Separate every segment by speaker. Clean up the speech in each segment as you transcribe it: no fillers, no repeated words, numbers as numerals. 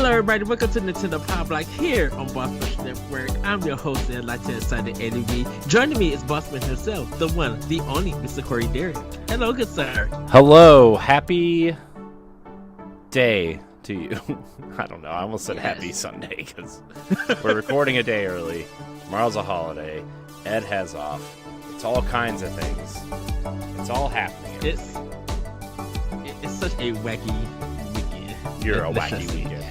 Speaker 1: Hello, everybody. Welcome to Nintendo Pow Block here on Boss Rush Network. I'm your host and Lieutenant Sergeant Eddie V. Joining me is Bossman himself, the one, the only Mr. Corey Dirrig. Hello, good sir.
Speaker 2: Hello, happy day to you. I don't know. I almost said happy Sunday because we're recording a day early. Tomorrow's a holiday. Ed has off. It's all kinds of things. It's all happening.
Speaker 1: It's such a wacky weekend.
Speaker 2: You're a wacky weekend.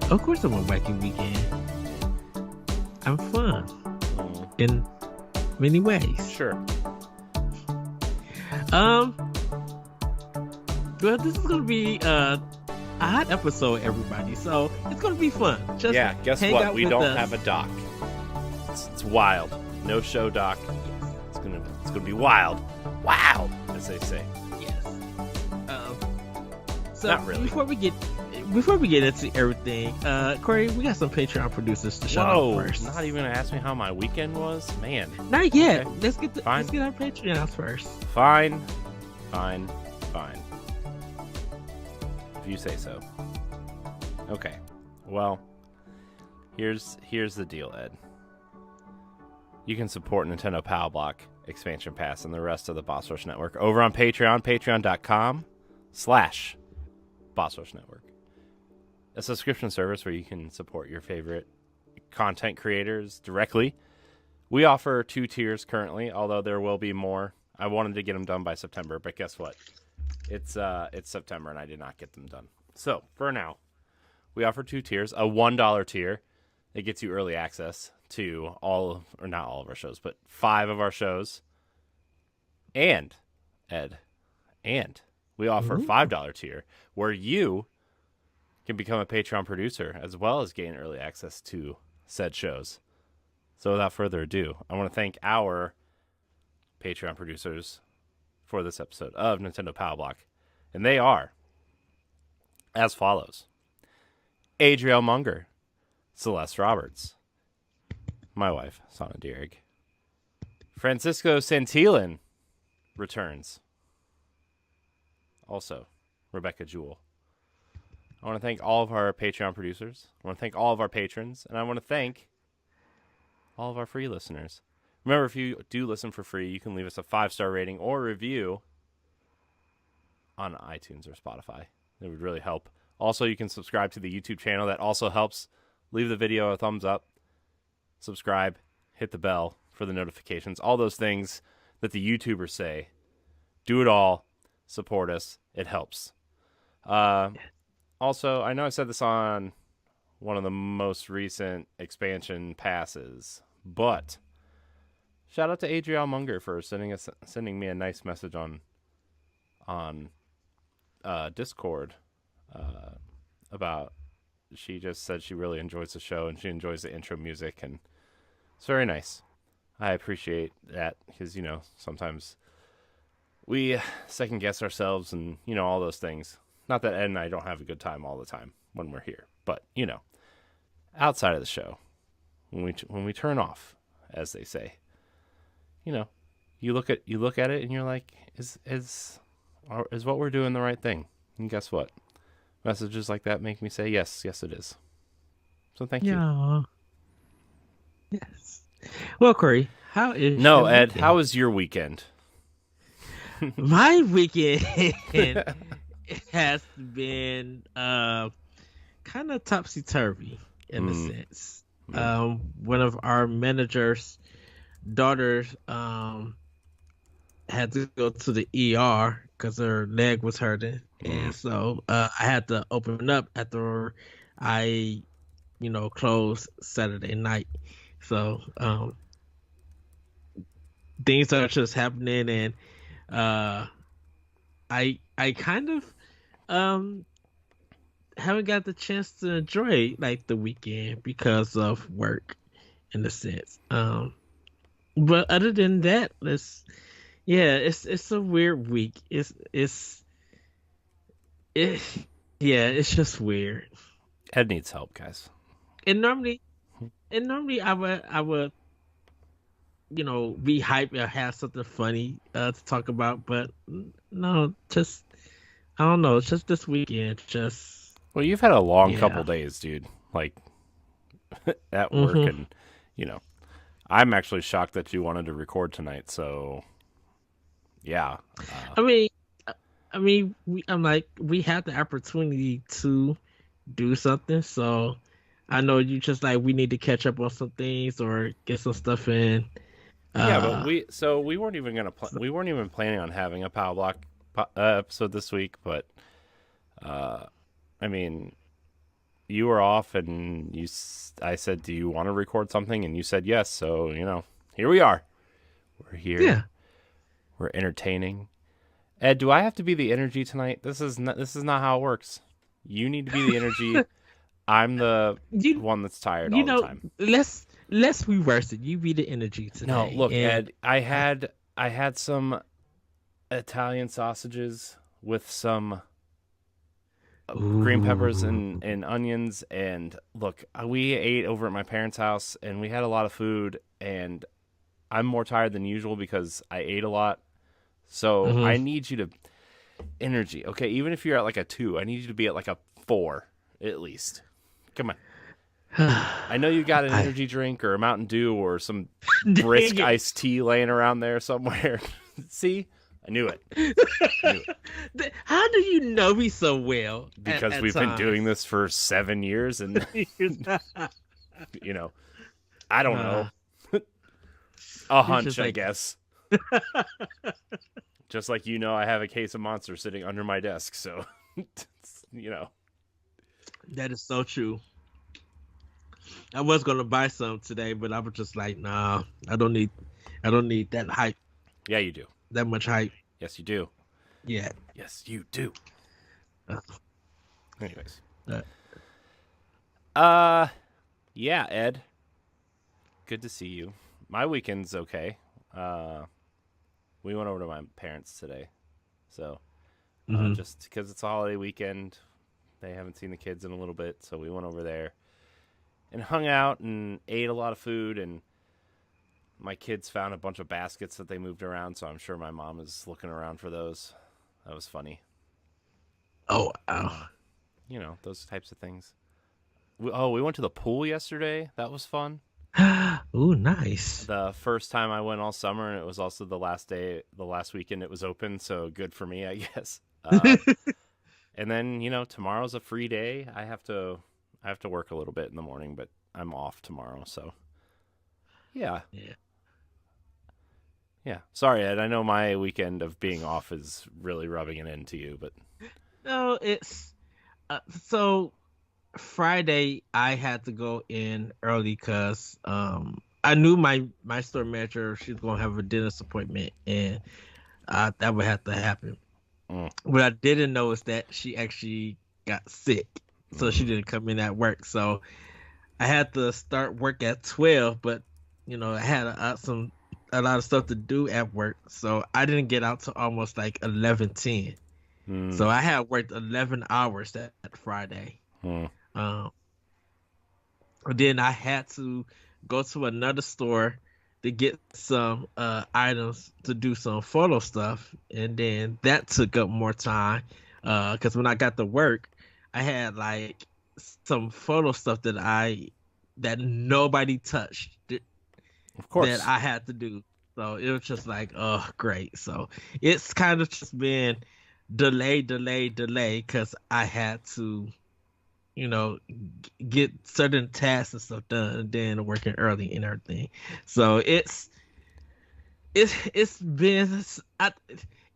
Speaker 1: Of course I'm a wacky weekend. I'm fun in many ways.
Speaker 2: Sure.
Speaker 1: Well, this is gonna be a hot episode, everybody. So it's gonna be fun.
Speaker 2: Just guess what? We don't have a doc. It's wild. No show doc. It's gonna be wild. Wow, as they say.
Speaker 1: Yes. So
Speaker 2: not really.
Speaker 1: Before we get into everything, Corey, we got some Patreon producers to shout out first.
Speaker 2: Not even gonna ask me how my weekend was, man.
Speaker 1: Not yet.
Speaker 2: Okay.
Speaker 1: Let's get our Patreons first.
Speaker 2: Fine. If you say so. Okay. Well, here's the deal, Ed. You can support Nintendo Pow Block, Expansion Pass, and the rest of the Boss Rush Network over on Patreon, patreon.com/Boss Rush Network. A subscription service where you can support your favorite content creators directly. We offer 2 tiers currently, although there will be more. I wanted to get them done by September, but guess what? It's September and I did not get them done. So for now, we offer 2 tiers. A $1 tier that gets you early access to not all of our shows, but 5 of our shows. And Ed, we offer a $5 tier where you can become a Patreon producer as well as gain early access to said shows. So without further ado, I want to thank our Patreon producers for this episode of Nintendo Pow Block. And they are as follows: Adriel Munger, Celeste Roberts, my wife, Sana Dirrig, Francisco Santillan returns, also Rebecca Jewell. I want to thank all of our Patreon producers. I want to thank all of our patrons. And I want to thank all of our free listeners. Remember, if you do listen for free, you can leave us a 5-star rating or review on iTunes or Spotify. It would really help. Also, you can subscribe to the YouTube channel. That also helps. Leave the video a thumbs up. Subscribe. Hit the bell for the notifications. All those things that the YouTubers say. Do it all. Support us. It helps. Also, I know I said this on one of the most recent expansion passes, but shout out to Adriel Munger for sending me a nice message on Discord about, she just said she really enjoys the show and she enjoys the intro music, and it's very nice. I appreciate that because, sometimes we second guess ourselves and, all those things. Not that Ed and I don't have a good time all the time when we're here, but, outside of the show, when we turn off, as they say, you look at it and you're like, is what we're doing the right thing? And guess what? Messages like that make me say, yes, it is. So thank you.
Speaker 1: Yes. Well, Corey, how is
Speaker 2: No, Ed, weekend? How was your weekend?
Speaker 1: My weekend has been kind of topsy-turvy in a sense. One of our manager's daughters had to go to the ER because her leg was hurting, and so I had to open up after I closed Saturday night. So things are just happening, and I kind of haven't got the chance to enjoy the weekend because of work in a sense. But other than that, it's a weird week. It's just weird.
Speaker 2: Ed needs help, guys.
Speaker 1: And normally I would be hyped or have something funny to talk about, but no, just I don't know. It's just this weekend.
Speaker 2: Well, you've had a long couple
Speaker 1: Yeah.
Speaker 2: days, dude. Like at work,
Speaker 1: Hmm.
Speaker 2: and you know, I'm actually shocked that you wanted to record tonight. So yeah,
Speaker 1: I mean, I'm like, we had the opportunity to do something, so I know you just like we need to catch up on some things or get some stuff in.
Speaker 2: yeah. But
Speaker 1: Uh,
Speaker 2: we weren't even
Speaker 1: so-
Speaker 2: we weren't even planning on having a Pow Block episode this week. But uh, I mean, you were off, and I said, "Do you want to record something?" And you said yes. So here we are. We're here.
Speaker 1: yeah,
Speaker 2: We're entertaining. Ed, do I have to be the energy tonight? This is not how it works. You need to be the energy. I'm the
Speaker 1: you
Speaker 2: one that's tired
Speaker 1: you
Speaker 2: all the
Speaker 1: know,
Speaker 2: time.
Speaker 1: let's reverse it. You be the energy
Speaker 2: No,
Speaker 1: today,
Speaker 2: look,
Speaker 1: and
Speaker 2: Ed, I had some Italian sausages with some green peppers
Speaker 1: ooh,
Speaker 2: and onions, and look, we ate over at my parents' house, and we had a lot of food, and I'm more tired than usual because I ate a lot. So
Speaker 1: hmm
Speaker 2: I need you to energy. Okay, even if you're at like a 2, I need you to be at like a 4 at least. Come on. I know you got an
Speaker 1: I
Speaker 2: energy drink or a Mountain Dew or some
Speaker 1: dang
Speaker 2: brisk
Speaker 1: it.
Speaker 2: iced tea laying around there somewhere. See? I knew it. I knew it.
Speaker 1: How do you know me so well
Speaker 2: Because
Speaker 1: at
Speaker 2: we've been
Speaker 1: times?
Speaker 2: doing this for 7 years, and you know, I don't
Speaker 1: uh,
Speaker 2: know. A
Speaker 1: you're
Speaker 2: hunch,
Speaker 1: just
Speaker 2: I
Speaker 1: like
Speaker 2: guess. Just like I have a case of Monster sitting under my desk, so you know.
Speaker 1: that is so true. I was gonna buy some today, but I was just like, nah, I don't need that hype,
Speaker 2: Yeah, you do.
Speaker 1: that much hype.
Speaker 2: Yes, you do.
Speaker 1: Yeah.
Speaker 2: Yes, you do.
Speaker 1: Uh,
Speaker 2: Anyways.
Speaker 1: uh,
Speaker 2: Uh yeah, Ed. Good to see you. My weekend's okay. We went over to my parents today. So,
Speaker 1: mhm.
Speaker 2: just because it's a holiday weekend, they haven't seen the kids in a little bit, so we went over there and hung out and ate a lot of food, and my kids found a bunch of baskets that they moved around, so I'm sure my mom is looking around for those. That was funny.
Speaker 1: Oh, wow.
Speaker 2: Those types of things. We went to the pool yesterday. That was fun.
Speaker 1: Ooh, nice.
Speaker 2: The first time I went all summer, and it was also the last weekend it was open, so good for me, I guess. And then, tomorrow's a free day. I have to work a little bit in the morning, but I'm off tomorrow, so yeah.
Speaker 1: Yeah.
Speaker 2: Yeah. Sorry, Ed. I know my weekend of being off is really rubbing it into you, but
Speaker 1: No, it's so Friday I had to go in early because I knew my store manager she's gonna have a dentist appointment and that would have to happen.
Speaker 2: mm,
Speaker 1: What I didn't know is that she actually got sick, so she
Speaker 2: mm,
Speaker 1: didn't come in at work. So I had to start work at 12, but I had a lot of stuff to do at work, so I didn't get out to almost like 11:10.
Speaker 2: mm,
Speaker 1: So I had worked 11 hours that Friday.
Speaker 2: mm.
Speaker 1: Um, and then I had to go to another store to get some items to do some photo stuff, and then that took up more time. Because when I got to work, I had like some photo stuff that nobody touched
Speaker 2: Of
Speaker 1: that
Speaker 2: course.
Speaker 1: I had to do. So it was just like, oh, great. So it's kind of just been delay, because I had to, you know, get certain tasks and stuff done, and then working early and everything. So it's been,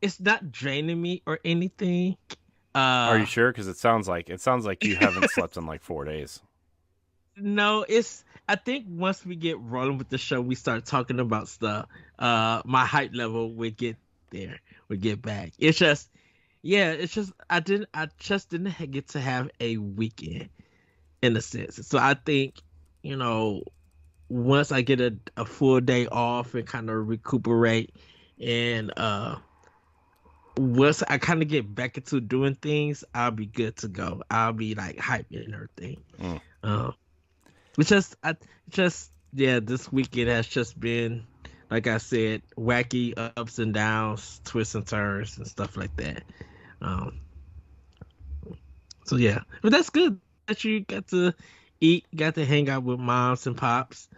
Speaker 1: it's not draining me or anything.
Speaker 2: Are you
Speaker 1: Uh,
Speaker 2: sure? Because it sounds like you haven't slept in like 4 days.
Speaker 1: no, it's. I think once we get rolling with the show, we start talking about stuff. My height level would get there, would get back. It's just, yeah, it's just I just didn't get to have a weekend in a sense. So I think, you know, once I get a full day off and kind of recuperate, and once I kind of get back into doing things, I'll be good to go. I'll be like hyped and everything.
Speaker 2: Mm.
Speaker 1: Um, which just yeah, this weekend has just been, like I said, wacky ups and downs, twists and turns and stuff like that. Um, So yeah, but that's good that you got to eat, got to hang out with moms and pops.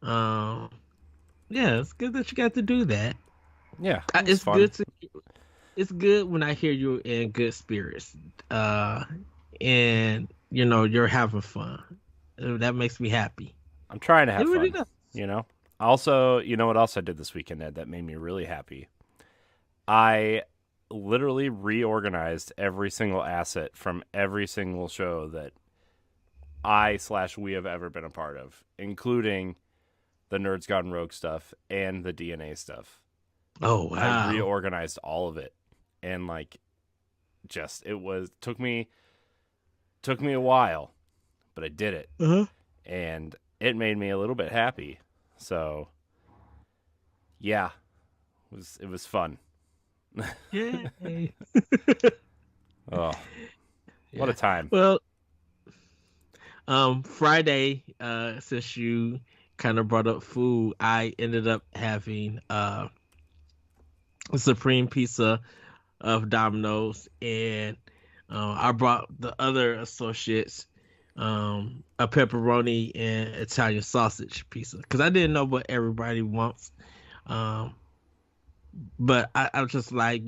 Speaker 1: Um, yeah, it's good that you got to do that.
Speaker 2: Yeah, it was
Speaker 1: It's
Speaker 2: fun.
Speaker 1: good to it's good when I hear you in good spirits. Uh, and you're having fun. That makes me happy.
Speaker 2: I'm trying to
Speaker 1: It
Speaker 2: have
Speaker 1: really
Speaker 2: fun,
Speaker 1: does.
Speaker 2: you know? Also, you know what else I did this weekend, Ed, that made me really happy? I literally reorganized every single asset from every single show that I/we have ever been a part of, including the Nerds Gone Rogue stuff and the DNA stuff.
Speaker 1: Oh
Speaker 2: I
Speaker 1: wow.
Speaker 2: reorganized all of it, and like, just it was took me a while, but I did it,
Speaker 1: Uh-huh.
Speaker 2: and it made me a little bit happy. So yeah, it was fun.
Speaker 1: Yay.
Speaker 2: Oh, what a
Speaker 1: Yeah.
Speaker 2: time!
Speaker 1: Well, Friday, since you kind of brought up food, I ended up having a supreme pizza of Domino's, and I brought the other associates a pepperoni and Italian sausage pizza because I didn't know what everybody wants. Um, but I was just like,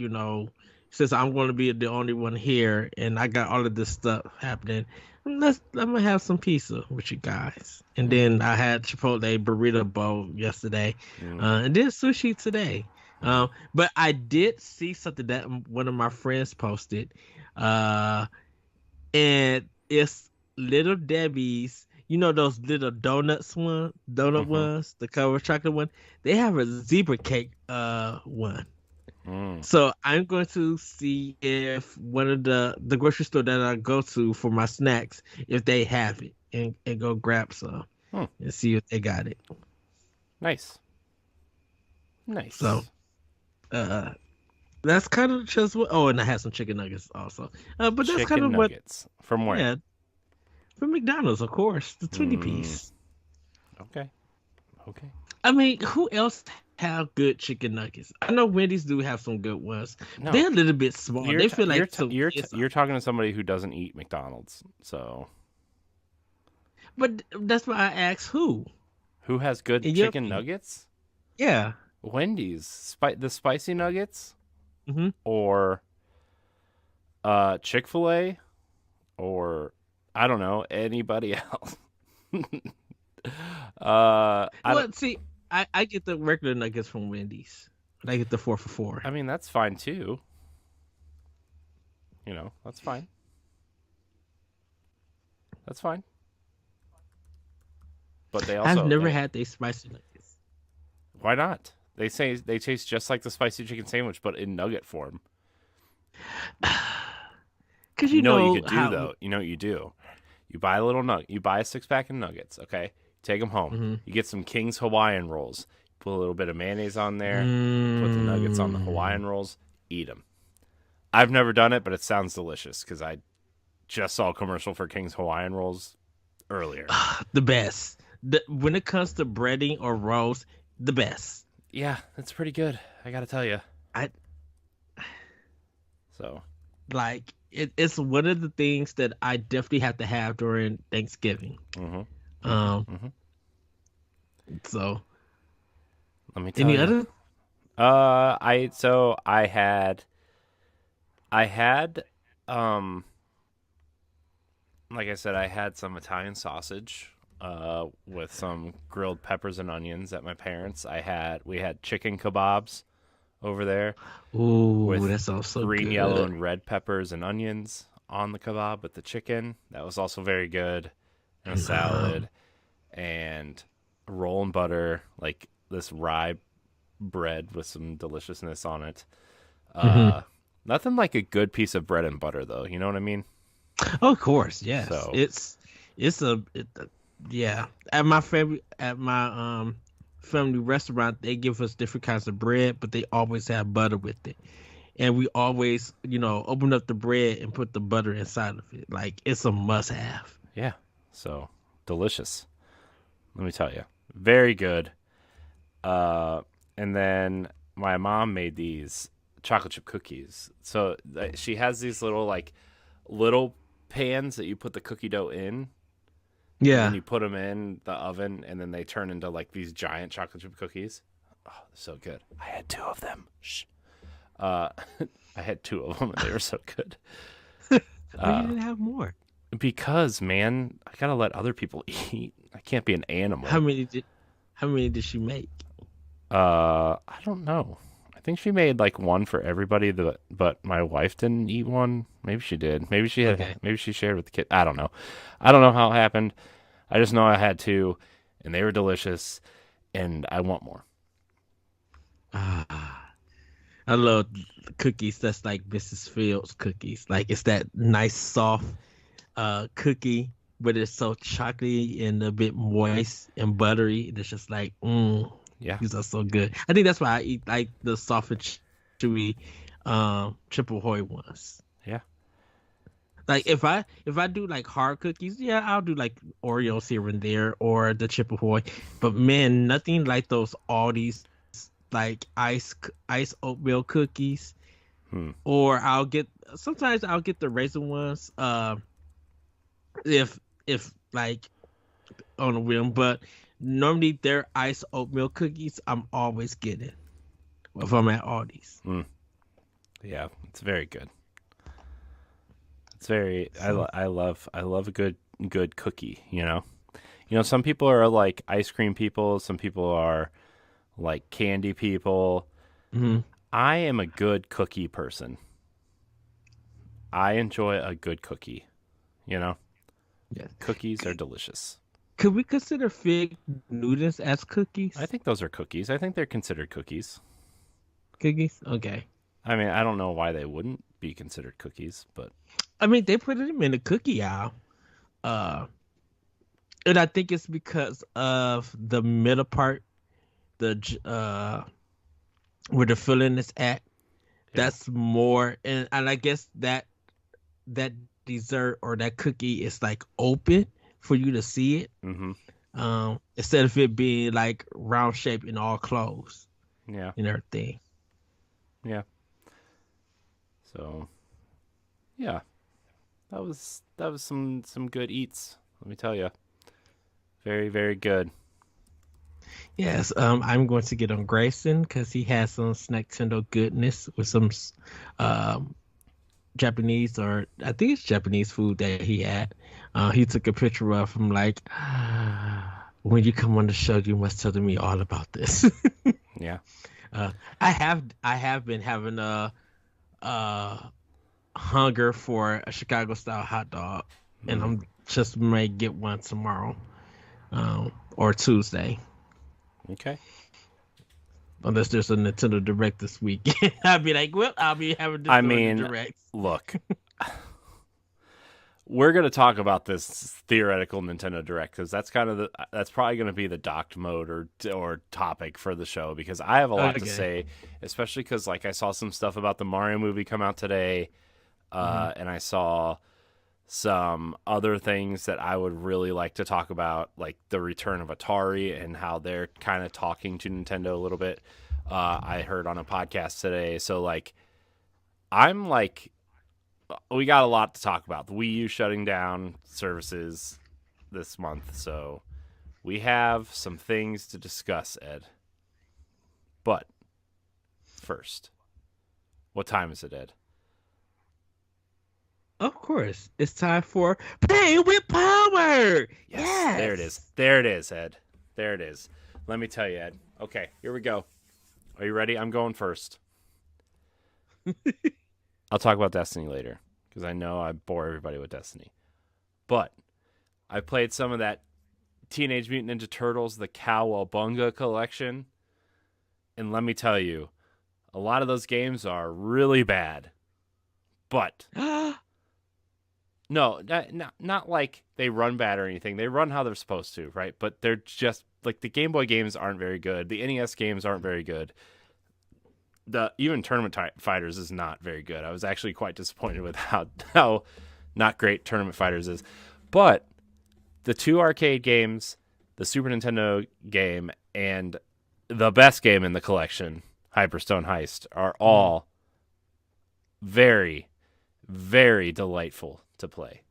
Speaker 1: since I'm going to be the only one here and I got all of this stuff happening, I'm gonna have some pizza with you guys. And
Speaker 2: Mm,
Speaker 1: then I had Chipotle burrito bowl yesterday,
Speaker 2: mm,
Speaker 1: and then sushi today.
Speaker 2: mm.
Speaker 1: But I did see something that one of my friends posted, uh, and it's Little Debbie's. You know those little donut
Speaker 2: Mm-hmm.
Speaker 1: ones, the cover chocolate one. They have a zebra cake one.
Speaker 2: Mm.
Speaker 1: So I'm going to see if one of the grocery store that I go to for my snacks, if they have it, and go grab some
Speaker 2: Hmm.
Speaker 1: and see if they got it.
Speaker 2: Nice,
Speaker 1: So
Speaker 2: nice.
Speaker 1: uh that's kind of just what. Oh, and I had some chicken nuggets also. But that's kind
Speaker 2: Chicken
Speaker 1: of what.
Speaker 2: nuggets from where?
Speaker 1: Yeah, from McDonald's, of course, the 20
Speaker 2: Mm.
Speaker 1: piece.
Speaker 2: Okay, okay.
Speaker 1: I mean, who else have good chicken nuggets? I know Wendy's do have some good ones.
Speaker 2: No,
Speaker 1: They're a little bit small.
Speaker 2: you're
Speaker 1: They
Speaker 2: t-
Speaker 1: feel
Speaker 2: you're
Speaker 1: like
Speaker 2: t-
Speaker 1: some
Speaker 2: you're t-
Speaker 1: kids.
Speaker 2: you're talking to somebody who doesn't eat McDonald's. So
Speaker 1: But that's why I asked who.
Speaker 2: who has good
Speaker 1: In your
Speaker 2: chicken
Speaker 1: opinion.
Speaker 2: nuggets?
Speaker 1: Yeah.
Speaker 2: Wendy's, the spicy nuggets,
Speaker 1: Hmm.
Speaker 2: or Chick-fil-A, or I don't know anybody else. I don't.
Speaker 1: Well, see, I get the regular nuggets from Wendy's. But I get the 4 for 4.
Speaker 2: I mean, that's fine too. That's fine. That's fine. But they
Speaker 1: I've
Speaker 2: also
Speaker 1: never
Speaker 2: they
Speaker 1: had they spicy nuggets.
Speaker 2: why not? They say they taste just like the spicy chicken sandwich, but in nugget form.
Speaker 1: Cause
Speaker 2: You
Speaker 1: you
Speaker 2: know what you
Speaker 1: know
Speaker 2: could do
Speaker 1: how.
Speaker 2: though. You know what you do. You buy a little nugget. You buy a 6 pack of nuggets. Okay, take them home.
Speaker 1: Hmm.
Speaker 2: You get some King's Hawaiian rolls. Put a little bit of mayonnaise on there. You put the nuggets on the
Speaker 1: Mm,
Speaker 2: Hawaiian rolls. Eat them. I've never done it, but it sounds delicious because I just saw a commercial for King's Hawaiian rolls earlier.
Speaker 1: the best. When it comes to breading or rolls, the best.
Speaker 2: Yeah, that's pretty good. I gotta tell you.
Speaker 1: I
Speaker 2: So.
Speaker 1: like it's one of the things that I definitely have to have during Thanksgiving.
Speaker 2: Mhm. Mhm.
Speaker 1: Um,
Speaker 2: Mhm.
Speaker 1: so
Speaker 2: Let me tell
Speaker 1: any
Speaker 2: you.
Speaker 1: other?
Speaker 2: I had like I said, I had some Italian sausage with some grilled peppers and onions at my parents'. We had chicken kebabs over there
Speaker 1: Ooh,
Speaker 2: with
Speaker 1: that sounds so
Speaker 2: green, yellow,
Speaker 1: good.
Speaker 2: and red peppers and onions on the kebab with the chicken. That was also very good. And a
Speaker 1: Um,
Speaker 2: salad and roll and butter, like this rye bread with some deliciousness on it.
Speaker 1: mhm.
Speaker 2: Uh, Nothing like a good piece of bread and butter, though. You know what I mean?
Speaker 1: Oh, of course, yes.
Speaker 2: So,
Speaker 1: It's yeah. At my family restaurant, they give us different kinds of bread, but they always have butter with it. And we always, open up the bread and put the butter inside of it. Like it's a must have.
Speaker 2: yeah. So, delicious. Let me tell you. Very good. Uh, and then my mom made these chocolate chip cookies. So she has these little pans that you put the cookie dough in.
Speaker 1: Yeah.
Speaker 2: And then you put them in the oven, and then they turn into like these giant chocolate chip cookies. Oh, so good. I had 2 of them. Shh. I had 2 of them, and they were so good.
Speaker 1: Why you didn't have more?
Speaker 2: Because, man, I gotta let other people eat. I can't be an animal.
Speaker 1: How many did she make?
Speaker 2: I don't know. I think she made like one for everybody, but my wife didn't eat one. Maybe she did. Maybe she had. Okay. Maybe she shared with the kid. I don't know. I don't know how it happened. I just know I had 2, and they were delicious, and I want more.
Speaker 1: I love cookies that's like Mrs. Fields cookies. Like it's that nice soft cookie, but it's so chocolatey and a bit moist and buttery. It's just like,
Speaker 2: yeah,
Speaker 1: these are so good. I think that's why I eat like the soft and chewy Triple Hoy ones.
Speaker 2: Yeah.
Speaker 1: Like if I do like hard cookies, yeah, I'll do like Oreos here and there or the Triple Hoy. But man, nothing like those Aldi's like ice oatmeal cookies. Or sometimes I'll get the raisin ones. If like on a whim, but normally they're ice oatmeal cookies. I'm always getting if I'm at Aldi's.
Speaker 2: Yeah, it's very good. It's very. I love a good cookie. You know, some people are like ice cream people. Some people are like candy people.
Speaker 1: Mm-hmm.
Speaker 2: I am a good cookie person. I enjoy a good cookie. You know,
Speaker 1: yeah,
Speaker 2: cookies are delicious.
Speaker 1: Could we consider fig Newtons as cookies?
Speaker 2: I think those are cookies. I think they're considered cookies.
Speaker 1: Cookies? Okay.
Speaker 2: I mean, I don't know why they wouldn't be considered cookies, but
Speaker 1: I mean, they put them in the cookie aisle. And I think it's because of the middle part, the where the filling is at. Yeah. That's more, and I guess that dessert or that cookie is like open for you to see it.
Speaker 2: Mm-hmm.
Speaker 1: Instead of it being like round shape and all closed.
Speaker 2: Yeah.
Speaker 1: And everything.
Speaker 2: Yeah. So, yeah, that was some good eats. Let me tell you, very, very good.
Speaker 1: Yes, I'm going to get on Grayson because he has some Snackendo goodness with some Japanese, or I think it's Japanese food that he had. He took a picture of him like, when you come on the show, you must tell me all about this.
Speaker 2: Yeah.
Speaker 1: I have been having a hunger for a Chicago style hot dog, and I'm just may get one tomorrow, or Tuesday.
Speaker 2: Okay.
Speaker 1: Unless there's a Nintendo Direct this week, I'll be like, well, I'll be having this Direct.
Speaker 2: Look, we're gonna talk about this theoretical Nintendo Direct because that's probably gonna be the docked mode or topic for the show, because I have a lot to say, especially because like I saw some stuff about the Mario movie come out today, and I saw some other things that I would really like to talk about, like the return of Atari and how they're kind of talking to Nintendo a little bit. I heard on a podcast today, so like I'm like, we got a lot to talk about. The Wii U shutting down services this month, so we have some things to discuss, Ed. But first, what time is it, Ed?
Speaker 1: Of course, it's time for Play with Power.
Speaker 2: Yes, there it is. There it is, Ed. There it is. Let me tell you, Ed. Okay, here we go. Are you ready? I'm going first. I'll talk about Destiny later, because I know I bore everybody with Destiny. But I played some of that Teenage Mutant Ninja Turtles, the Cowabunga collection. And let me tell you, a lot of those games are really bad. But no, not like they run bad or anything. They run how they're supposed to, right? But they're just like, the Game Boy games aren't very good. The NES games aren't very good. Even Tournament Fighters is not very good. I was actually quite disappointed with how not great Tournament Fighters is. But the 2 arcade games, the Super Nintendo game, and the best game in the collection, Hyperstone Heist, are all very, very delightful to play.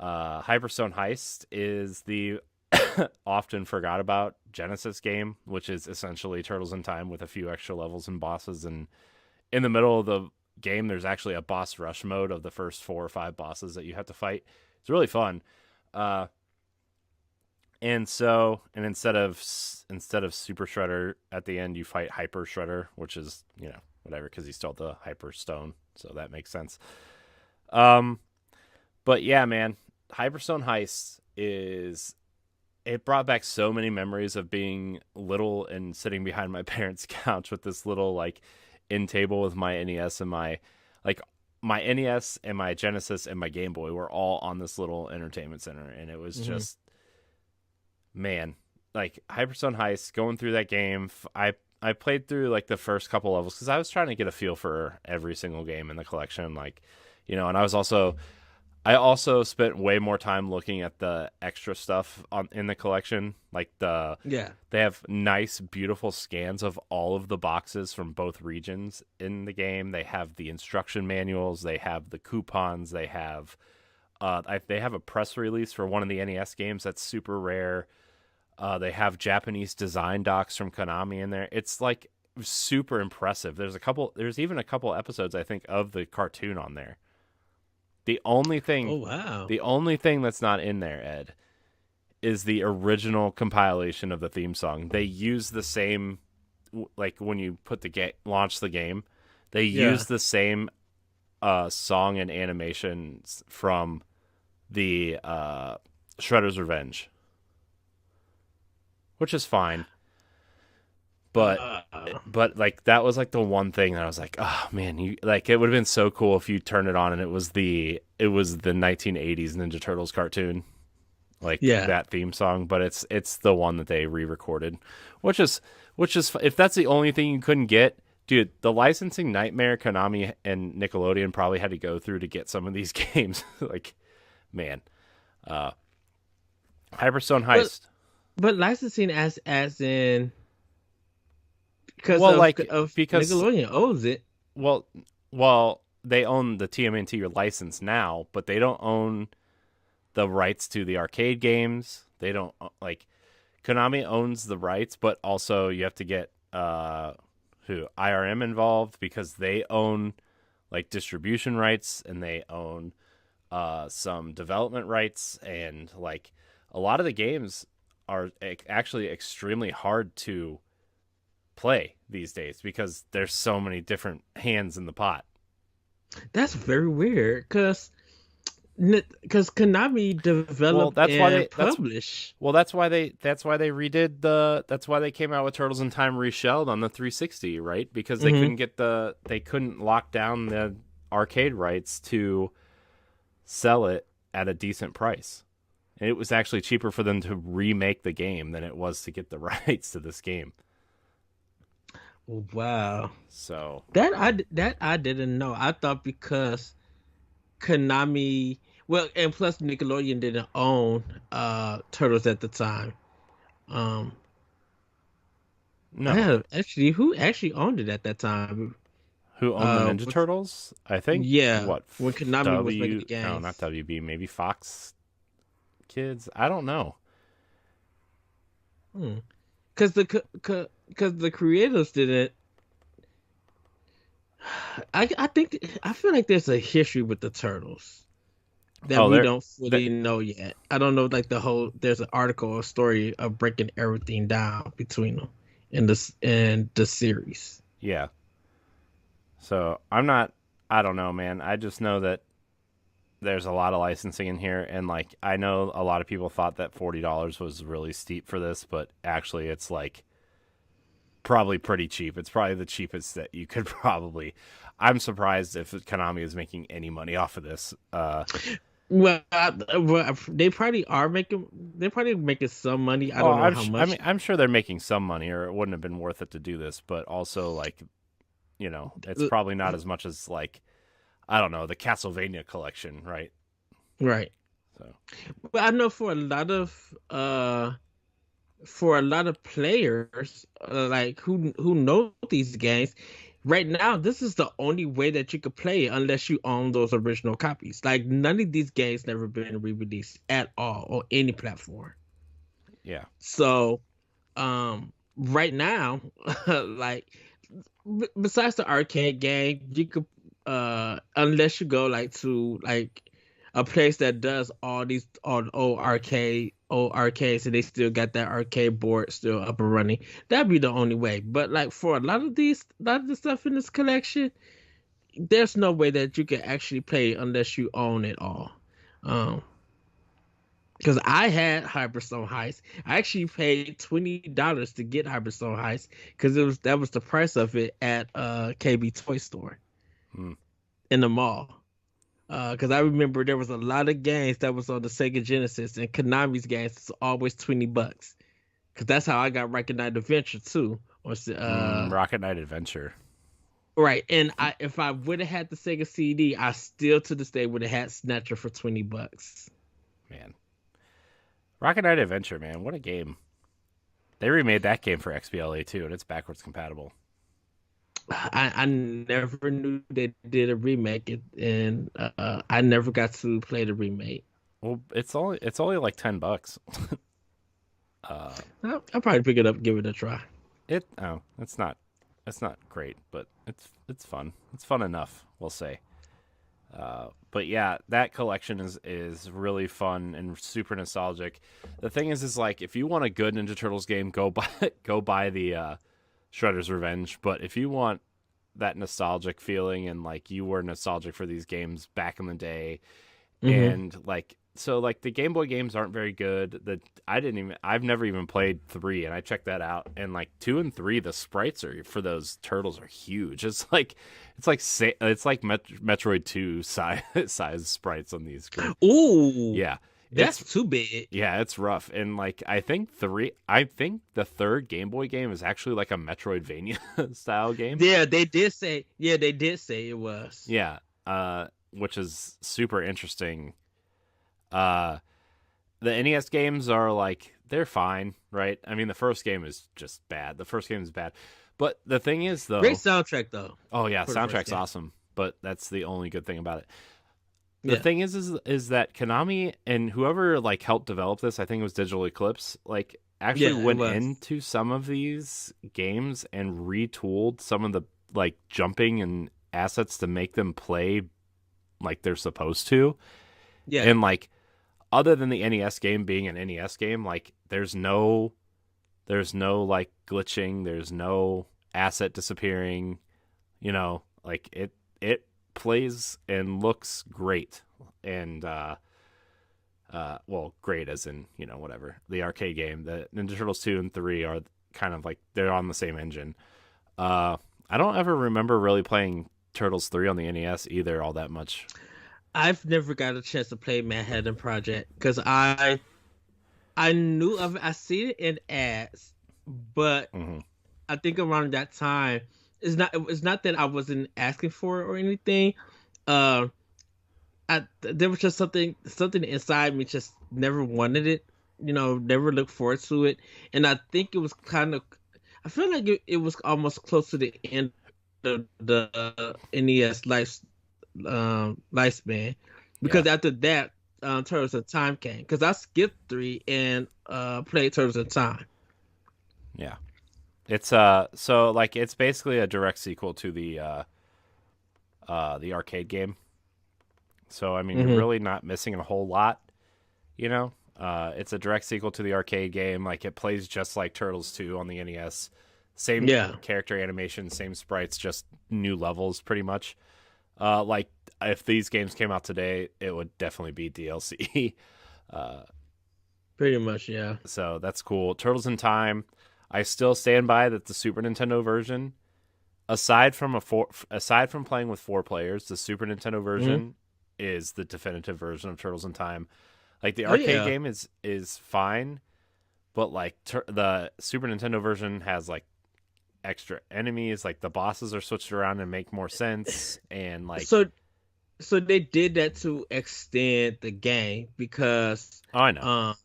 Speaker 2: Hyperstone Heist is the often forgot about Genesis game, which is essentially Turtles in Time with a few extra levels and bosses. And in the middle of the game, there's actually a boss rush mode of the first 4 or 5 bosses that you have to fight. It's really fun. And instead of Super Shredder at the end, you fight Hyper Shredder, which is, whatever, because he stole the Hyper Stone, so that makes sense. But yeah, man, Hyperstone Heist it brought back so many memories of being little and sitting behind my parents' couch with this little like end table with my NES and my NES and my Genesis and my Game Boy were all on this little entertainment center, and it was just, man, like Hyperstone Heist, going through that game. I played through like the first couple levels because I was trying to get a feel for every single game in the collection, and I also spent way more time looking at the extra stuff in the collection. Like they have nice, beautiful scans of all of the boxes from both regions in the game. They have the instruction manuals. They have the coupons. They have a press release for one of the NES games that's super rare. They have Japanese design docs from Konami in there. It's like super impressive. There's even a couple episodes, I think, of the cartoon on there. The only thing, the only thing that's not in there, Ed, is the original compilation of the theme song. They use the same, like when you put launch the game, they use the same song and animations from the Shredder's Revenge, which is fine. But like that was like the one thing that I was like, oh man, it would have been so cool if you turned it on and it was the 1980s Ninja Turtles cartoon, that theme song. But it's the one that they re-recorded, which is if that's the only thing you couldn't get, dude, the licensing nightmare Konami and Nickelodeon probably had to go through to get some of these games. Like, man, Hyperstone Heist,
Speaker 1: but licensing as in. Because Nickelodeon owns it.
Speaker 2: Well, they own the TMNT license now, but they don't own the rights to the arcade games. They don't Konami owns the rights, but also you have to get IRM involved because they own like distribution rights and they own some development rights, and like a lot of the games are actually extremely hard to play these days because there's so many different hands in the pot.
Speaker 1: That's very weird because Konami developed publish.
Speaker 2: That's why they redid that's why they came out with Turtles in Time Reshelled on the 360, right? Because they couldn't lock down the arcade rights to sell it at a decent price. And it was actually cheaper for them to remake the game than it was to get the rights to this game.
Speaker 1: Wow.
Speaker 2: So
Speaker 1: that I didn't know. I thought because Konami, and plus Nickelodeon didn't own Turtles at the time.
Speaker 2: No.
Speaker 1: Who actually owned it at that time?
Speaker 2: Who owned the Ninja Turtles? I think.
Speaker 1: Yeah. What? When Konami was making the games.
Speaker 2: No, not WB. Maybe Fox Kids. I don't know.
Speaker 1: Because the creators didn't. I feel like there's a history with the Turtles that we don't fully know yet. I don't know, like there's an article or story of breaking everything down between them in the series.
Speaker 2: Yeah. So I don't know, man. I just know that there's a lot of licensing in here, and like I know a lot of people thought that $40 was really steep for this, but actually it's like probably pretty cheap. It's probably the cheapest that you could probably. I'm surprised if Konami is making any money off of this.
Speaker 1: Well, they probably are making. They're probably making some money. I don't know how much.
Speaker 2: I'm sure they're making some money, or it wouldn't have been worth it to do this. But also, like, it's probably not as much as like, I don't know, the Castlevania collection, right?
Speaker 1: Right.
Speaker 2: So,
Speaker 1: but I know for a lot of players, like who know these games, right now, this is the only way that you could play it unless you own those original copies. Like none of these games never been re-released at all on any platform.
Speaker 2: Yeah.
Speaker 1: So, right now, like besides the arcade game, you could unless you go like to like a place that does all these all old arcades and they still got that arcade board still up and running, that'd be the only way. But like for a lot of the stuff in this collection, there's no way that you can actually play unless you own it all. Um, because I had Hyperstone Heist. I actually paid $20 to get Hyperstone Heist because that was the price of it at KB Toy Store
Speaker 2: Hmm.
Speaker 1: in the mall. Because I remember there was a lot of games that was on the Sega Genesis and Konami's games was always $20. Because that's how I got Rocket Knight Adventure too.
Speaker 2: Rocket Knight Adventure.
Speaker 1: Right, and if I would have had the Sega CD, I still to this day would have had Snatcher for $20.
Speaker 2: Man. Rocket Knight Adventure, man. What a game. They remade that game for XBLA too, and it's backwards compatible.
Speaker 1: I never knew they did a remake, and I never got to play the remake.
Speaker 2: Well, it's only like $10.
Speaker 1: I'll probably pick it up, give it a try.
Speaker 2: It's not great, but it's fun. It's fun enough, we'll say. But yeah, that collection is really fun and super nostalgic. The thing is like if you want a good Ninja Turtles game, go buy the Shredder's Revenge. But if you want that nostalgic feeling and like you were nostalgic for these games back in the day, and like so like the Game Boy games aren't very good. I've never even played 3, and I checked that out. And like 2 and 3, the sprites are for those turtles are huge. It's like Metroid 2 size sprites on these games.
Speaker 1: Ooh,
Speaker 2: Yeah,
Speaker 1: that's too big.
Speaker 2: yeah, it's rough. And like I think the third Game Boy game is actually like a Metroidvania style game.
Speaker 1: Yeah, they did say. Yeah, they did say it was.
Speaker 2: Yeah, which is super interesting. The NES games are like they're fine, right? I mean, the first game is just bad. The first game is bad, but the thing is, though,
Speaker 1: Great soundtrack though.
Speaker 2: oh yeah,
Speaker 1: For the first
Speaker 2: soundtrack's
Speaker 1: game.
Speaker 2: awesome. But that's the only good thing about it. The
Speaker 1: Yeah.
Speaker 2: thing is that Konami and whoever like helped develop this, I think it was Digital Eclipse, like actually
Speaker 1: Yeah, it
Speaker 2: went
Speaker 1: was.
Speaker 2: into some of these games and retooled some of the like jumping and assets to make them play like they're supposed to.
Speaker 1: Yeah.
Speaker 2: And like other than the NES game being an NES game, like there's no like glitching, there's no asset disappearing, like it plays and looks great. And well, great as in, whatever. The arcade game, the Ninja Turtles 2 and 3 are kind of like they're on the same engine. I don't ever remember really playing Turtles 3 on the NES either all that much.
Speaker 1: I've never got a chance to play Manhattan Project because I knew of it. I seen it in ads, but I think around that time it's not that I wasn't asking for it or anything. There was just something inside me just never wanted it. Never looked forward to it, and I think it was kind of. I feel like it was almost close to the end of the NES lifespan, because after that, Turtles in Time came. Because I skipped 3 and played Turtles in Time.
Speaker 2: Yeah. It's so like it's basically a direct sequel to the arcade game. So I mean you're really not missing a whole lot, It's a direct sequel to the arcade game. Like it plays just like Turtles 2 on the NES. Same character animation, same sprites, just new levels pretty much. Like if these games came out today, it would definitely be DLC.
Speaker 1: Pretty much, yeah.
Speaker 2: So that's cool. Turtles in Time. I still stand by that the Super Nintendo version, aside from playing with 4 players, the Super Nintendo version is the definitive version of Turtles in Time. Like the arcade game is fine, but like the Super Nintendo version has like extra enemies, like the bosses are switched around and make more sense, and like
Speaker 1: so they did that to extend the game because
Speaker 2: I know.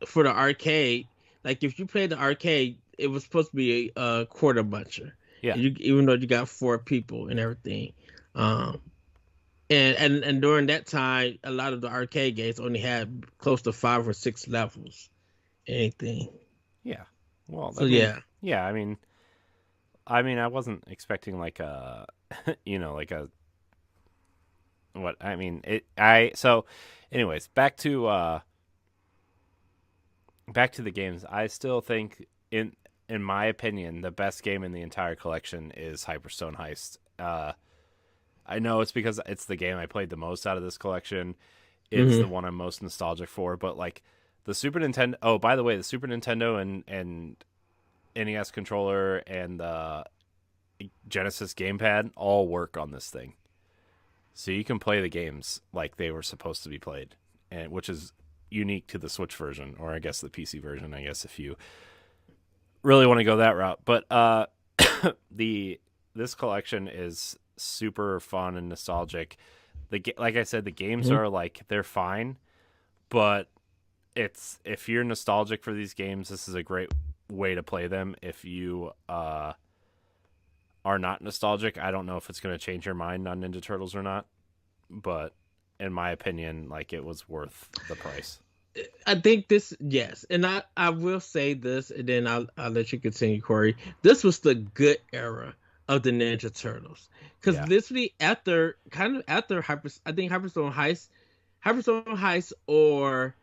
Speaker 1: For the arcade, like if you played the arcade, it was supposed to be a quarter buncher.
Speaker 2: Yeah.
Speaker 1: even though you got four people and everything. Um, and during that time, a lot of the arcade games only had close to 5 or 6 levels. Anything.
Speaker 2: Yeah. Well, I
Speaker 1: So
Speaker 2: mean,
Speaker 1: yeah.
Speaker 2: yeah, I mean, I wasn't expecting like a, like a what I mean. So, anyways, back to the games. I still think in my opinion, the best game in the entire collection is Hyperstone Heist. I know it's because it's the game I played the most out of this collection. It's the
Speaker 1: Hmm.
Speaker 2: one I'm most nostalgic for. But like the Super Nintendo. Oh, by the way, the Super Nintendo and NES controller and the Genesis gamepad all work on this thing, so you can play the games like they were supposed to be played, and which is unique to the Switch version, or I guess the PC version. I guess if you really want to go that route, but the this collection is super fun and nostalgic. Like I said, the games
Speaker 1: Hmm.
Speaker 2: are like they're fine, but it's if you're nostalgic for these games, this is a great way to play them. If you are not nostalgic, I don't know if it's going to change your mind on Ninja Turtles or not, but in my opinion, like it was worth the price.
Speaker 1: I think this, yes, and I will say this, and then I'll let you continue, Corey. This was the good era of the Ninja Turtles, because
Speaker 2: Yeah.
Speaker 1: literally after I think Hyperstone Heist or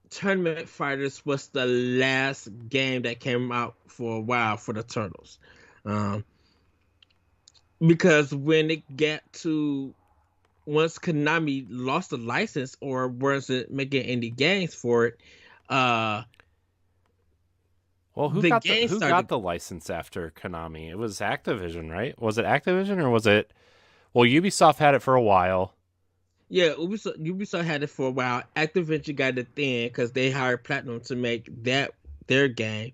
Speaker 1: Tournament Fighters was the last game that came out for a while for the Turtles, um, because when it got to once Konami lost the license or wasn't making any games for it, uh
Speaker 2: Well,
Speaker 1: the game
Speaker 2: who got
Speaker 1: started.
Speaker 2: the license after Konami? It was Activision, right? Was it Activision or was it? Well, Ubisoft had it for a while.
Speaker 1: Yeah, Ubisoft had it for a while. Activision got it then because they hired Platinum to make that their game,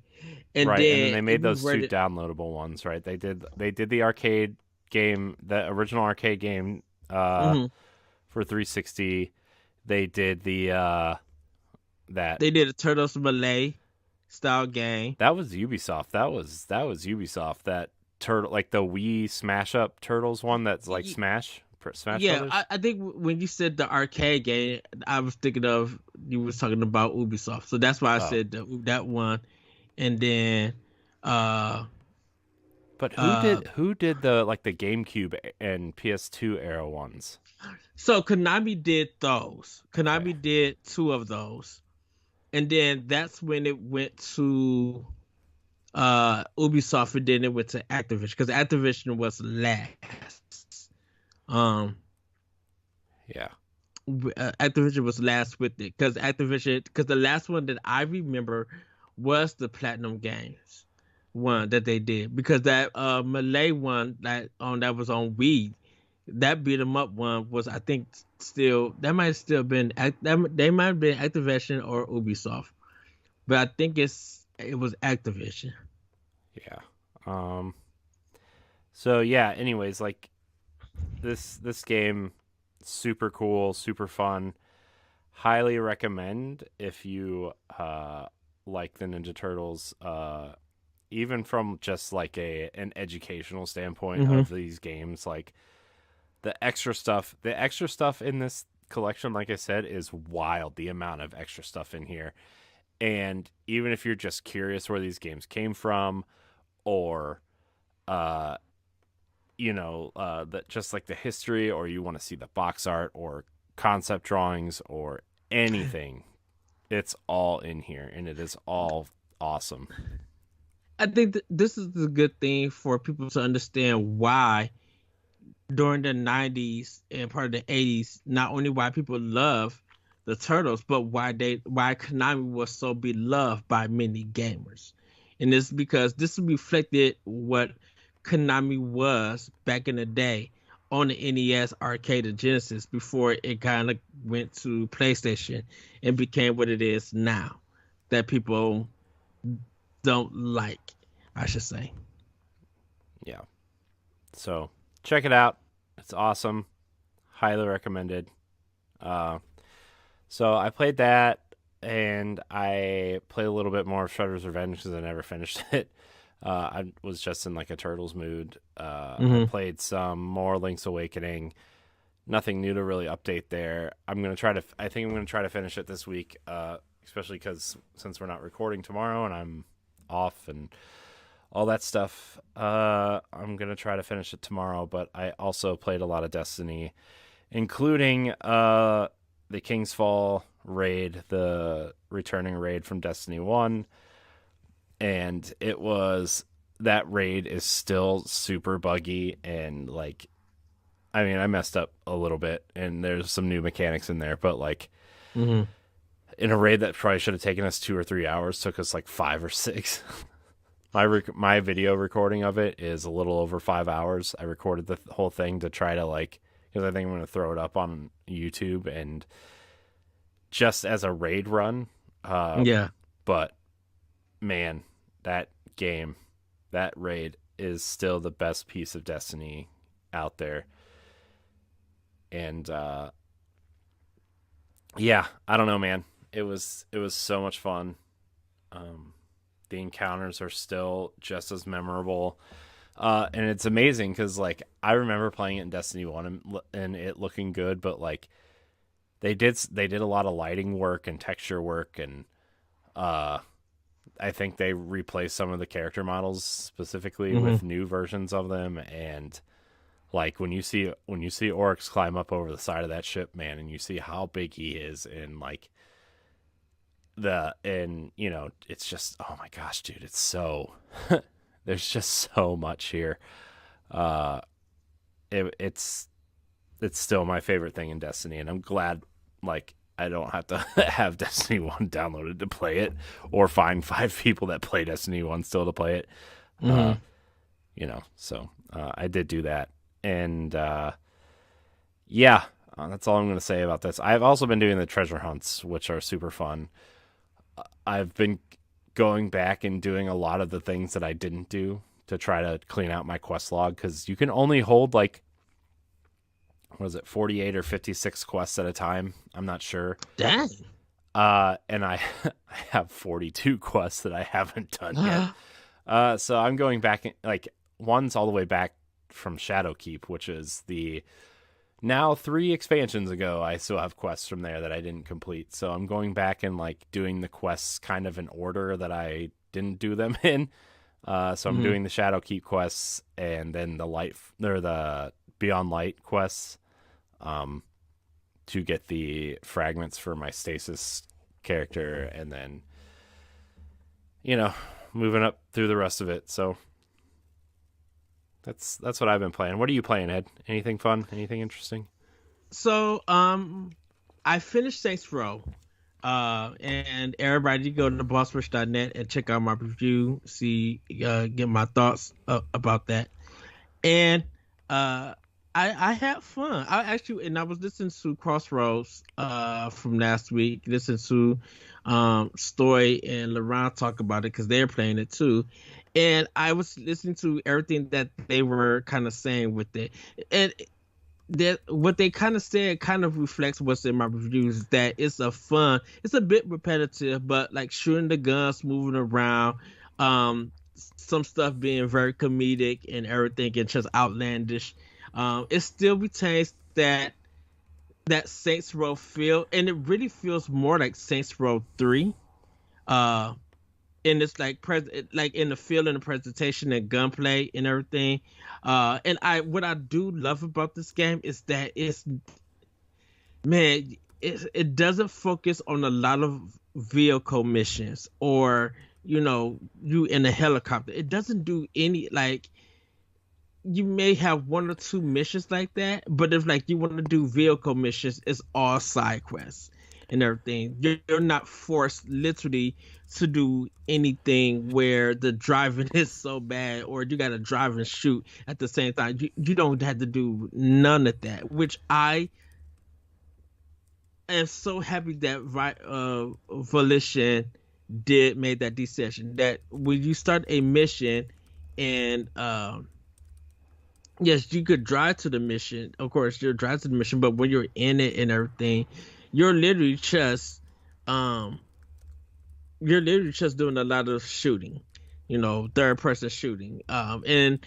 Speaker 1: and
Speaker 2: Right, and then
Speaker 1: then
Speaker 2: they
Speaker 1: it
Speaker 2: made those two
Speaker 1: reverted.
Speaker 2: downloadable ones, right? They did the arcade game, the original arcade game
Speaker 1: Hmm.
Speaker 2: for 360. They did the that
Speaker 1: They did a Turtles Malay style game.
Speaker 2: that was Ubisoft. That was Ubisoft. That turtle like the Wii Smash Up Turtles one that's like
Speaker 1: Y-
Speaker 2: Smash
Speaker 1: Yeah,
Speaker 2: Brothers.
Speaker 1: I think when you said the arcade game, I was thinking of you was talking about Ubisoft, so that's why I
Speaker 2: Oh.
Speaker 1: said that one, and then uh
Speaker 2: But
Speaker 1: uh
Speaker 2: who did the like the GameCube and PS2 era ones?
Speaker 1: so Konami did those.
Speaker 2: Okay.
Speaker 1: Konami did two of those. And then that's when it went to Ubisoft, and then it went to Activision because Activision was last. Um
Speaker 2: Yeah.
Speaker 1: Activision was last with it because the last one that I remember was the Platinum Games one that they did, because that Malay one that was on Wii, that beat 'em up one was, I think, still that might have still been they might have been Activision or Ubisoft, but I think it was Activision.
Speaker 2: Yeah. Um so yeah, anyways, like this game super cool, super fun. Highly recommend if you like the Ninja Turtles even from just like an educational standpoint
Speaker 1: Hmm.
Speaker 2: of these games, like the extra stuff in this collection, like I said, is wild. The amount of extra stuff in here. And even if you're just curious where these games came from, or uh that just like the history, or you want to see the box art or concept drawings or anything, it's all in here and it is all awesome.
Speaker 1: I think this is the good thing for people to understand why during the 90s and part of the 80s, not only why people love the Turtles, but why Konami was so beloved by many gamers. And it's because this reflected what Konami was back in the day on the NES, arcade, and Genesis before it kind of went to PlayStation and became what it is now, that people don't like, I should say.
Speaker 2: Yeah. So check it out. It's awesome. Highly recommended. Uh, so I played that, and I played a little bit more of Shredder's Revenge because I never finished it. I was just in like a Turtles mood. I
Speaker 1: Mm-hmm.
Speaker 2: played some more Link's Awakening. Nothing new to really update there. I think I'm gonna try to finish it this week, especially because since we're not recording tomorrow and I'm off and all that stuff, I'm gonna try to finish it tomorrow. But I also played a lot of Destiny, including the King's Fall raid, the returning raid from Destiny 1. And that raid is still super buggy and like, I mean, I messed up a little bit and there's some new mechanics in there, but like
Speaker 1: Mm-hmm.
Speaker 2: in a raid that probably should have taken us 2 or 3 hours, took us like 5 or 6. My video recording of it is a little over 5 hours. I recorded the whole thing to try to like, because I think I'm going to throw it up on YouTube and just as a raid run.
Speaker 1: Yeah.
Speaker 2: But man, that game, that raid is still the best piece of Destiny out there. And yeah, I don't know, man. It was so much fun. The encounters are still just as memorable. And it's amazing because like I remember playing it in Destiny 1 and it looking good, but like they did a lot of lighting work and texture work, and I think they replaced some of the character models specifically
Speaker 1: Mm-hmm.
Speaker 2: with new versions of them. And like when you see Oryx climb up over the side of that ship, man, and you see how big he is, and like you know, it's just, oh my gosh, dude, it's so there's just so much here. uh it's still my favorite thing in Destiny, and I'm glad like I don't have to have Destiny 1 downloaded to play it, or find 5 people that play Destiny 1 still to play it. uh
Speaker 1: Mm-hmm.
Speaker 2: you know, so I did do that. And yeah, that's all I'm going to say about this. I've also been doing the treasure hunts, which are super fun. I've been going back and doing a lot of the things that I didn't do to try to clean out my quest log, because you can only hold like, what is it, 48 or 56 quests at a time. I'm not sure.
Speaker 1: Dang.
Speaker 2: And I have 42 quests that I haven't done yet. So I'm going back, like one's all the way back from Shadowkeep, which is the now 3 expansions ago. I still have quests from there that I didn't complete. So I'm going back and like doing the quests kind of in order that I didn't do them in. So I'm
Speaker 1: Mm-hmm.
Speaker 2: doing the Shadowkeep quests and then the Beyond Light quests, to get the fragments for my stasis character, and then, you know, moving up through the rest of it. So that's what I've been playing. What are you playing, Ed? Anything fun? Anything interesting?
Speaker 1: So, I finished Saints Row. And everybody go to bossrush.net and check out my review, get my thoughts about that. And I had fun. I was listening to Crossroads from last week. Listened to Stoy and Laurent talk about it because they're playing it too. And I was listening to everything that they were kind of saying with it. And that what they kind of said kind of reflects what's in my reviews, that it's a bit repetitive, but like shooting the guns, moving around, some stuff being very comedic and everything and just outlandish. It still retains that Saints Row feel, and it really feels more like Saints Row 3. And it's like like in the feel and the presentation and gunplay and everything. And what I do love about this game is that it doesn't focus on a lot of vehicle missions, or you in a helicopter. It doesn't do any, like, you may have 1 or 2 missions like that, but if like you want to do vehicle missions, it's all side quests and everything. You're not forced literally to do anything where the driving is so bad, or you got to drive and shoot at the same time. You don't have to do none of that, which I am so happy that Volition made that decision, that when you start a mission and yes, you could drive to the mission. Of course, you're drive to the mission, but when you're in it and everything, you're literally just doing a lot of shooting. third person shooting. And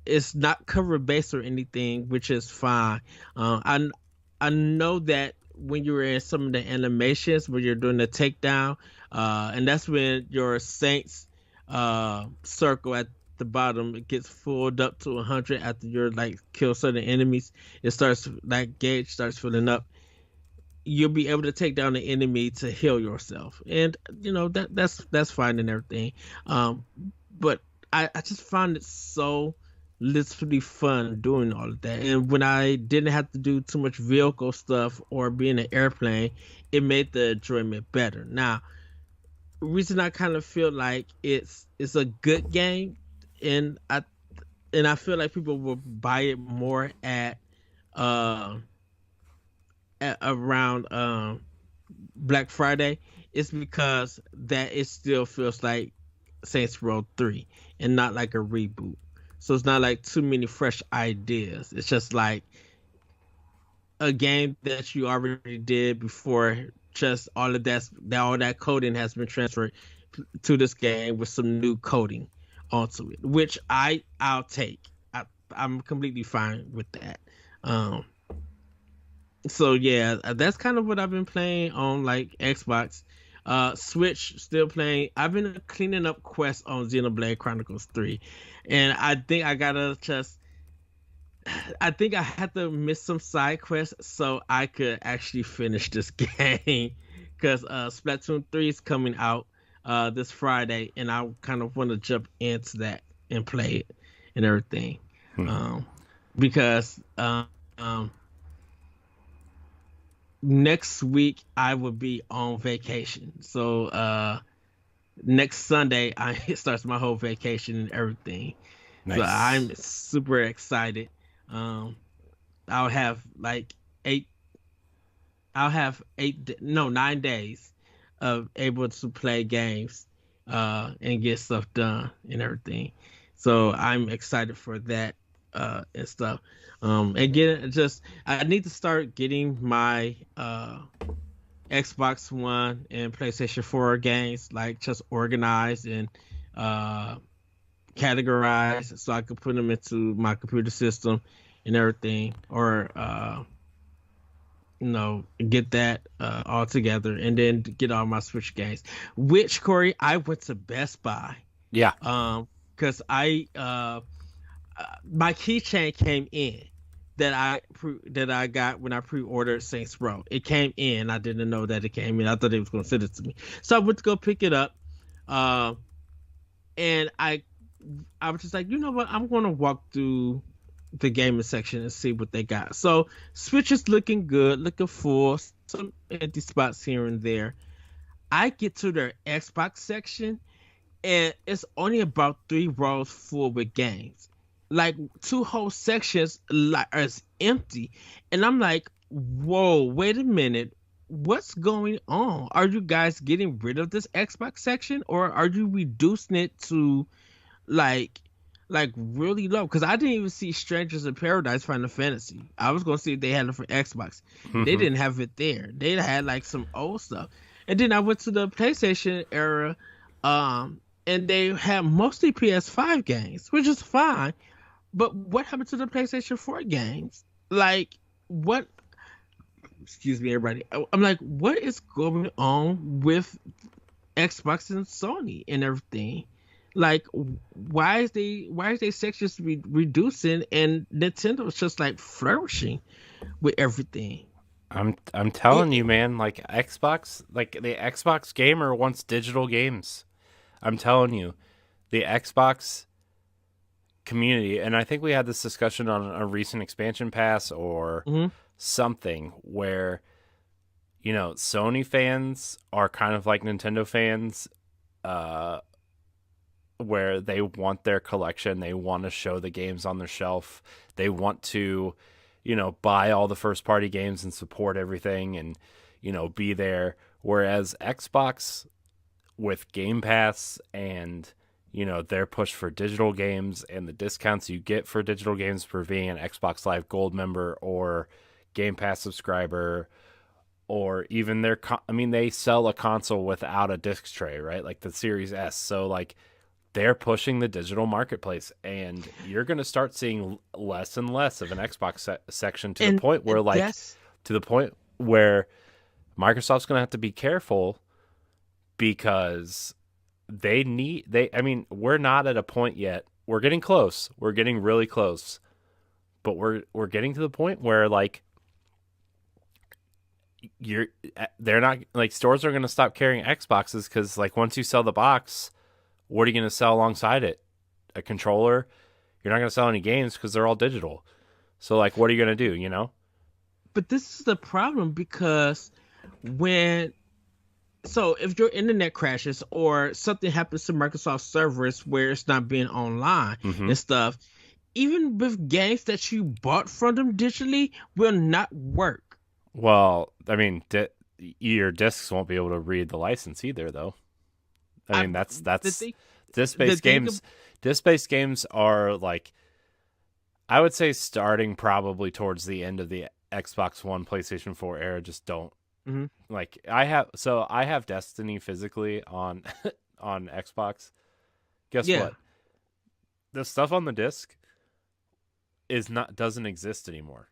Speaker 1: it's not cover based or anything, which is fine. I know that when you're in some of the animations where you're doing the takedown, and that's when your Saints circle at the bottom, it gets filled up to 100 after you're like kill certain enemies. It starts like gauge starts filling up. You'll be able to take down the enemy to heal yourself, and that's fine and everything. Um, but I just found it so literally fun doing all of that. And when I didn't have to do too much vehicle stuff or be in an airplane, it made the enjoyment better. Now, reason I kind of feel like it's a good game, and I feel like people will buy it more uh at around Black Friday, is because that it still feels like Saints Row 3 and not like a reboot. So it's not like too many fresh ideas. It's just like a game that you already did before. Just all that coding has been transferred to this game with some new coding onto it, which I'll take. I'm completely fine with that. Um, so yeah, that's kind of what I've been playing on like Xbox. Switch still playing. I've been cleaning up quests on Xenoblade Chronicles 3, and I think I had to miss some side quests so I could actually finish this game, because Splatoon 3 is coming out this Friday, and I kind of want to jump into that and play it and everything.
Speaker 2: Hmm.
Speaker 1: Because next week I will be on vacation. So next Sunday it starts my whole vacation and everything.
Speaker 2: Nice.
Speaker 1: So I'm super excited. Um I'll have like eight I'll have 9 days of able to play games and get stuff done and everything. So I'm excited for that and stuff. And I need to start getting my Xbox One and PlayStation 4 games like just organized and uh categorized so I could put them into my computer system and everything, or get that all together and then get all my Switch games. Which, Corey, I went to Best Buy.
Speaker 2: Yeah.
Speaker 1: Because my keychain came in that I got when I pre-ordered Saints Row. It came in. I didn't know that it came in. I thought they was going to send it to me. So I went to go pick it up. And I was just like, you know what? I'm going to walk through the gaming section and see what they got. So Switch is looking good, looking full, some empty spots here and there. I get to their Xbox section and it's only about 3 rows full with games. Like 2 whole sections like is empty. And I'm like, whoa, wait a minute. What's going on? Are you guys getting rid of this Xbox section, or are you reducing it to like really low? Because I didn't even see Strangers in Paradise Final Fantasy. I was gonna see if they had it for Xbox. They didn't have it there. They had like some old stuff. And then I went to the PlayStation era, and they had mostly PS5 games, which is fine. But what happened to the PlayStation 4 games? Like, what? Excuse me, everybody. I'm like, what is going on with Xbox and Sony and everything? Like, why is they sections reducing and Nintendo is just like flourishing with everything?
Speaker 2: I'm telling you, man, like Xbox, like the Xbox gamer wants digital games. I'm telling you, the Xbox community, and I think we had this discussion on a recent expansion pass or something where, Sony fans are kind of like Nintendo fans, where they want their collection, they want to show the games on their shelf, they want to, buy all the first party games and support everything and, be there. Whereas Xbox with Game Pass and, their push for digital games and the discounts you get for digital games for being an Xbox Live Gold member or Game Pass subscriber, or even they sell a console without a disc tray, right? Like the Series S. So like they're pushing the digital marketplace, and you're going to start seeing less and less of an Xbox section to the point where, like, to the point where Microsoft's going to have to be careful because I mean, we're not at a point yet. We're getting close. We're getting really close. But we're getting to the point where, like, they're not, like, stores are going to stop carrying Xboxes because, like, once you sell the box, what are you going to sell alongside it? A controller? You're not going to sell any games because they're all digital. So, like, what are you going to do, you know?
Speaker 1: But this is the problem because if your internet crashes or something happens to Microsoft servers where it's not being online and stuff, even with games that you bought from them digitally will not work.
Speaker 2: Well, I mean, your discs won't be able to read the license either, though. I mean, that's disc-based games. Disc-based games are, like, I would say starting probably towards the end of the Xbox One, PlayStation 4 era, just don't. Like, I have Destiny physically on on Xbox. Guess what? The stuff on the disc doesn't exist anymore.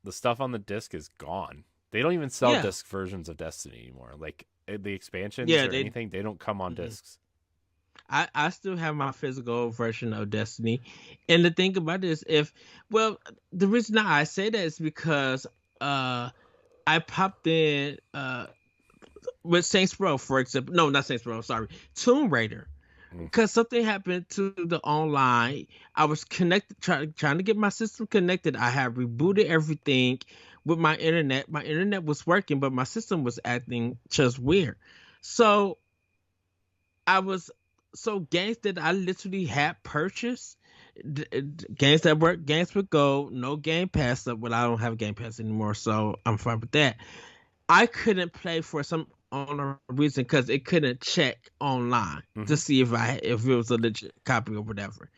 Speaker 2: The stuff on the disc is gone. They don't even sell disc versions of Destiny anymore. Like, the expansions or anything, they don't come on discs.
Speaker 1: I still have my physical version of Destiny. And the thing about it is the reason I say that is because I popped in with Saints Row, for example. No, not Saints Row, sorry. Tomb Raider. Because something happened to the online. I was connected, trying to get my system connected. I had rebooted everything with my internet. My internet was working, but my system was acting just weird. So games that I literally had purchased, games that work, games with gold, no Game Pass. Well, I don't have Game Pass anymore, so I'm fine with that. I couldn't play for some reason because it couldn't check online to see if it was a legit copy or whatever.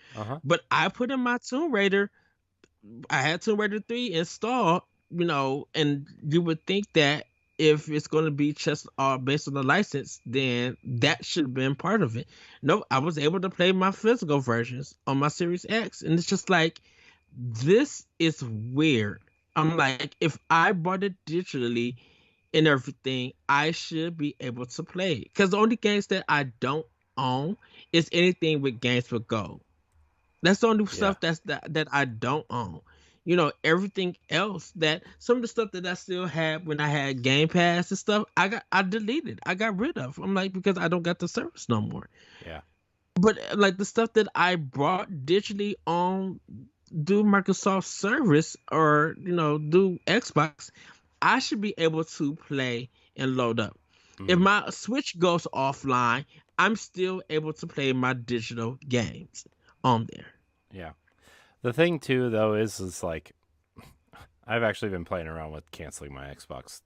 Speaker 1: But I put in my Tomb Raider. I had Tomb Raider 3 installed, and you would think that if it's going to be just based on the license, then that should have been part of it. No, I was able to play my physical versions on my Series X, and it's just like, this is weird. I'm like, if I bought it digitally and everything, I should be able to play it. Because the only games that I don't own is anything with games with gold. That's the only stuff that I don't own. Everything else, that some of the stuff that I still had when I had Game Pass and stuff, I deleted. I got rid of. I'm like, because I don't got the service no more.
Speaker 2: Yeah.
Speaker 1: But like the stuff that I bought digitally on do Microsoft service or do Xbox, I should be able to play and load up. If my Switch goes offline, I'm still able to play my digital games on there.
Speaker 2: Yeah. The thing too, though, is like, I've actually been playing around with canceling my Xbox,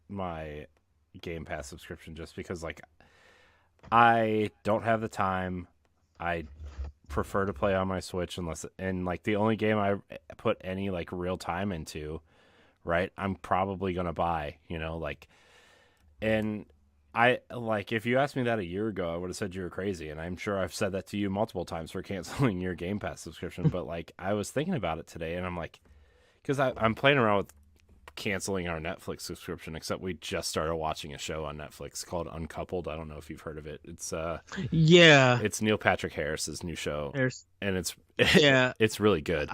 Speaker 2: my Game Pass subscription, just because, like, I don't have the time. I prefer to play on my Switch and like the only game I put any like real time into, right, I'm probably gonna buy, and I, like, if you asked me that a year ago, I would have said you were crazy, and I'm sure I've said that to you multiple times for canceling your Game Pass subscription. But, like, I was thinking about it today, and I'm like, because I'm playing around with canceling our Netflix subscription, except we just started watching a show on Netflix called Uncoupled. I don't know if you've heard of it. It's it's Neil Patrick Harris's new show, and it's really good.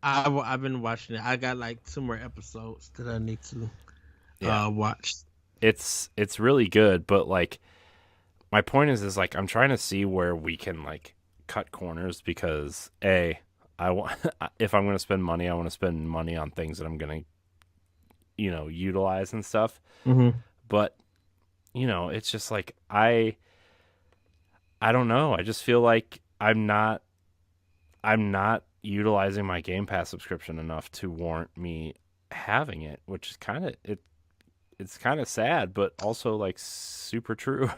Speaker 1: I've been watching it. I got like 2 more episodes that I need to watch.
Speaker 2: It's really good, but like, my point is like, I'm trying to see where we can like cut corners, because I want if I'm going to spend money, I want to spend money on things that I'm going to utilize and stuff. But it's just like, I don't know. I just feel like I'm not utilizing my Game Pass subscription enough to warrant me having it, which is kind of it's kind of sad, but also like super true.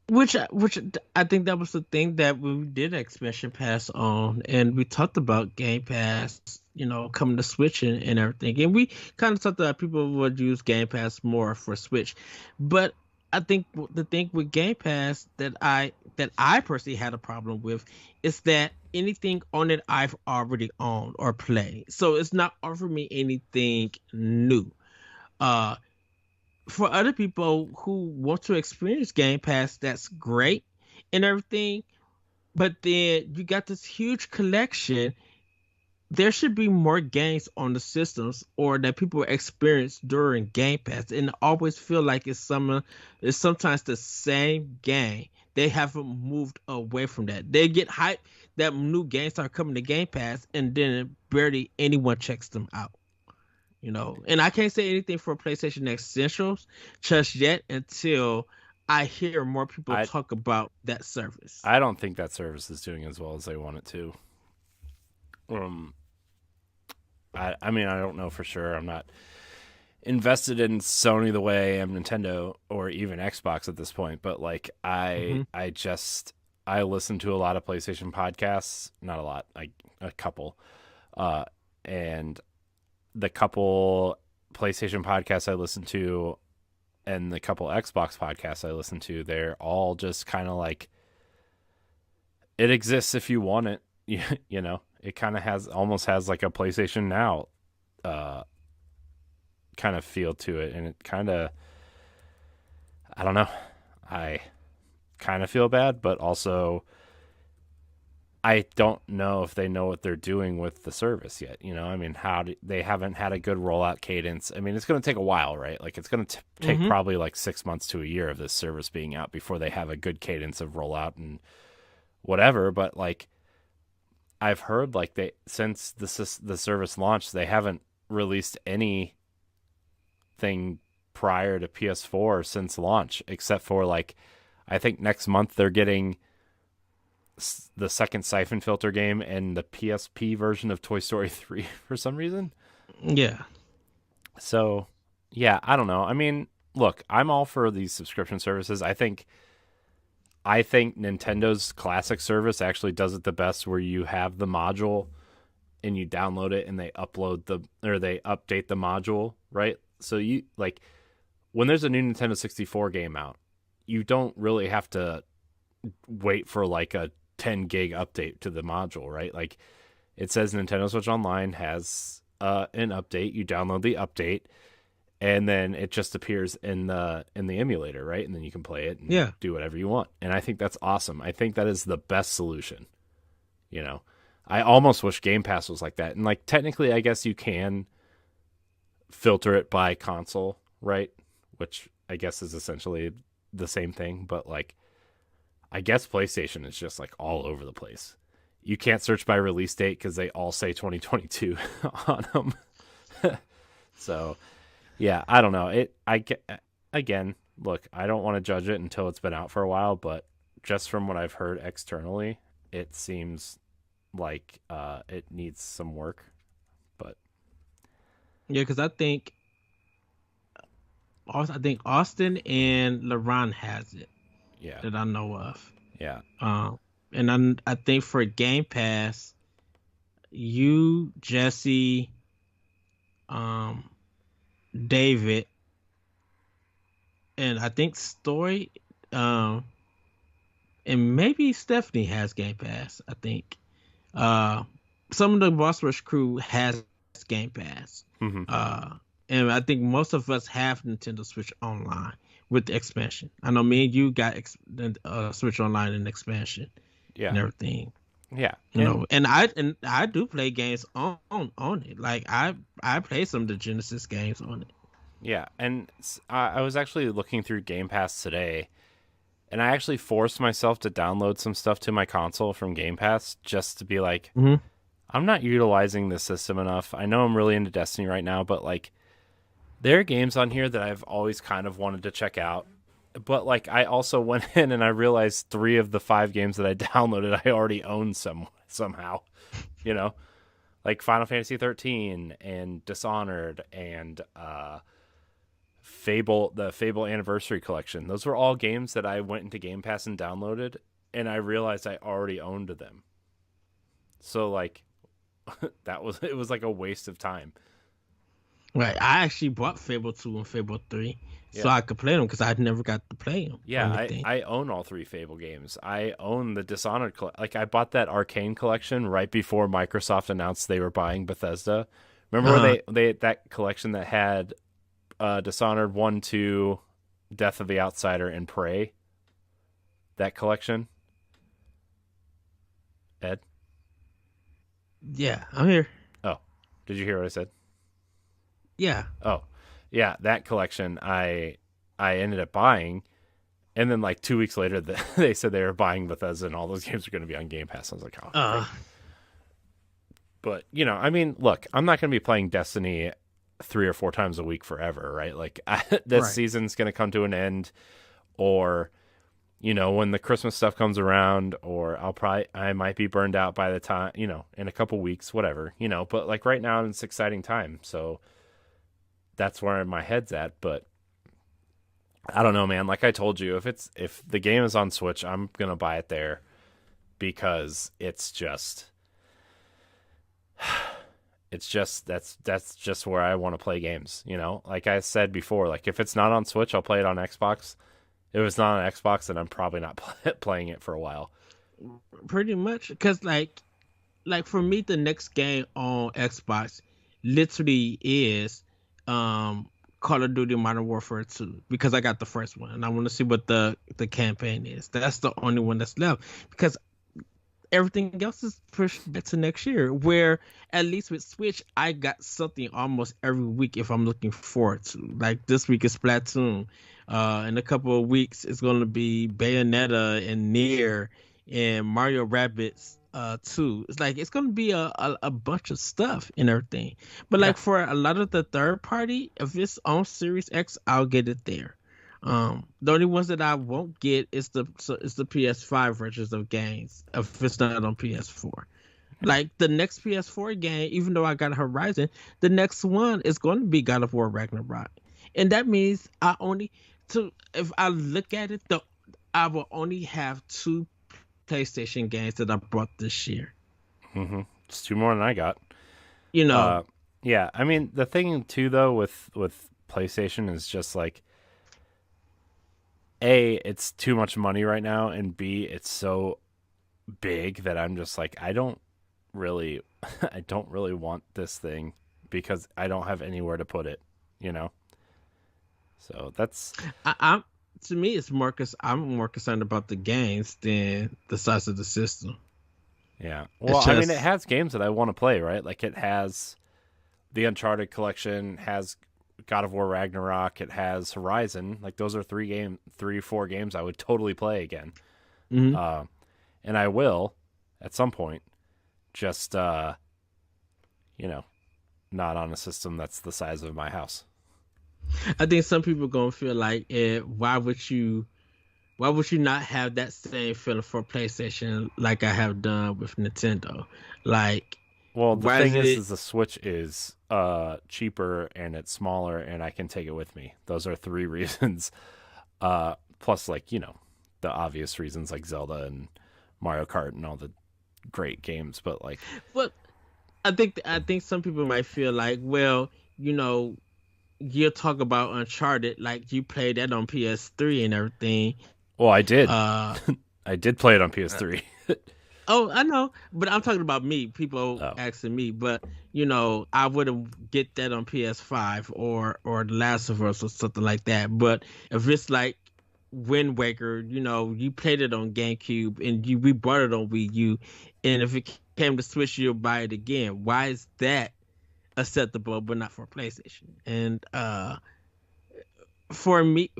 Speaker 1: Which I think that was the thing that we did Expansion Pass on, and we talked about Game Pass, coming to Switch and everything, and we kind of thought that people would use Game Pass more for Switch, but I think the thing with Game Pass that I personally had a problem with is that anything on it I've already owned or played, so it's not offering me anything new. Uh, for other people who want to experience Game Pass, that's great and everything. But then you got this huge collection. There should be more games on the systems or that people experience during Game Pass, and always feel like it's sometimes the same game. They haven't moved away from that. They get hyped that new games are coming to Game Pass, and then barely anyone checks them out. And I can't say anything for PlayStation Essentials just yet until I hear more people
Speaker 2: I
Speaker 1: talk about that service.
Speaker 2: I don't think that service is doing as well as they want it to. Um, I mean, I don't know for sure. I'm not invested in Sony the way I am Nintendo or even Xbox at this point, but like
Speaker 1: Hmm.
Speaker 2: I listen to a lot of PlayStation podcasts, not a lot, like a couple. Uh and the couple PlayStation podcasts I listen to and the couple Xbox podcasts I listen to, they're all just kind of like it exists if you want it. You know, it kind of almost has like a PlayStation Now uh kind of feel to it, and it kind of, I don't know, I kind of feel bad, but also I don't know if they know what they're doing with the service yet. I mean, they haven't had a good rollout cadence. I mean, it's going to take a while, right? Like it's going to take
Speaker 1: Hmm.
Speaker 2: probably like 6 months to a year of this service being out before they have a good cadence of rollout and whatever. But like I've heard, like since the service launched, they haven't released anything prior to PS4 since launch, except for like I think next month they're getting the second Siphon Filter game and the PSP version of Toy Story 3 for some reason.
Speaker 1: Yeah.
Speaker 2: So, yeah, I don't know. I mean, look, I'm all for these subscription services. I think Nintendo's classic service actually does it the best, where you have the module and you download it and they update the module, right? So you like when there's a new Nintendo 64 game out, you don't really have to wait for like a 10 gig update to the module, right? Like it says Nintendo Switch Online has an update. You download the update, and then it just appears in the emulator, right? And then you can play it and
Speaker 1: Yeah.
Speaker 2: do whatever you want. And I think that's awesome. I think that is the best solution. You know, I almost wish Game Pass was like that. And like technically, I guess you can filter it by console, right? Which I guess is essentially the same thing, but like I guess PlayStation is just like all over the place. You can't search by release date because they all say 2022 on them. So yeah, I don't know. I get again. Look, I don't want to judge it until it's been out for a while, but just from what I've heard externally, it seems like it needs some work. But
Speaker 1: Yeah, because I think Austin and LeBron has it
Speaker 2: yeah,
Speaker 1: that I know of.
Speaker 2: yeah,
Speaker 1: Um, and I think for Game Pass, you, Jesse, um, David, and I think Story, um, and maybe Stephanie has Game Pass. I think. Uh, some of the Boss Rush crew has Game Pass.
Speaker 2: hmm
Speaker 1: Uh, and I think most of us have Nintendo Switch Online with the expansion. I know me and you got Switch Online and expansion
Speaker 2: yeah,
Speaker 1: and everything.
Speaker 2: yeah, and
Speaker 1: And I do play games on it. Like I play some of the Genesis games on it.
Speaker 2: yeah, and I was actually looking through Game Pass today, and I actually forced myself to download some stuff to my console from Game Pass just to be like,
Speaker 1: Hmm.
Speaker 2: I'm not utilizing this system enough. I know I'm really into Destiny right now, but like there are games on here that I've always kind of wanted to check out. But like I also went in and I realized 3 of the 5 games that I downloaded I already own somehow, you know? Like Final Fantasy 13 and Dishonored and the Fable Anniversary Collection. Those were all games that I went into Game Pass and downloaded, and I realized I already owned them. So like it was like a waste of time.
Speaker 1: Right. I actually bought Fable 2 and Fable 3 so
Speaker 2: Yeah.
Speaker 1: I could play them because I never got to play them or
Speaker 2: Yeah,
Speaker 1: anything.
Speaker 2: I own all three Fable games. I own the Dishonored like I bought that Arcane collection right before Microsoft announced they were buying Bethesda. Remember where
Speaker 1: Uh-huh.
Speaker 2: they that collection that had Dishonored 1, 2, Death of the Outsider, and Prey? That collection, Ed?
Speaker 1: Yeah, I'm here.
Speaker 2: Oh, did you hear what I said?
Speaker 1: Yeah.
Speaker 2: Oh, yeah, that collection I ended up buying, and then like 2 weeks later, they said they were buying Bethesda, and all those games are going to be on Game Pass. I was like, oh, great.
Speaker 1: Uh
Speaker 2: But I mean, look, I'm not going to be playing Destiny 3 or 4 times a week forever, right? Like this
Speaker 1: right.
Speaker 2: season's going to come to an end, or when the Christmas stuff comes around, or I might be burned out by the time, in a couple weeks, whatever, but like right now it's exciting time. So that's where my head's at. But I don't know, man. Like I told you, if the game is on Switch, I'm going to buy it there because that's just where I want to play games, Like I said before, like if it's not on Switch, I'll play it on Xbox. If it's not on Xbox, then I'm probably not playing it for a while.
Speaker 1: Pretty much because like for me the next game on Xbox literally is Call of Duty Modern Warfare 2 because I got the first one and I want to see what the campaign is. That's the only one that's left because everything else is pushed back to next year. Where at least with Switch, I got something almost every week if I'm looking forward to. Like this week is Splatoon. In a couple of weeks, it's going to be Bayonetta and Nier and Mario Rabbids 2. It's like it's going to be a bunch of stuff and everything. But
Speaker 2: Yeah.
Speaker 1: like for a lot of the third party, if it's on Series X, I'll get it there. The only ones that I won't get is the PS5 versions of games if it's not on PS4. Like the next PS4 game, even though I got Horizon, the next one is going to be God of War Ragnarok, and that means I only if I look at it, I will only have two PlayStation games that I bought this year.
Speaker 2: It's two more than I got.
Speaker 1: You know,
Speaker 2: Yeah. I mean, the thing too, though, with PlayStation is just like, A, it's too much money right now, and B, it's so big that I'm just like, I don't really, I don't really want this thing because I don't have anywhere to put it, you know. So that's
Speaker 1: I'm to me it's more because I'm more concerned about the games than the size of the system.
Speaker 2: yeah. Well,
Speaker 1: It's
Speaker 2: I mean, it
Speaker 1: just
Speaker 2: has games that I want to play, right? Like it has the Uncharted collection, has God of War Ragnarok, it has Horizon. Like those are 3, 4 games I would totally play again.
Speaker 1: mhm.
Speaker 2: Uh, and I will at some point. Just you know, not on a system that's the size of my house.
Speaker 1: I think some people gonna feel like, why would you not have that same feeling for PlayStation like I have done with Nintendo? Like,
Speaker 2: Well, the
Speaker 1: why
Speaker 2: thing
Speaker 1: is it
Speaker 2: is the Switch is cheaper and it's smaller and I can take it with me. Those are three reasons. Plus like, the obvious reasons like Zelda and Mario Kart and all the great games, but like
Speaker 1: But I think some people might feel like, well, you know, you talk about Uncharted, like you played that on PS3 and everything.
Speaker 2: well, I did.
Speaker 1: Uh,
Speaker 2: I did play it on PS3.
Speaker 1: oh, I know, but I'm talking about me. People
Speaker 2: Oh.
Speaker 1: asking me, but I wouldn't get that on PS5 or The Last of Us or something like that. But if it's like Wind Waker, you played it on GameCube and we bought it on Wii U, and if it came to Switch, you'll buy it again. Why is that acceptable, but not for PlayStation? And for me,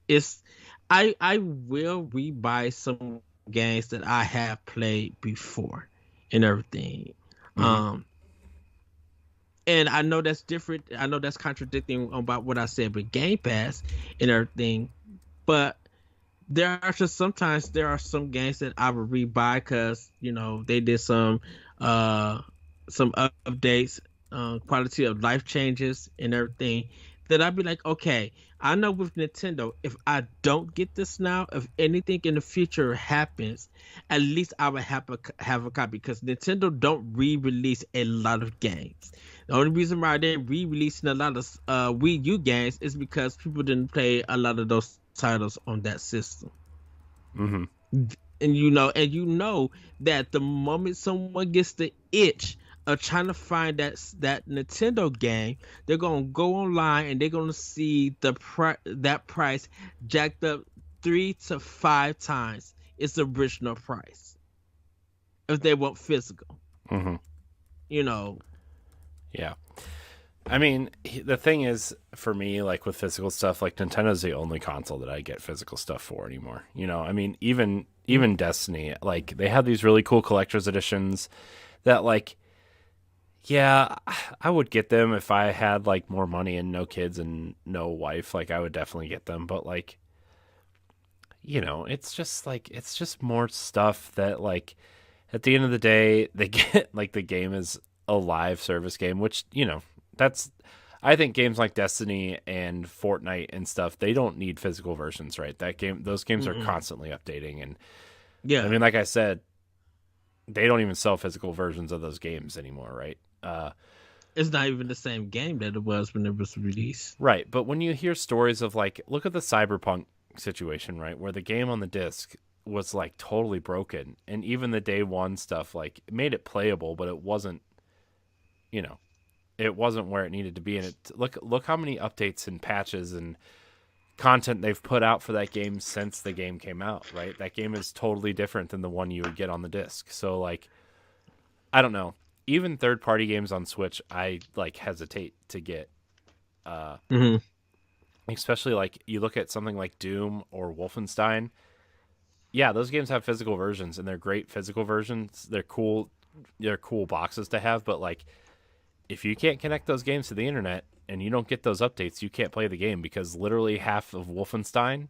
Speaker 1: it's I will rebuy some games that I have played before and everything.
Speaker 2: Mhm.
Speaker 1: Um, and I know that's different. I know that's contradicting about what I said with Game Pass and everything. But there are some games that I would rebuy because they did some updates, quality of life changes and everything. That I'd be like, okay, I know with Nintendo, if I don't get this now, if anything in the future happens, at least I would have a copy because Nintendo don't re-release a lot of games. The only reason why they're re-releasing a lot of Wii U games is because people didn't play a lot of those titles on that system.
Speaker 2: Mm-hmm.
Speaker 1: And you know that the moment someone gets the itch of trying to find that Nintendo game, they're gonna go online and they're gonna see that price jacked up 3 to 5 times its original price if they want physical.
Speaker 2: Mm-hmm.
Speaker 1: You know,
Speaker 2: Yeah. I mean, the thing is, for me, like with physical stuff, like Nintendo's the only console that I get physical stuff for anymore. I mean, even Destiny, like they have these really cool collector's editions that, like, yeah, I would get them if I had like more money and no kids and no wife. Like, I would definitely get them. But like, it's just more stuff that, like, at the end of the day, they get like the game is a live service game, which that's I think games like Destiny and Fortnite and stuff, they don't need physical versions, right? Those games are
Speaker 1: mm-mm.
Speaker 2: constantly updating, and I
Speaker 1: Yeah,
Speaker 2: mean, like I said, they don't even sell physical versions of those games anymore, right?
Speaker 1: it's not even the same game that it was when it was released.
Speaker 2: Right, but when you hear stories of, like, look at the Cyberpunk situation, right, where the game on the disc was like totally broken, and even the day one stuff like made it playable, but it wasn't, you know, it wasn't where it needed to be. And look how many updates and patches and content they've put out for that game since the game came out, right? That game is totally different than the one you would get on the disc. So, like, I don't know. Even third party games on Switch, I like hesitate to get.
Speaker 1: Hmm.
Speaker 2: Especially like you look at something like Doom or Wolfenstein. Yeah, those games have physical versions and they're great physical versions. They're cool. They're cool boxes to have, but like if you can't connect those games to the internet and you don't get those updates, you can't play the game because literally half of Wolfenstein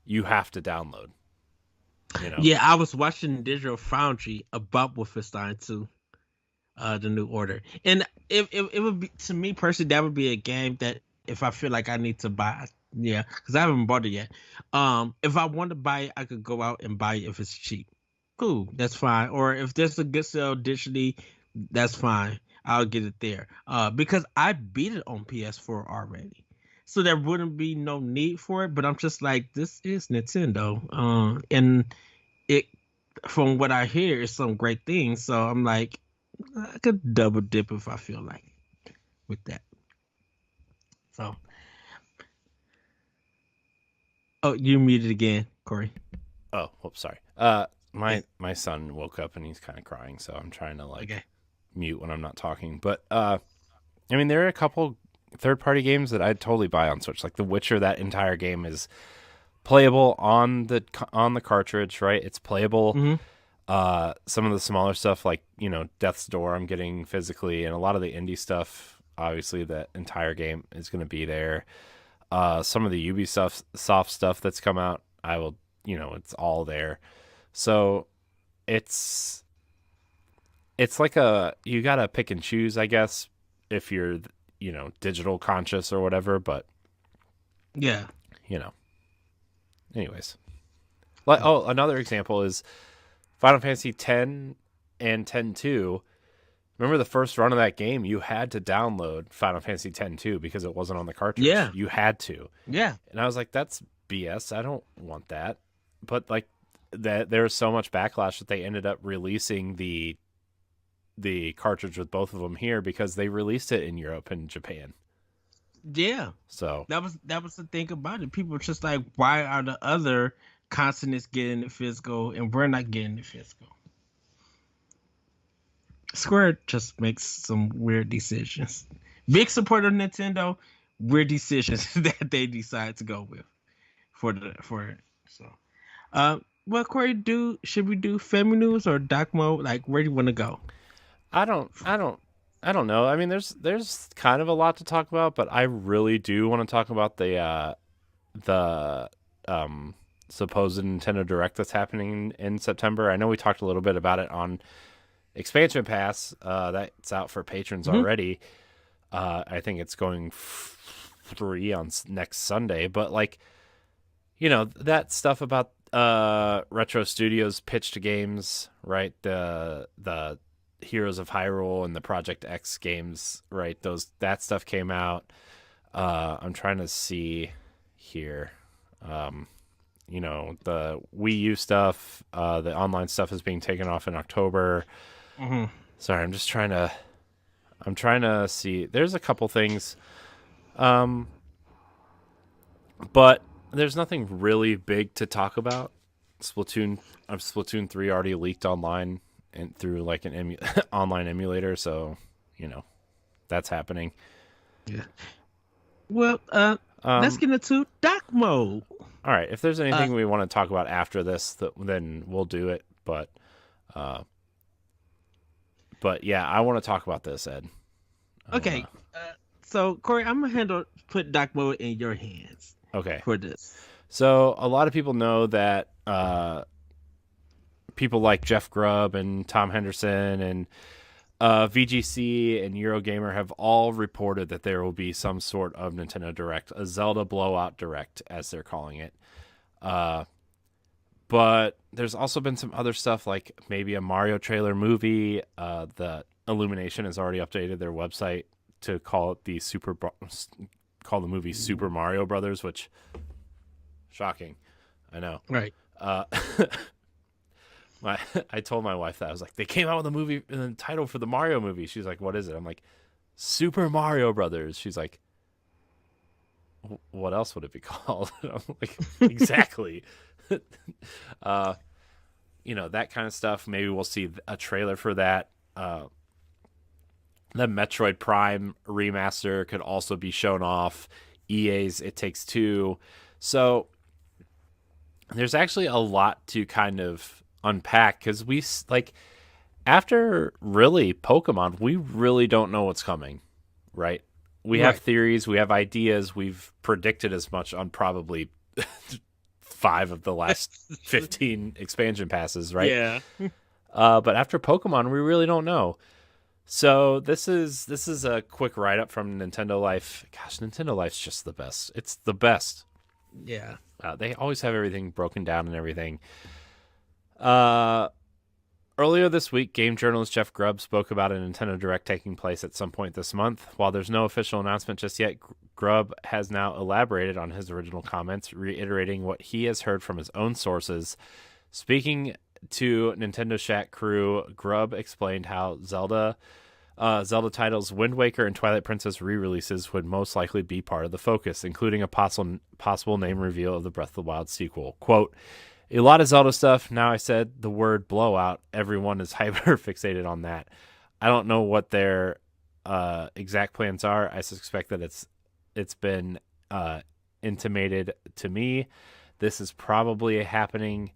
Speaker 2: you have to download. You know.
Speaker 1: Yeah, I was watching Digital Foundry about Wolfenstein 2, the New Order, and it would be, to me personally, that would be a game that if I feel like I need to buy, yeah, because I haven't bought it yet. If I want to buy it, I could go out and buy it if it's cheap. Cool, that's fine. Or if there's a good sale digitally, that's fine. I'll get it there. Because I beat it on PS4 already, so there wouldn't be no need for it. But I'm just like, this is Nintendo, and it, from what I hear, is some great things. So I'm like, I could double dip if I feel like it with that. So, oh, you muted again, Corey.
Speaker 2: Oh, whoops, sorry. My son woke up and he's kind of crying, so I'm trying to like
Speaker 1: Okay.
Speaker 2: mute when I'm not talking. But I mean, there are a couple third-party games that I'd totally buy on Switch. Like The Witcher, that entire game is playable on the cartridge, right? It's playable.
Speaker 1: Mm-hmm.
Speaker 2: Some of the smaller stuff, like Death's Door, I'm getting physically, and a lot of the indie stuff. Obviously, that entire game is going to be there. Some of the Ubisoft soft stuff that's come out, I will, it's all there. So it's like you gotta pick and choose, I guess, if you're digital conscious or whatever. But
Speaker 1: Yeah.
Speaker 2: you know, anyways, like, oh, another example is Final Fantasy X and X-2. Remember the first run of that game, you had to download Final Fantasy X-2 because it wasn't on the cartridge.
Speaker 1: Yeah.
Speaker 2: You had to.
Speaker 1: Yeah.
Speaker 2: And I was like, that's BS. I don't want that. But like that, there was so much backlash that they ended up releasing the cartridge with both of them here because they released it in Europe and Japan.
Speaker 1: Yeah.
Speaker 2: So
Speaker 1: That was the thing about it. People were just like, why are the other continents getting the physical and we're not getting the physical? Square just makes some weird decisions. Big supporter of Nintendo, weird decisions that they decide to go with for it. So, well, Corey, should we do family news or doc mode? Like, where do you want to go?
Speaker 2: I don't know. I mean, there's kind of a lot to talk about, but I really do want to talk about the supposed Nintendo Direct that's happening in September. I know we talked a little bit about it on Expansion Pass. That's out for patrons
Speaker 1: Mhm.
Speaker 2: already. I think it's going free on next Sunday, but like, that stuff about Retro Studios pitched games, right? The Heroes of Hyrule and the Project X games, right? That stuff came out. I'm trying to see here. The Wii U stuff, the online stuff is being taken off in October.
Speaker 1: Mm-hmm.
Speaker 2: Sorry, I'm trying to see. There's a couple things, but there's nothing really big to talk about. Splatoon 3 already leaked online and through like an online emulator, so that's happening.
Speaker 1: Yeah. Well, let's get into dock mode.
Speaker 2: All right. If there's anything we want to talk about after this, then we'll do it. But yeah, I want to talk about this, Ed.
Speaker 1: Okay. So Corey, I'm gonna put dock mode in your hands.
Speaker 2: Okay.
Speaker 1: For this.
Speaker 2: So a lot of people know that people like Jeff Grubb and Tom Henderson and VGC and Eurogamer have all reported that there will be some sort of Nintendo Direct, a Zelda blowout Direct, as they're calling it. But there's also been some other stuff, like maybe a Mario trailer movie. The Illumination has already updated their website to call it the movie Super Mario Brothers, which shocking, I know.
Speaker 1: Right.
Speaker 2: I told my wife that. I was like, they came out with a movie and the title for the Mario movie. She's like, what is it? I'm like, Super Mario Brothers. She's like, what else would it be called? I'm like, exactly. That kind of stuff. Maybe we'll see a trailer for that. The Metroid Prime remaster could also be shown off. EA's It Takes Two. So there's actually a lot to kind of unpack, because after really Pokemon, we really don't know what's coming, right? We have theories, we have ideas, we've predicted as much on probably 5 of the last 15 expansion passes, right?
Speaker 1: Yeah.
Speaker 2: But after Pokemon, we really don't know. So this is a quick write-up from Nintendo Life. Gosh, Nintendo Life's just the best. It's the best.
Speaker 1: Yeah.
Speaker 2: They always have everything broken down and everything. Earlier this week, game journalist Jeff Grubb spoke about a Nintendo Direct taking place at some point this month. While there's no official announcement just yet, Grubb has now elaborated on his original comments, reiterating what he has heard from his own sources. Speaking to Nintendo Shack Crew, Grubb explained how Zelda titles Wind Waker and Twilight Princess re-releases would most likely be part of the focus, including a possible name reveal of the Breath of the Wild sequel. Quote, a lot of Zelda stuff. Now I said the word blowout. Everyone is hyper fixated on that. I don't know what their exact plans are. I suspect that it's been intimated to me. This is probably happening.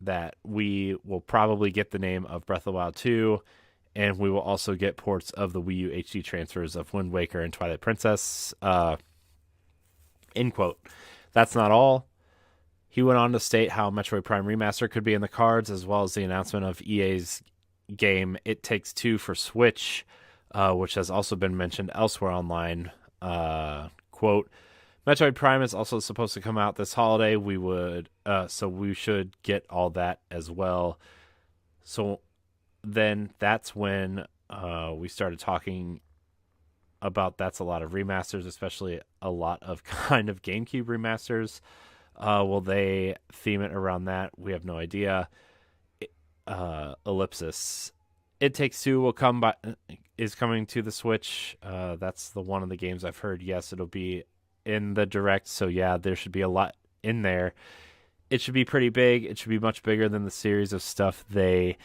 Speaker 2: That we will probably get the name of Breath of the Wild 2, and we will also get ports of the Wii U HD transfers of Wind Waker and Twilight Princess. End quote. That's not all. He went on to state how Metroid Prime Remaster could be in the cards, as well as the announcement of EA's game It Takes Two for Switch, which has also been mentioned elsewhere online. Quote, Metroid Prime is also supposed to come out this holiday. So we should get all that as well. So then that's when we started talking about that's a lot of remasters, especially a lot of kind of GameCube remasters. Will they theme it around that? We have no idea. Ellipsis. It Takes Two is coming to the Switch. That's the one of the games I've heard. Yes, it'll be in the Direct. So yeah, there should be a lot in there. It should be pretty big. It should be much bigger than the series of stuff they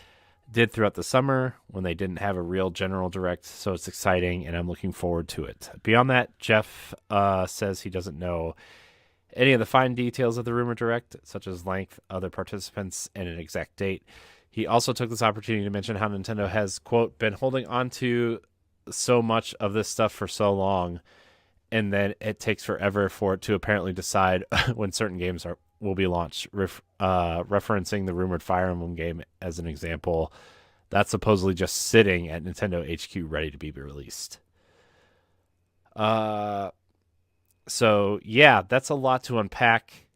Speaker 2: did throughout the summer when they didn't have a real general Direct. So it's exciting, and I'm looking forward to it. Beyond that, Jeff says he doesn't know any of the fine details of the rumor Direct, such as length, other participants, and an exact date. He also took this opportunity to mention how Nintendo has, quote, been holding on to so much of this stuff for so long, and then it takes forever for it to apparently decide when certain games will be launched, referencing the rumored Fire Emblem game as an example. That's supposedly just sitting at Nintendo HQ ready to be released. So, yeah, that's a lot to unpack.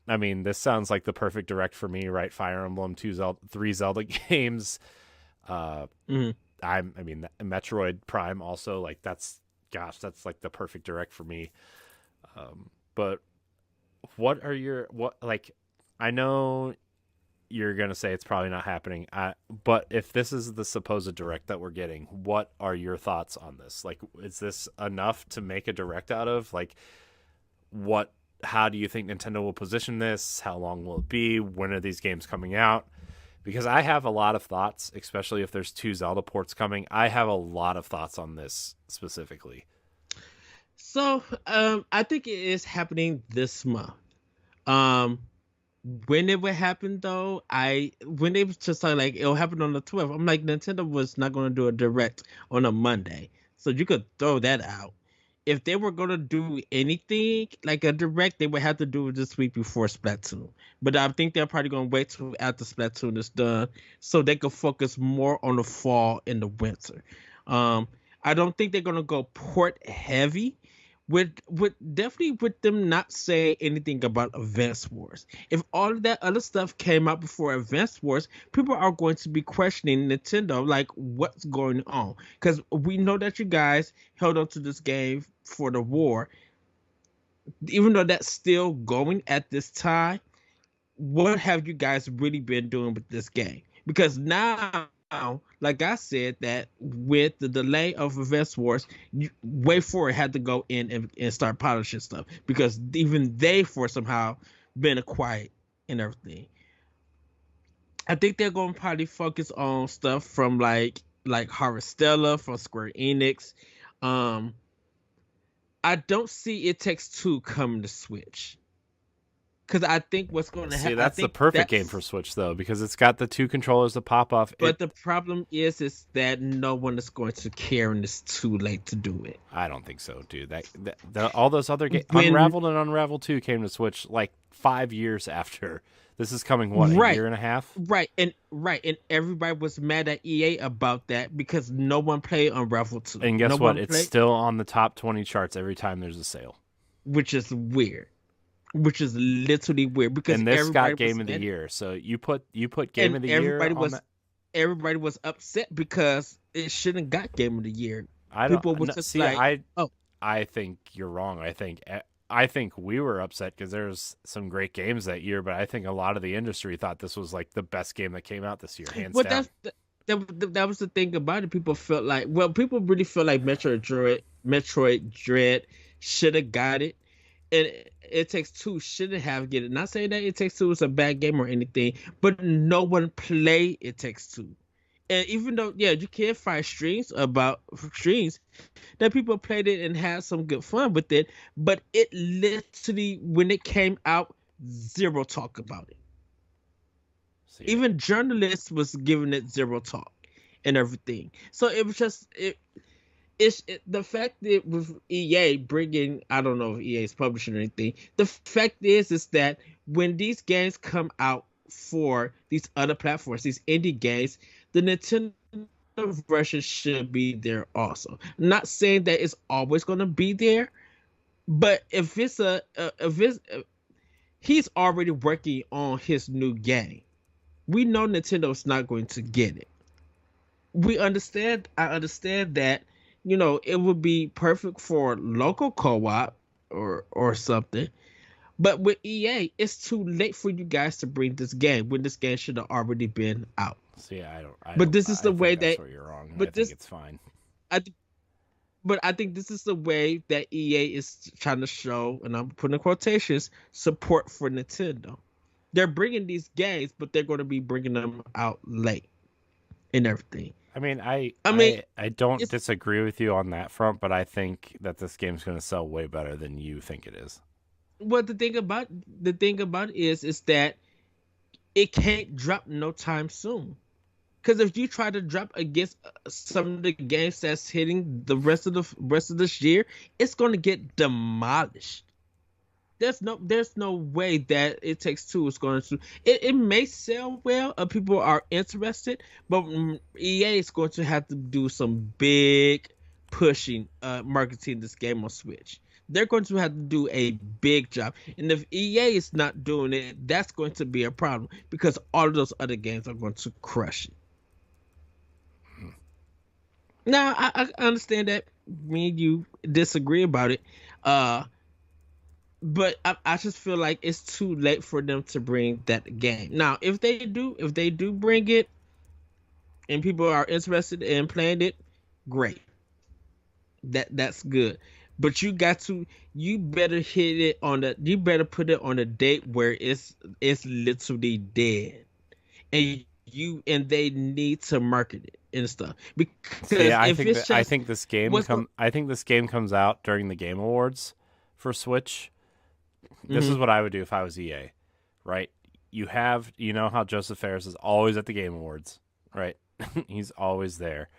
Speaker 2: I mean, this sounds like the perfect direct for me, right? Fire Emblem, 3 Zelda games. Uh,
Speaker 1: Mhm.
Speaker 2: I mean, Metroid Prime also, like, that's like the perfect direct for me. But like, I know you're going to say it's probably not happening. But if this is the supposed direct that we're getting, what are your thoughts on this? Like, is this enough to make a direct out of? Like, how do you think Nintendo will position this? How long will it be? When are these games coming out? Because I have a lot of thoughts, especially if there's 2 Zelda ports coming. I have a lot of thoughts on this specifically.
Speaker 1: So, I think it is happening this month. Um, when it would happen though, when they was just like it'll happen on the 12th, I'm like Nintendo was not going to do a direct on a Monday, so you could throw that out. If they were going to do anything like a direct, they would have to do it this week before Splatoon. But I think they're probably going to wait till after Splatoon is done so they could focus more on the fall and the winter. Um, I don't think they're going to go port heavy with definitely with them not saying anything about Advance Wars. If all of that other stuff came out before Advance Wars, people are going to be questioning Nintendo, like what's going on? Because we know that you guys held on to this game for the war, even though that's still going at this time. What have you guys really been doing with this game? Because now, like I said, that with the delay of Advance Wars, Way Forward had to go in and start polishing stuff because even they, for somehow, been quiet and everything. I think they're going to probably focus on stuff from like Harvestella from Square Enix. Um, I don't see It Takes Two coming to Switch. Because I think what's going to
Speaker 2: See,
Speaker 1: happen.
Speaker 2: that's the perfect game for Switch, though, because it's got the 2 controllers to pop off.
Speaker 1: But the problem is that no one is going to care, and it's too late to do it.
Speaker 2: I don't think so, dude. All those other games, Unraveled and Unravel 2 came to Switch like 5 years after. This is coming, what, a year and a half?
Speaker 1: Right, and everybody was mad at EA about that because no one played Unravel 2.
Speaker 2: And guess what? It's still on the top 20 charts every time there's a sale.
Speaker 1: Which is weird. Which is literally weird because
Speaker 2: and this got Game of the Year. So you put Game of the Year on that?
Speaker 1: Everybody was upset because it shouldn't got Game of the Year.
Speaker 2: I think you're wrong. I think we were upset because there's some great games that year, but I think a lot of the industry thought this was like the best game that came out this year, hands down.
Speaker 1: That was the thing about it. People really felt like Metroid Dread should have got it. And It Takes Two shouldn't have get it. Not saying that It Takes Two is a bad game or anything, but no one played It Takes Two. And even though, you can't find streams that people played it and had some good fun with it, but it literally, when it came out, zero talk about it. Even journalists was giving it zero talk and everything. So it was just the fact that with EA bringing, I don't know if EA is publishing or anything. The fact is that when these games come out for these other platforms, these indie games, the Nintendo version should be there also. I'm not saying that it's always going to be there, but if he's already working on his new game, we know Nintendo's not going to get it. I understand that. It would be perfect for local co-op or something. But with EA, it's too late for you guys to bring this game when this game should have already been out.
Speaker 2: See, I don't.
Speaker 1: But this is the way that.
Speaker 2: You're wrong. But I think it's fine.
Speaker 1: But I think this is the way that EA is trying to show, and I'm putting in quotations, support for Nintendo. They're bringing these games, but they're going to be bringing them out late and everything.
Speaker 2: I mean, I don't disagree with you on that front, but I think that this game's going to sell way better than you think it is.
Speaker 1: Well, the thing about it is that it can't drop no time soon. Because if you try to drop against some of the games that's hitting the rest of this year, it's going to get demolished. There's no way that It Takes Two is going to. It may sell well, people are interested, but EA is going to have to do some big pushing, marketing this game on Switch. they're going to have to do a big job. And if EA is not doing it, that's going to be a problem because all of those other games are going to crush it. Now, I understand that me and you disagree about it, uh, but I just feel like it's too late for them to bring that game. Now, if they do bring it, and people are interested in playing it, great. That's good. But you better hit it on you better put it on a date where it's literally dead. And they need to market it and stuff.
Speaker 2: See,
Speaker 1: Because if it's just what's the
Speaker 2: I think this game comes out during the Game Awards for Switch. This is
Speaker 1: Mhm,
Speaker 2: what I would do if I was EA, right? You know how Joseph Ferris is always at the Game Awards, right? He's always there.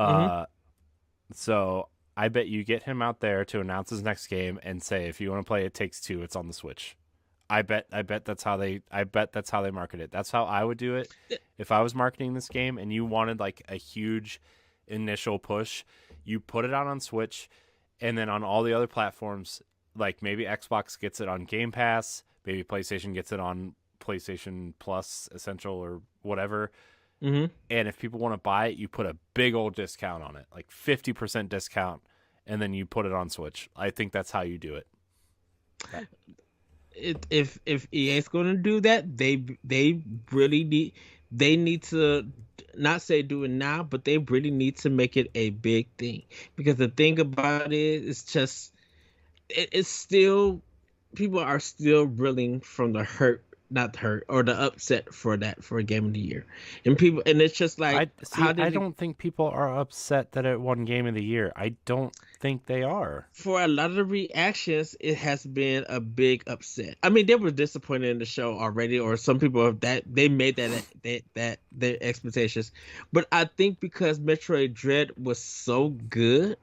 Speaker 1: mhm.
Speaker 2: Uh, so I bet you get him out there to announce his next game and say, if you want to play It Takes Two, it's on the Switch. I bet that's how they market it. That's how I would do it if I was marketing this game and you wanted like a huge initial push. You put it out on Switch, and then on all the other platforms, like maybe Xbox gets it on Game Pass, maybe PlayStation gets it on PlayStation Plus Essential or whatever.
Speaker 1: Mhm.
Speaker 2: And if people want to buy it, you put a big old discount on it, like 50% discount, and then you put it on Switch. I think that's how you do it.
Speaker 1: If EA is going to do that, they really need to not say do it now, but they really need to make it a big thing. Because the thing about it is just it's still people are still reeling from the hurt, not the hurt, or the upset for that for a game of the year, and it's just like how
Speaker 2: I
Speaker 1: did it
Speaker 2: don't think people are upset that it won Game of the Year. I don't think they are.
Speaker 1: for a lot of the reactions, it has been a big upset. I mean, they were disappointed in the show already, or some people have that they made that their expectations. But I think because Metroid Dread was so good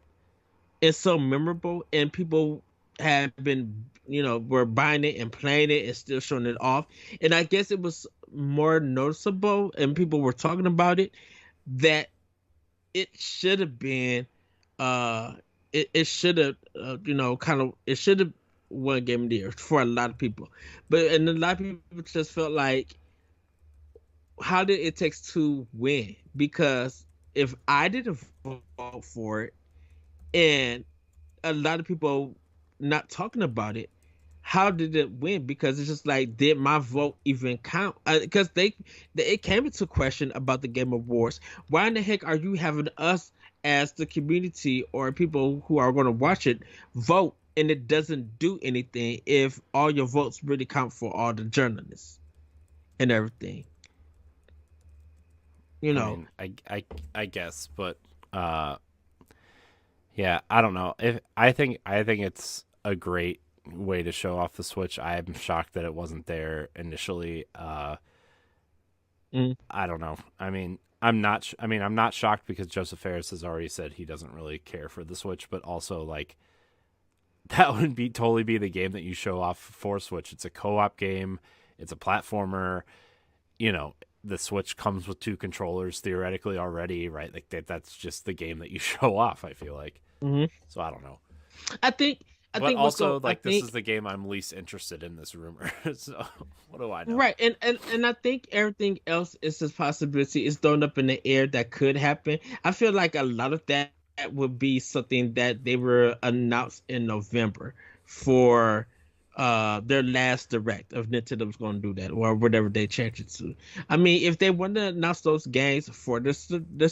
Speaker 1: and so memorable, and people have been, were buying it and playing it and still showing it off, and I guess it was more noticeable, and people were talking about it that it should have been uh it should have kind of it should have won game of the year for a lot of people, and a lot of people just felt like how did it takes to win? Because if I didn't vote for it and a lot of people not talking about it, how did it win? Because it's just like, did my vote even count? Because it came into question about the Game Awards. Why in the heck are you having us as the community or people who are going to watch it vote, and it doesn't do anything if all your votes really count for all the journalists and everything? You
Speaker 2: I
Speaker 1: know,
Speaker 2: mean, I guess, but yeah, I don't know. If I think it's a great way to show off the Switch. I'm shocked that it wasn't there initially.
Speaker 1: mm,
Speaker 2: I don't know. I mean, I'm not shocked because Joseph Ferris has already said he doesn't really care for the Switch, but also like that would be totally be the game that you show off for Switch. It's a co-op game. It's a platformer. You know, the Switch comes with two controllers theoretically already, right? Like that's just the game that you show off, I feel like.
Speaker 1: mhm.
Speaker 2: So I don't know.
Speaker 1: I think I
Speaker 2: But
Speaker 1: think what's
Speaker 2: also
Speaker 1: going. I
Speaker 2: like this is
Speaker 1: think
Speaker 2: the game I'm least interested in this rumor. So what do I know?
Speaker 1: right, and I think everything else is a possibility. Is thrown up in the air that could happen. I feel like a lot of that would be something that they were announced in November for their last direct of Nintendo was going to do that or whatever they changed it to. I mean, if they want to announce those games for this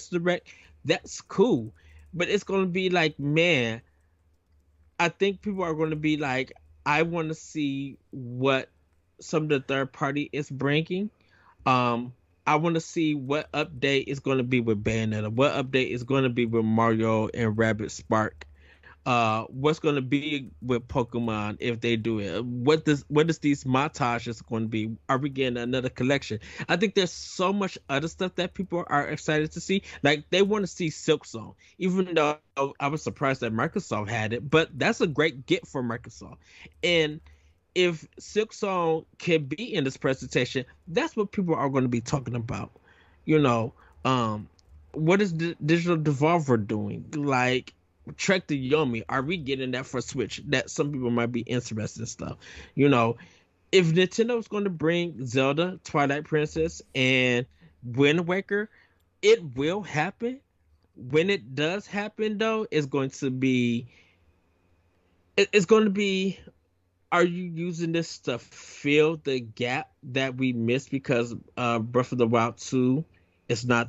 Speaker 1: direct, that's cool. But it's going to be like, man, I think people are going to be like, I want to see what some of the third party is bringing. Um, I want to see what update is going to be with Bayonetta, what update is going to be with Mario and Rabbit Spark. What's going to be with Pokemon if they do it? What is these montages going to be? Are we getting another collection? I think there's so much other stuff that people are excited to see. Like they want to see Silk Song, even though I was surprised that Microsoft had it, but that's a great get for Microsoft. And if Silk Song can be in this presentation, that's what people are going to be talking about. You know, what is Digital Devolver doing? Like, Trek to Yomi, are we getting that for Switch? That some people might be interested in stuff. You know, if Nintendo's going to bring Zelda, Twilight Princess, and Wind Waker, it will happen. When it does happen, though, it's going to be. Are you using this to fill the gap that we missed because Breath of the Wild 2 it's not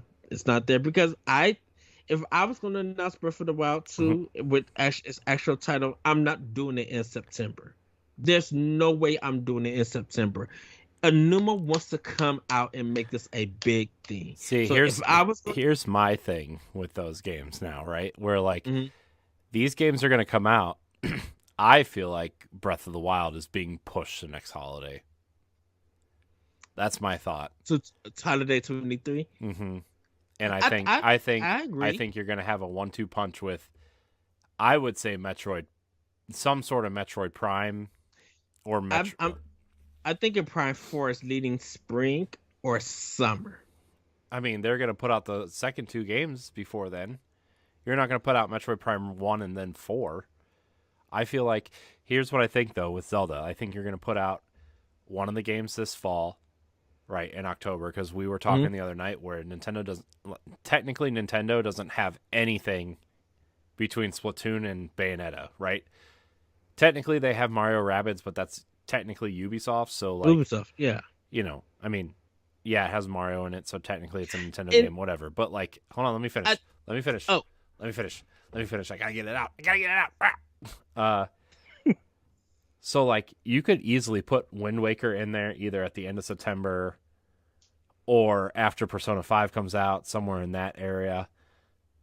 Speaker 1: there? Because if I was going to announce Breath of the Wild 2 with its actual title, I'm not doing it in September. There's no way I'm doing it in September. Anuma wants to come out and make this a big thing.
Speaker 2: See, so here's my thing with those games now, right? Where like these games are going to come out. I feel like Breath of the Wild is being pushed to next holiday. That's my thought.
Speaker 1: So it's holiday 23.
Speaker 2: And I agree. I think you're going to have a 1-2 punch with, I would say Metroid, some sort of Metroid Prime, or Metroid.
Speaker 1: I think in Prime 4 is leading spring or summer.
Speaker 2: I mean, they're going to put out the second 2 games before then. You're not going to put out Metroid Prime 1 and then 4. I feel like, here's what I think, though, with Zelda. I think you're going to put out one of the games this fall, right, in October, because we were talking the other night where Nintendo doesn't have anything between Splatoon and Bayonetta, right? Technically, they have Mario Rabbids, but that's technically Ubisoft, so like...
Speaker 1: Ubisoft, yeah.
Speaker 2: You know, I mean, yeah, it has Mario in it, so technically it's a Nintendo game, whatever. But, like, hold on, let me finish. Let me finish. I gotta get it out. So like you could easily put Wind Waker in there either at the end of September or after Persona 5 comes out, somewhere in that area.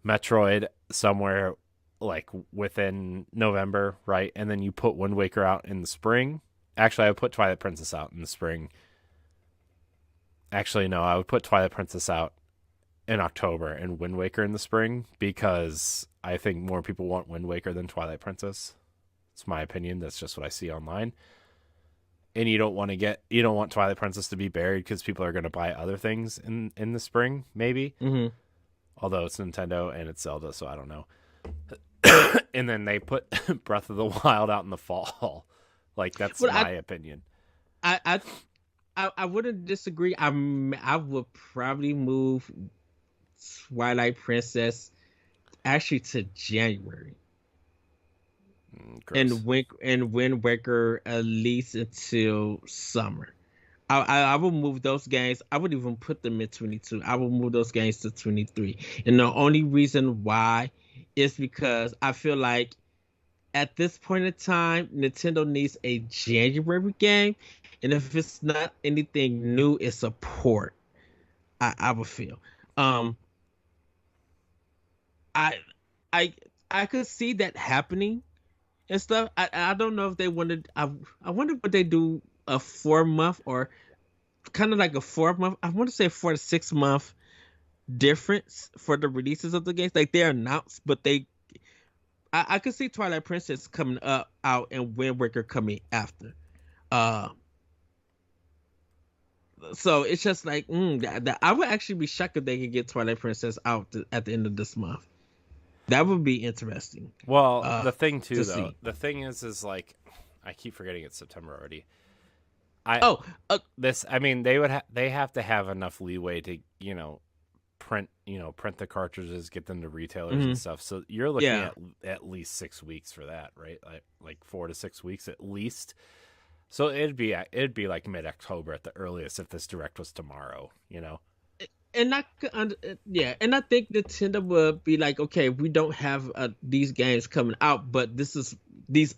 Speaker 2: Metroid somewhere like within November, right? And then you put Wind Waker out in the spring. Actually, I would put Twilight Princess out in the spring. Actually, no, I would put Twilight Princess out in October and Wind Waker in the spring because I think more people want Wind Waker than Twilight Princess. It's my opinion. That's just what I see online. And you don't want Twilight Princess to be buried because people are going to buy other things in the spring, maybe. Although it's Nintendo and it's Zelda, so I don't know. And then they put Breath of the Wild out in the fall. Like that's my opinion.
Speaker 1: I wouldn't disagree. I would probably move Twilight Princess actually to January.
Speaker 2: Gross.
Speaker 1: And Wind Waker at least until summer. I will move those games. I would even put them in 22. I will move those games to 23. And the only reason why is because I feel like at this point in time, Nintendo needs a January game. And if it's not anything new, it's a port. I would feel. I could see that happening and stuff. I don't know if they wanted. I wonder what they do a 4-month or kind of like a 4-month. I want to say 4 to 6 month difference for the releases of the games. Like they announced, but I could see Twilight Princess coming out and Wind Waker coming after. So it's just like I would actually be shocked if they could get Twilight Princess out at the end of this month. That would be interesting.
Speaker 2: Well, the thing too, though, the thing is like, I keep forgetting it's September already. They have to have enough leeway to print the cartridges, get them to retailers and stuff. So you're looking at least 6 weeks for that, right? Like 4 to 6 weeks at least. So it'd be like mid-October at the earliest if this direct was tomorrow,
Speaker 1: And I think Nintendo would be like, okay, we don't have these games coming out, but these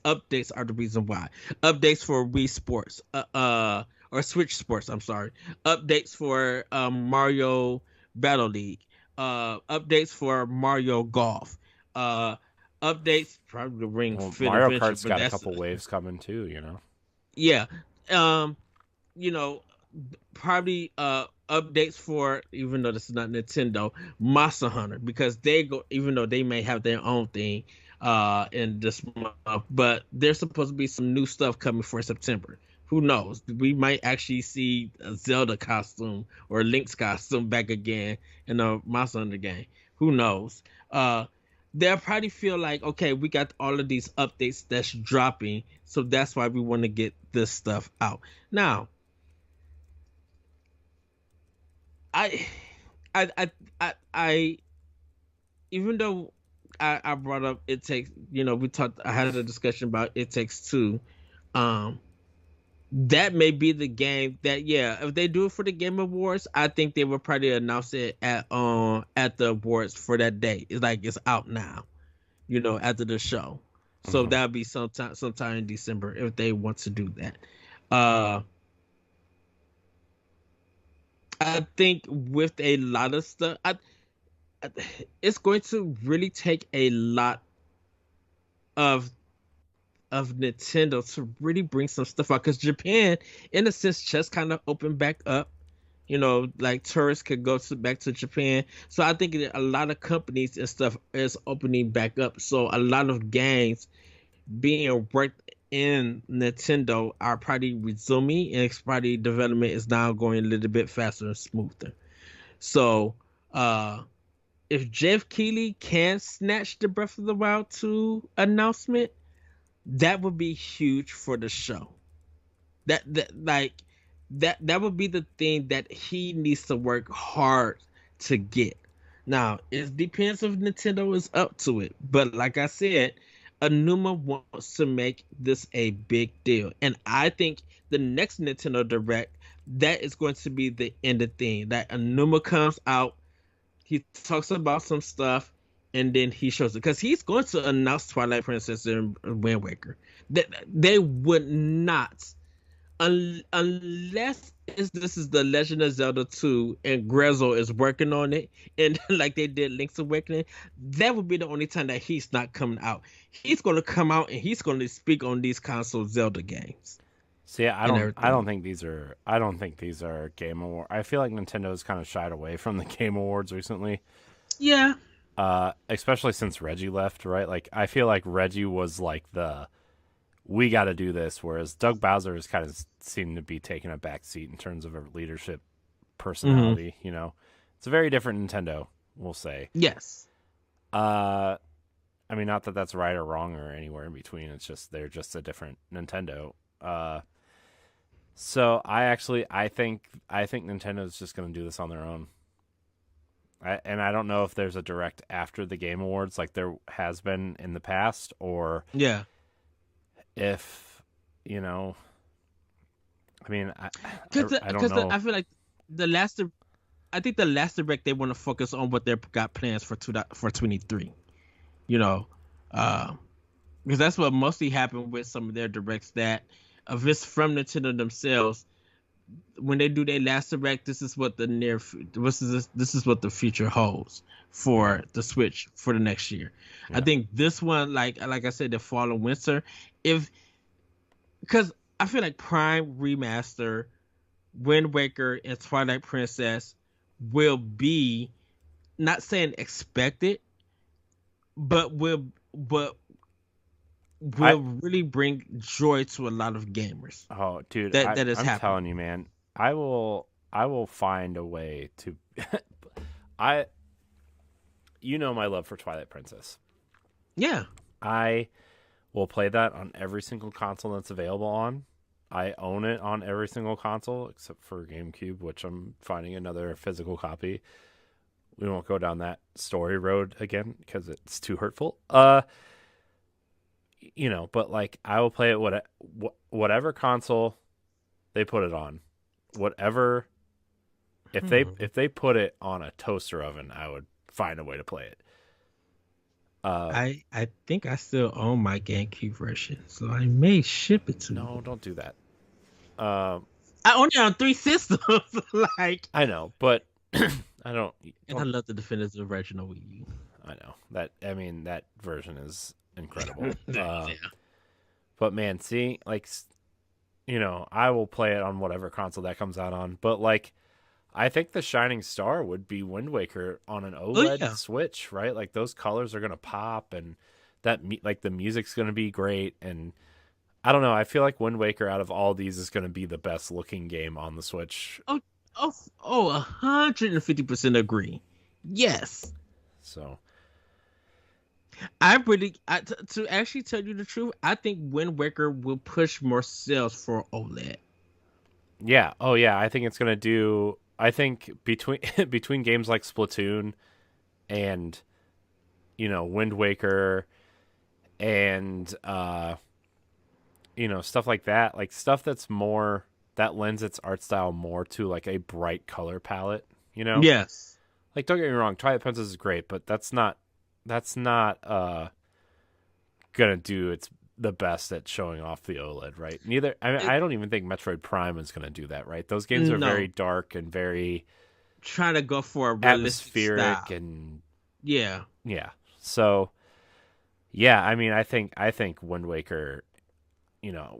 Speaker 1: updates are the reason why. Updates for Wii Sports, or Switch Sports. I'm sorry. Updates for Mario Battle League. Updates for Mario Golf. Updates probably Ring Fit
Speaker 2: Mario
Speaker 1: Adventure,
Speaker 2: Kart's got a couple waves coming too,
Speaker 1: Yeah. Probably updates for, even though this is not Nintendo, Monster Hunter, because even though they may have their own thing in this month, but there's supposed to be some new stuff coming for September. Who knows? We might actually see a Zelda costume or Link's costume back again in a Monster Hunter game. Who knows? they'll probably feel like, okay, we got all of these updates that's dropping, so that's why we want to get this stuff out. Now, I, I, I even though I brought up It Takes, we talked, I had a discussion about It Takes Two. Um, that may be the game that, yeah, if they do it for the Game Awards, I think they will probably announce it at the awards for that day. It's like it's out now, after the show. So
Speaker 2: Mm-hmm.
Speaker 1: that'll be sometime in December if they want to do that. Uh I think with a lot of stuff, it's going to really take a lot of Nintendo to really bring some stuff out, because Japan, in a sense, just kind of opened back up. Like tourists could go back to Japan. So I think that a lot of companies and stuff is opening back up. So a lot of games being worked in Nintendo are probably resuming, and it's probably development is now going a little bit faster and smoother. So uh if Jeff Keighley can snatch the Breath of the Wild 2 announcement, that would be huge for the show. That would be the thing that he needs to work hard to get. Now, it depends if Nintendo is up to it, but like I said, Anuma wants to make this a big deal, and I think the next Nintendo Direct, that is going to be the end of thing. That Anuma comes out, he talks about some stuff, and then he shows it, because he's going to announce Twilight Princess and Wind Waker. That they would not, unless this is the Legend of Zelda 2 and Grezzo is working on it, and like they did Link's Awakening, that would be the only time that he's not coming out. He's going to come out and he's going to speak on these console Zelda games
Speaker 2: See,
Speaker 1: and
Speaker 2: I don't
Speaker 1: everything.
Speaker 2: think these are, Game Award. I feel like Nintendo's kind of shied away from the Game Awards recently.
Speaker 1: Yeah.
Speaker 2: Especially since Reggie left, right? Like, I feel like Reggie was like we got to do this, whereas Doug Bowser has kind of seemed to be taking a back seat in terms of a leadership
Speaker 1: Hmm.
Speaker 2: personality. It's a very different Nintendo, we'll say.
Speaker 1: Yes.
Speaker 2: Uh, I mean, not that that's right or wrong or anywhere in between. It's just they're just a different Nintendo. So I think Nintendo's just going to do this on their own. And I don't know if there's a direct after the Game Awards like there has been in the past, or
Speaker 1: Yeah.
Speaker 2: if you know. I mean, I don't
Speaker 1: Because
Speaker 2: know.
Speaker 1: I feel like the last, I think the last direct they want to focus on what they've got plans for 23. You know, uh, because that's what mostly happened with some of their directs, that if it's from Nintendo themselves, when they do their last direct, this is what the this is what the future holds
Speaker 2: Mhm.
Speaker 1: for the Switch for the next year. I
Speaker 2: Yeah,
Speaker 1: think this one, like I said, the fall and winter, if because I feel like Prime Remaster, Wind Waker, and Twilight Princess will be, not saying expected, but
Speaker 2: I
Speaker 1: will really bring joy to a lot of gamers.
Speaker 2: oh dude,
Speaker 1: That is
Speaker 2: I'm
Speaker 1: happening.
Speaker 2: telling you, man. I will find a way to. I my love for Twilight Princess.
Speaker 1: Yeah.
Speaker 2: I will play that on every single console that's available on. I own it on every single console except for GameCube, which I'm finding another physical copy. We won't go down that story road again because it's too hurtful. But like I will play it whatever console they put it on. Whatever
Speaker 1: Hmm.
Speaker 2: if they put it on a toaster oven, I would find a way to play it. Uh
Speaker 1: I think I still own my GameCube version, so I may ship it to you.
Speaker 2: no, don't do that. Um
Speaker 1: I own it on three systems, like,
Speaker 2: I know, but I
Speaker 1: and I
Speaker 2: don't
Speaker 1: love the definitive original Wii
Speaker 2: I know. That version is incredible.
Speaker 1: U. Yeah.
Speaker 2: But man, seeing like I will play it on whatever console that comes out on, but like I think the shining star would be Wind Waker on an
Speaker 1: Oh
Speaker 2: OLED
Speaker 1: yeah.
Speaker 2: Switch, right? Like those colors are gonna pop, and like the music's gonna be great, and I don't know. I feel like Wind Waker out of all these is gonna be the best looking game on the Switch.
Speaker 1: Oh, oh, 150% agree. Yes.
Speaker 2: So
Speaker 1: To actually tell you the truth, I think Wind Waker will push more sales for OLED.
Speaker 2: Yeah. Oh yeah. I think it's gonna do. I think between between games like Splatoon and Wind Waker and stuff like that, like stuff that's more that lends its art style more to like a bright color palette.
Speaker 1: Yes.
Speaker 2: Like don't get me wrong, Twilight Princess is great, but that's not gonna do its the best at showing off the OLED, right? Neither. I mean,
Speaker 1: It,
Speaker 2: I don't even think Metroid Prime is gonna do that, right? Those games are very
Speaker 1: no,
Speaker 2: dark and very
Speaker 1: trying to go for a realistic
Speaker 2: atmospheric
Speaker 1: style.
Speaker 2: and
Speaker 1: Yeah.
Speaker 2: yeah. So yeah, I mean, I think Wind Waker.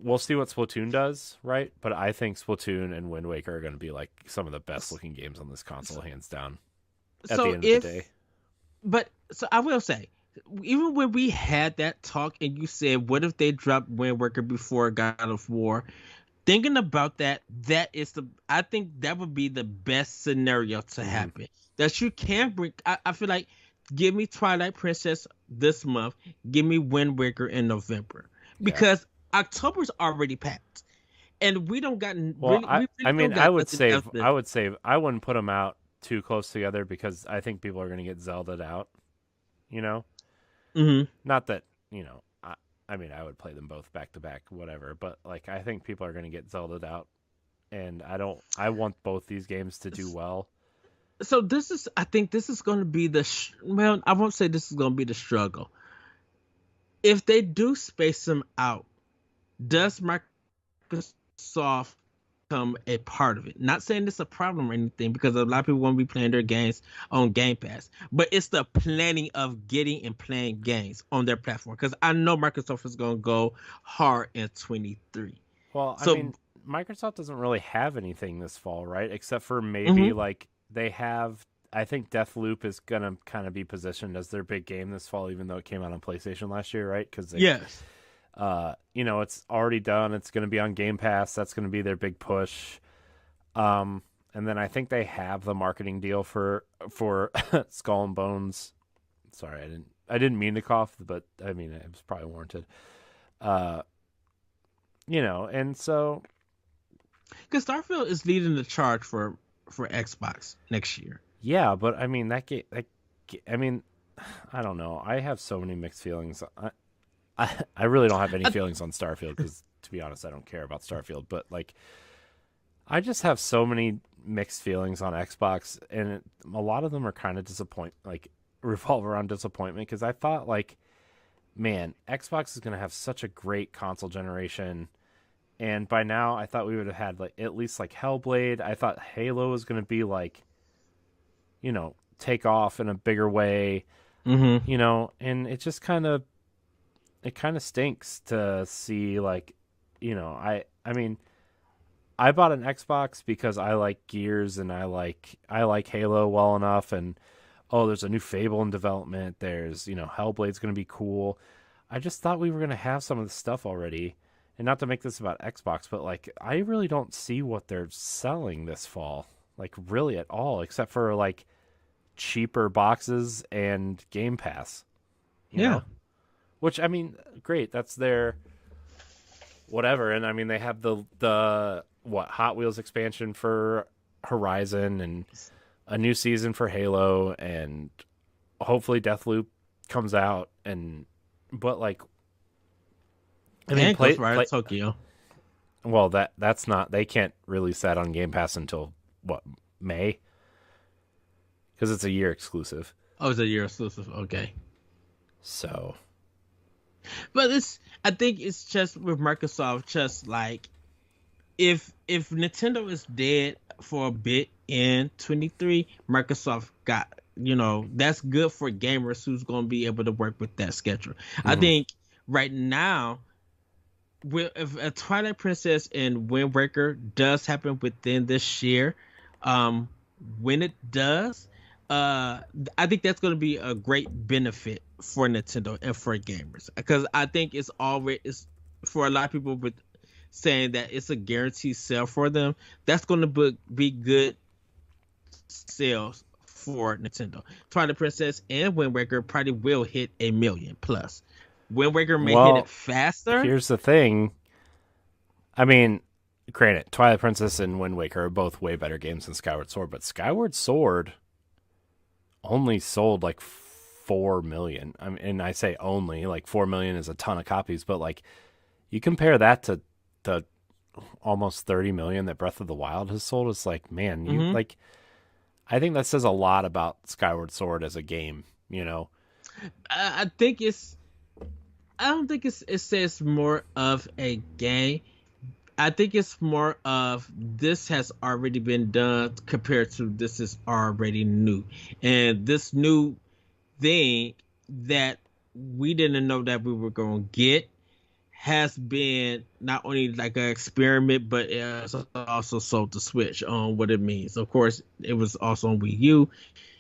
Speaker 2: We'll see what Splatoon does, right? But I think Splatoon and Wind Waker are going to be like some of the best looking games on this console, hands down. At the
Speaker 1: So
Speaker 2: end of the day,
Speaker 1: if, but so I will say, even when we had that talk and you said, what if they dropped Wind Waker before God of War? Thinking about that, I think that would be the best scenario to
Speaker 2: hmm
Speaker 1: happen. That you can bring, I feel like, give me Twilight Princess this month, give me Wind Waker in November.
Speaker 2: yeah.
Speaker 1: Because October's already passed. And we don't got
Speaker 2: Well,
Speaker 1: we
Speaker 2: I
Speaker 1: really don't
Speaker 2: mean, I
Speaker 1: got
Speaker 2: would
Speaker 1: nothing else
Speaker 2: save.
Speaker 1: to.
Speaker 2: I would save. I wouldn't put them out too close together because I think people are going to get Zelda'd out. You know,
Speaker 1: Hmm.
Speaker 2: not that I mean, I would play them both back to back, whatever. But like, I think people are going to get Zelda'd out, and I don't. I want both these games to do well.
Speaker 1: So I think this is going to be well, I won't say this is going to be the struggle. If they do space them out, does Microsoft become a part of it? Not saying it's a problem or anything, because a lot of people want to be playing their games on Game Pass, but it's the planning of getting and playing games on their platform. Because I know Microsoft is going to go hard in 23.
Speaker 2: Well, I
Speaker 1: So,
Speaker 2: mean, Microsoft doesn't really have anything this fall, right? Except for maybe
Speaker 1: mhm,
Speaker 2: like they have. I think Deathloop is gonna kind of be positioned as their big game this fall, even though it came out on PlayStation last year, right? Because
Speaker 1: yes.
Speaker 2: it's already done. It's gonna be on Game Pass. That's gonna be their big push. And then I think they have the marketing deal for Skull and Bones. Sorry, I didn't mean to cough, but I mean it was probably warranted. Uh, and so
Speaker 1: Because Starfield is leading the charge for Xbox next year.
Speaker 2: yeah, but I mean I mean, I don't know. I have so many mixed feelings. I really don't have any
Speaker 1: I,
Speaker 2: feelings on Starfield because, to be honest, I don't care about Starfield. But like, I just have so many mixed feelings on Xbox, and a lot of them are kind of like revolve around disappointment because I thought like, man, Xbox is gonna have such a great console generation, and by now I thought we would have had like at least like Hellblade. I thought Halo was gonna be like, take off in a bigger way,
Speaker 1: mhm.
Speaker 2: and it kind of stinks to see like, I mean, I bought an Xbox because I like Gears and I like Halo well enough, and oh, there's a new Fable in development. There's, Hellblade's going to be cool. I just thought we were going to have some of the stuff already. And not to make this about Xbox, but like I really don't see what they're selling this fall. Like really at all, except for like cheaper boxes and Game Pass, you
Speaker 1: Yeah.
Speaker 2: know? Which I mean, great, that's their whatever. And I mean they have the what Hot Wheels expansion for Horizon and a new season for Halo and hopefully Deathloop comes out and but like I mean
Speaker 1: And
Speaker 2: play,
Speaker 1: Ghostwire
Speaker 2: play
Speaker 1: Tokyo.
Speaker 2: well that's not they can't release that on Game Pass until what May because it's a year exclusive.
Speaker 1: Oh, it's a year exclusive. Okay.
Speaker 2: So
Speaker 1: But I think it's just with Microsoft, just like if Nintendo is dead for a bit in 23, Microsoft got, that's good for gamers who's going to be able to work with that schedule. I
Speaker 2: mhm.
Speaker 1: think right now, if a Twilight Princess and Wind Waker does happen within this year, um, when it does, I think that's going to be a great benefit for Nintendo and for gamers, because I think it's for a lot of people with saying that it's a guaranteed sale for them. That's going to be good sales for Nintendo. Twilight Princess and Wind Waker probably will hit 1 million plus. Wind Waker may hit it
Speaker 2: Well,
Speaker 1: faster.
Speaker 2: here's the thing. I mean, granted, Twilight Princess and Wind Waker are both way better games than Skyward Sword, but Skyward Sword only sold like 4 million. I mean, and I say only, like 4 million is a ton of copies, but like you compare that to the almost 30 million that Breath of the Wild has sold, it's like, man, you
Speaker 1: Hmm.
Speaker 2: like I think that says a lot about Skyward Sword as a game, you know.
Speaker 1: I think it's. I don't think it says more of a game. I think it's more of this has already been done compared to this is already new, and this new thing that we didn't know that we were going to get has been not only like an experiment, but it's also sold the Switch on what it means. Of course, it was also on Wii U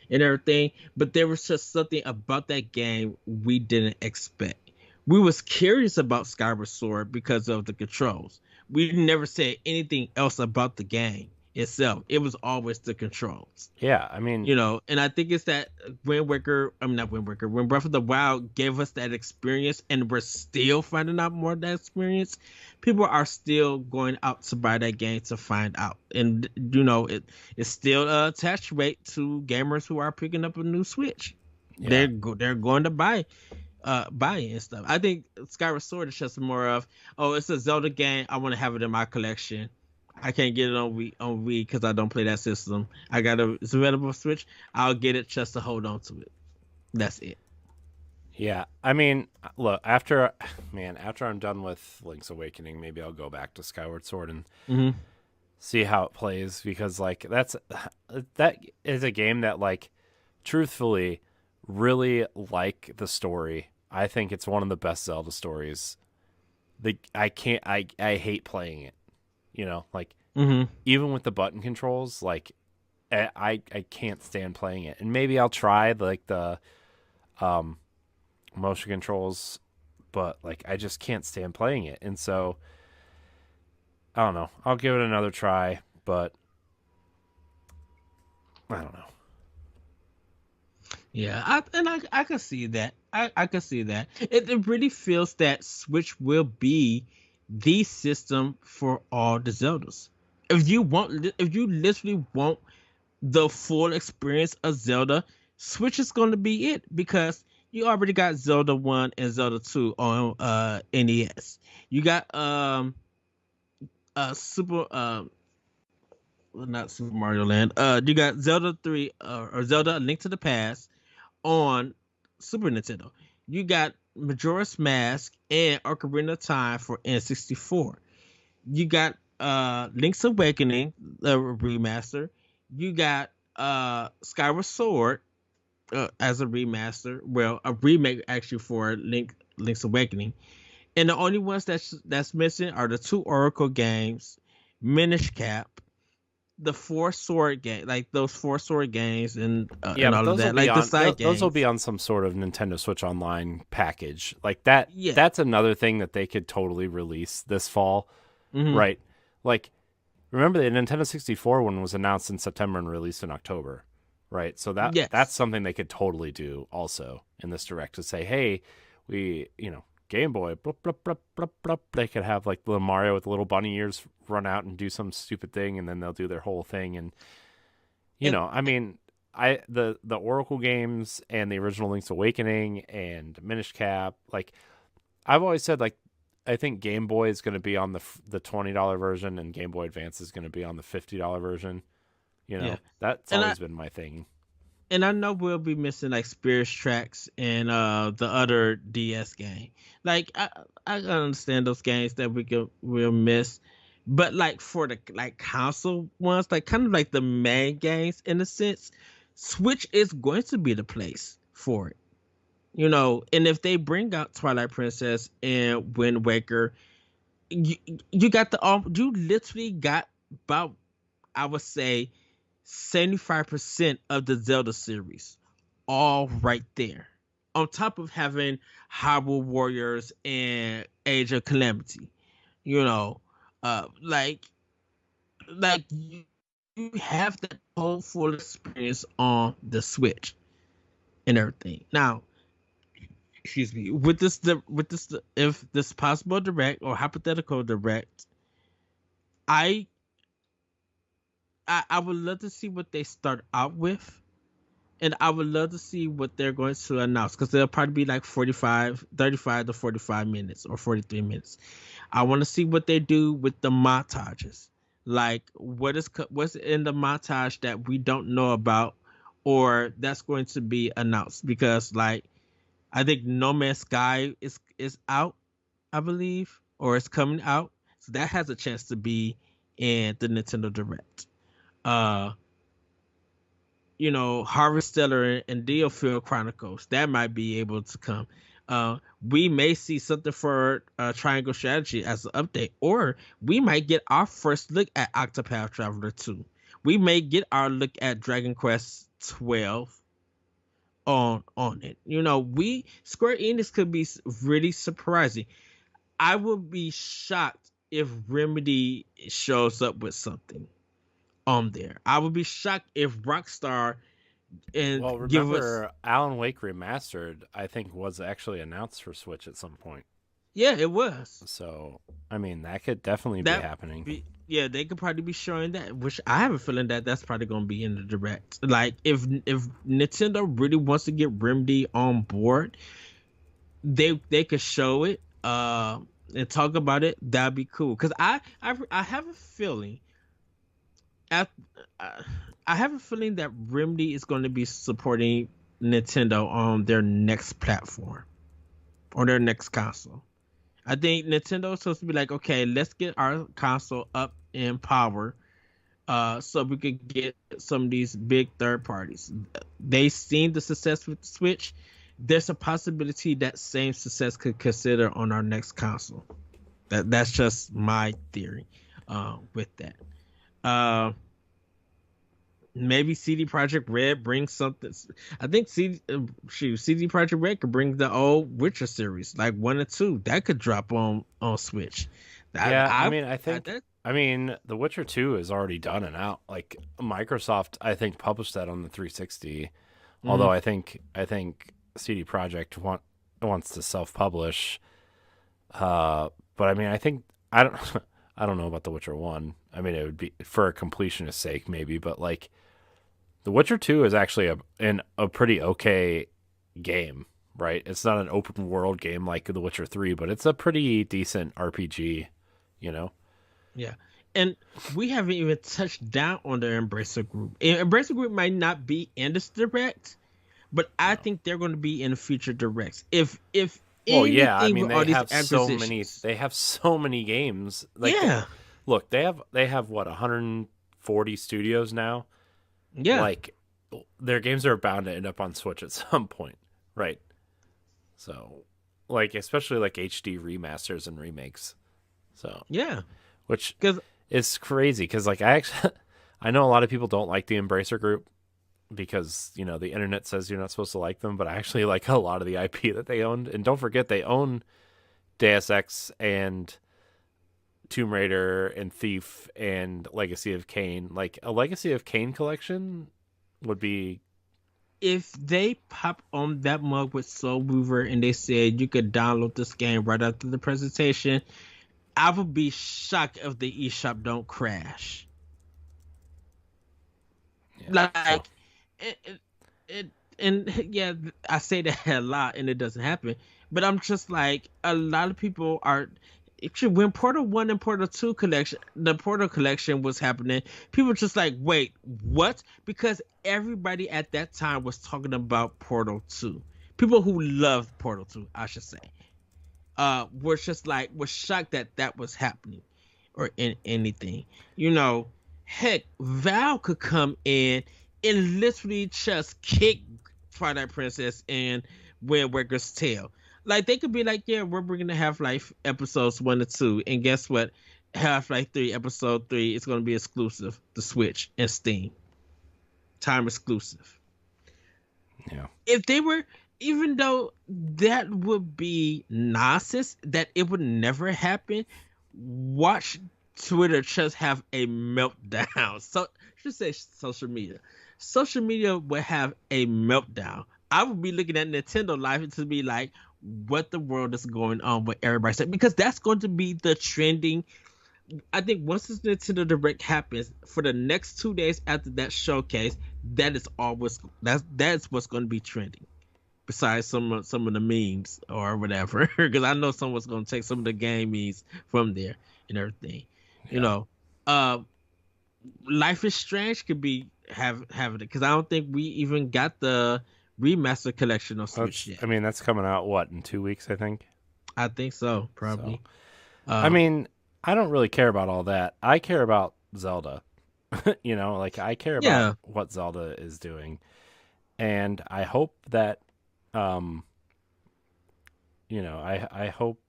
Speaker 1: and everything, but there was just something about that game we didn't expect. We was curious about Skyward Sword because of the controls. We never said anything else about the game itself. It was always the controls.
Speaker 2: Yeah, I mean,
Speaker 1: And I think it's that Wind Waker, I'm not Wind Waker, when Breath of the Wild gave us that experience and we're still finding out more of that experience, people are still going out to buy that game to find out. And, it's still a attach rate to gamers who are picking up a new Switch.
Speaker 2: yeah.
Speaker 1: They're going to buy it and stuff. I think Skyward Sword is just more of, oh, it's a Zelda game. I want to have it in my collection. I can't get it on Wii because I don't play that system. It's available for Switch. I'll get it just to hold on to it. That's it.
Speaker 2: Yeah, I mean, look, after I'm done with Link's Awakening, maybe I'll go back to Skyward Sword and
Speaker 1: Hmm.
Speaker 2: see how it plays, because like that is a game that, like, truthfully, really like the story. I think it's one of the best Zelda stories. I hate playing it. Like,
Speaker 1: Hmm.
Speaker 2: even with the button controls, like I can't stand playing it. And maybe I'll try like the um motion controls, but like I just can't stand playing it. And so I don't know. I'll give it another try, but I don't know.
Speaker 1: Yeah, I can see that. I can see that. It really feels that Switch will be the system for all the Zeldas. If you literally want the full experience of Zelda, Switch is going to be it because you already got Zelda 1 and Zelda 2 on NES. You got Super well, not Super Mario Land. You got Zelda 3 or Zelda A Link to the Past on Super Nintendo. You got Majora's Mask and Ocarina of Time for N64. You got Link's Awakening, the remaster. You got Skyward Sword as a remaster. Well, a remake actually for Link's Awakening. And the only ones that's missing are the two Oracle games, Minish Cap, the four sword game, like those four sword games,
Speaker 2: Yeah,
Speaker 1: and
Speaker 2: but
Speaker 1: all of
Speaker 2: those will
Speaker 1: that,
Speaker 2: be
Speaker 1: like the
Speaker 2: on
Speaker 1: side
Speaker 2: those will be
Speaker 1: games.
Speaker 2: on some sort of Nintendo Switch Online package. Like that
Speaker 1: Yeah.
Speaker 2: that's another thing that they could totally release this fall,
Speaker 1: Hmm.
Speaker 2: right? Like, remember the Nintendo 64 one was announced in September and released in October, right? So that's
Speaker 1: Yes.
Speaker 2: something they could totally do also in this direct, to say, "Hey, Game Boy, blup, blup, blup, blup, blup." They could have like little Mario with little bunny ears run out and do some stupid thing, and then they'll do their whole thing. And
Speaker 1: And
Speaker 2: I mean, the Oracle games and the original Link's Awakening and Minish Cap, like I've always said, like I think Game Boy is going to be on the $20 version, and Game Boy Advance is going to be on the $50 version.
Speaker 1: yeah,
Speaker 2: That's
Speaker 1: and I
Speaker 2: always been my thing.
Speaker 1: and I know we'll be missing like Spirit Tracks and the other DS game. Like I understand those games that we'll miss, but like for the like console ones, like kind of like the main games in a sense, Switch is going to be the place for it. And if they bring out Twilight Princess and Wind Waker, you, you got you literally got about, I would say, 75% of the Zelda series all right there. On top of having Hyrule Warriors and Age of Calamity, you know, like have that whole full experience on the Switch and everything. Now, excuse me, if this possible direct or hypothetical direct, I I would love to see what they start out with, and I would love to see what they're going to announce, because they'll probably be like 35 to 45 minutes or 43 minutes. I want to see what they do with the montages. Like what's in the montage that we don't know about, or that's going to be announced, because like I think No Man's Sky is out, I believe, or it's coming out. So that has a chance to be in the Nintendo Direct. Uh Harvesteller and Dealfield Chronicles, that might be able to come. We may see something for Triangle Strategy as an update, or we might get our first look at Octopath Traveler 2. We may get our look at Dragon Quest 12 on it. We Square Enix could be really surprising. I would be shocked if Remedy shows up with something on there. I would be shocked if Rockstar give us.
Speaker 2: Alan Wake Remastered, I think, was actually announced for Switch at some point.
Speaker 1: Yeah, it was.
Speaker 2: So, I mean, that could definitely be happening.
Speaker 1: They could probably be showing that, which I have a feeling that that's probably going to be in the Direct. Like, if Nintendo really wants to get Remedy on board, they could show it and talk about it. That'd be cool. Because I have a feeling. I have a feeling that Remedy is going to be supporting Nintendo on their next platform or their next console. I think Nintendo is supposed to be like, okay, let's get our console up in power, so we could get some of these big third parties. They've seen the success with the Switch. There's a possibility that same success could consider on our next console. That's just my theory with that. Maybe CD Projekt Red brings something. I think CD Projekt Red could bring the old Witcher series, like 1 and 2. That could drop on Switch.
Speaker 2: I mean, The Witcher 2 is already done and out. Like, Microsoft, I think, published that on the 360. Mm-hmm. Although I think CD Projekt wants to self-publish. But I mean, I don't know about The Witcher 1. I mean, it would be for a completionist sake, maybe, but like, The Witcher 2 is actually a pretty okay game, right? It's not an open world game like The Witcher 3, but it's a pretty decent RPG,
Speaker 1: Yeah. And we haven't even touched down on the Embracer Group. And Embracer Group might not be in this Direct, but I think they're going to be in future Directs.
Speaker 2: Well, yeah, I mean, they have so many games. Like,
Speaker 1: yeah.
Speaker 2: Look, they have what, 140 studios now?
Speaker 1: Yeah.
Speaker 2: Like, their games are bound to end up on Switch at some point, right? So, like, especially like HD remasters and remakes. So,
Speaker 1: yeah.
Speaker 2: Which is crazy, because like I know a lot of people don't like the Embracer Group because, the internet says you're not supposed to like them, but I actually like a lot of the IP that they owned. And don't forget, they own Deus Ex and Tomb Raider and Thief and Legacy of Kain. Like, a Legacy of Kain collection would be...
Speaker 1: If they pop on that mug with Soul Mover and they said you could download this game right after the presentation, I would be shocked if the eShop don't crash. Yeah, yeah, I say that a lot and it doesn't happen, but I'm just like, a lot of people are... When Portal 1 and Portal 2 the Portal collection was happening, people were just like, wait, what? Because everybody at that time was talking about Portal 2. People who loved Portal 2, I should say, was shocked that was happening or in anything. Heck, Valve could come in and literally just kick Twilight Princess and Wind Waker's tail. Like, they could be like, yeah, we're bringing the Half-Life episodes 1 and 2, and guess what? Half-Life 3 episode 3 is going to be exclusive to Switch and Steam. Time exclusive.
Speaker 2: Yeah.
Speaker 1: If they were, even though that would be nonsense, that it would never happen, watch Twitter just have a meltdown. So should say social media. Social media would have a meltdown. I would be looking at Nintendo Live to be like, what the world is going on with everybody saying, because that's going to be the trending. I think once this Nintendo Direct happens, for the next 2 days after that showcase, that's what's going to be trending. Besides some of the memes or whatever, because I know someone's going to take some of the game memes from there and everything.
Speaker 2: Yeah.
Speaker 1: You know, Life is Strange could be having it, because I don't think we even got the remaster collection on Switch yet.
Speaker 2: I mean, that's coming out in 2 weeks, I think.
Speaker 1: I think so, probably.
Speaker 2: So, I mean, I don't really care about all that. I care about Zelda. You know, like I care about what Zelda is doing, and I hope that, you know, I hope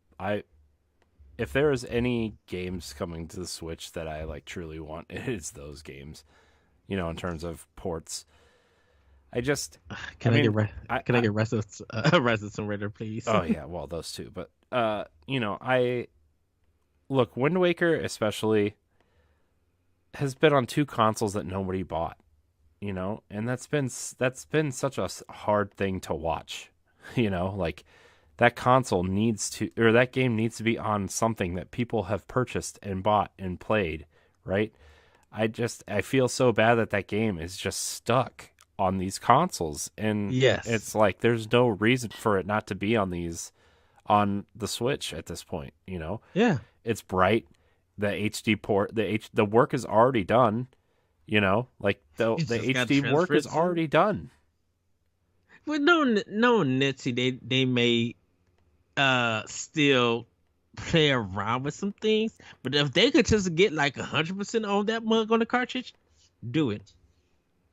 Speaker 2: if there is any games coming to the Switch that I like truly want, it is those games. You know, in terms of ports. I get Resident Raider, please? Oh yeah, well those two, but you know, look, Wind Waker especially has been on 2 consoles that nobody bought, you know, and that's been such a hard thing to watch, you know, like that game needs to be on something that people have purchased and bought and played, right? I feel so bad that game is just stuck on these consoles, and it's like there's no reason for it not to be on the Switch at this point, you know. It's bright, the HD port, the work is already done, you know, like the HD work is already done.
Speaker 1: Well, no, Nitsy, they may still play around with some things, but if they could just get like 100% on that mug on the cartridge, do it.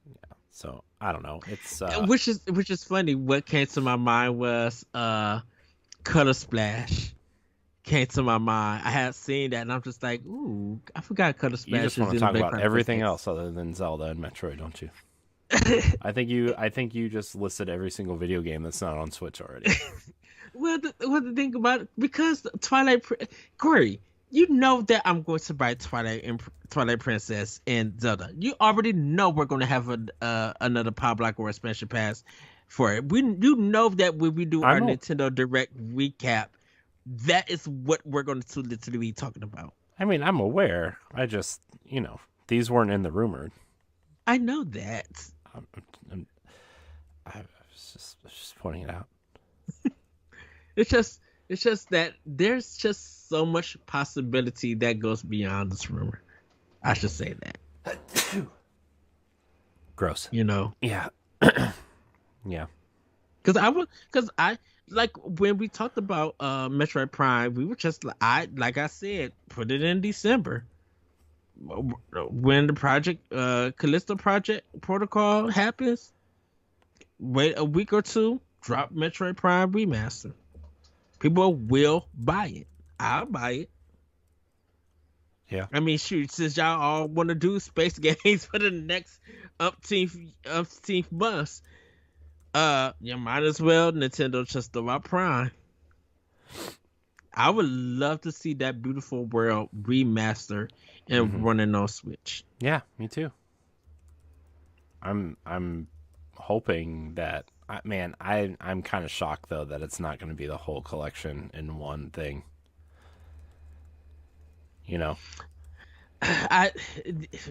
Speaker 2: Yeah. So I don't know. It's
Speaker 1: which is funny. What came to my mind was Color Splash. Came to my mind. I had seen that, and I'm just like, ooh, I forgot Color Splash.
Speaker 2: You just want to talk about everything else other than Zelda and Metroid, don't you? I think you just listed every single video game that's not on Switch already.
Speaker 1: Well, the thing about it, because Twilight, Corey, you know that I'm going to buy Twilight Princess and Zelda. You already know we're going to have another Pow Block or expansion pass for it. You know that when we do our Nintendo Direct recap, that is what we're going to literally be talking about.
Speaker 2: I mean, I'm aware. I just, you know, these weren't in the rumor.
Speaker 1: I know that.
Speaker 2: I was just pointing it out.
Speaker 1: It's just that there's just so much possibility that goes beyond this rumor. I should say that.
Speaker 2: Gross.
Speaker 1: You know.
Speaker 2: Yeah. Yeah.
Speaker 1: Because I like when we talked about Metroid Prime, we were just like I said, put it in December. When the project Callisto Project Protocol happens, wait a week or two, drop Metroid Prime Remaster. People will buy it. I'll buy it.
Speaker 2: Yeah.
Speaker 1: I mean, shoot, since y'all all want to do space games for the next umpteenth months, you might as well Nintendo just throw out Prime. I would love to see that beautiful world remastered and running on Switch.
Speaker 2: Yeah, me too. I'm hoping that. I'm kind of shocked though that it's not going to be the whole collection in one thing. You know,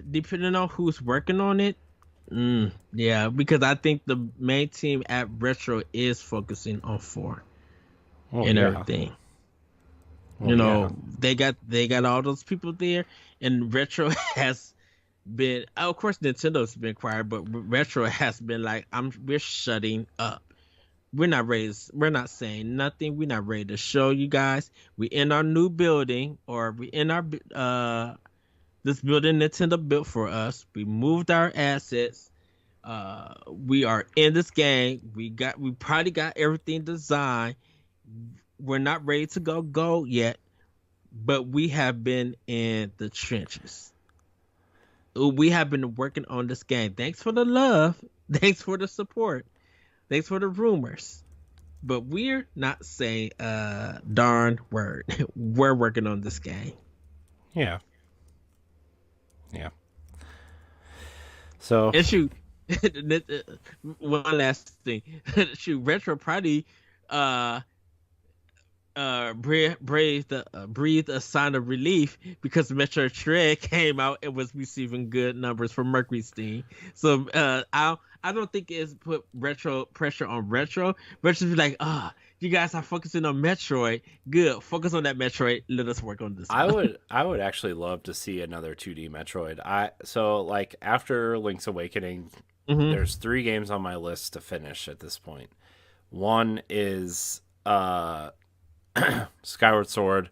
Speaker 1: depending on who's working on it, yeah, because I think the main team at Retro is focusing on 4 and everything. Well, you know, they got all those people there, and Retro has been, of course Nintendo's been quiet, but Retro has been like, we're shutting up. We're not saying nothing. We're not ready to show you guys. We in our new building, or we in our this building Nintendo built for us. We moved our assets. We are in this game. We probably got everything designed. We're not ready to go yet, but we have been in the trenches. We have been working on this game. Thanks for the love. Thanks for the support. Thanks for the rumors. But we're not saying a darn word. We're working on this game.
Speaker 2: Yeah. Yeah. So
Speaker 1: And shoot, one last thing. Shoot, Retro probably uh breathed a sign of relief because Metro Dread came out and was receiving good numbers from Mercury Steam. So I don't think it's put retro pressure on Retro. Retro be like, you guys are focusing on Metroid. Good, focus on that Metroid. Let us work on this one.
Speaker 2: I would actually love to see another 2D Metroid. So like after Link's Awakening,
Speaker 1: Hmm.
Speaker 2: there's 3 games on my list to finish at this point. One is Skyward Sword.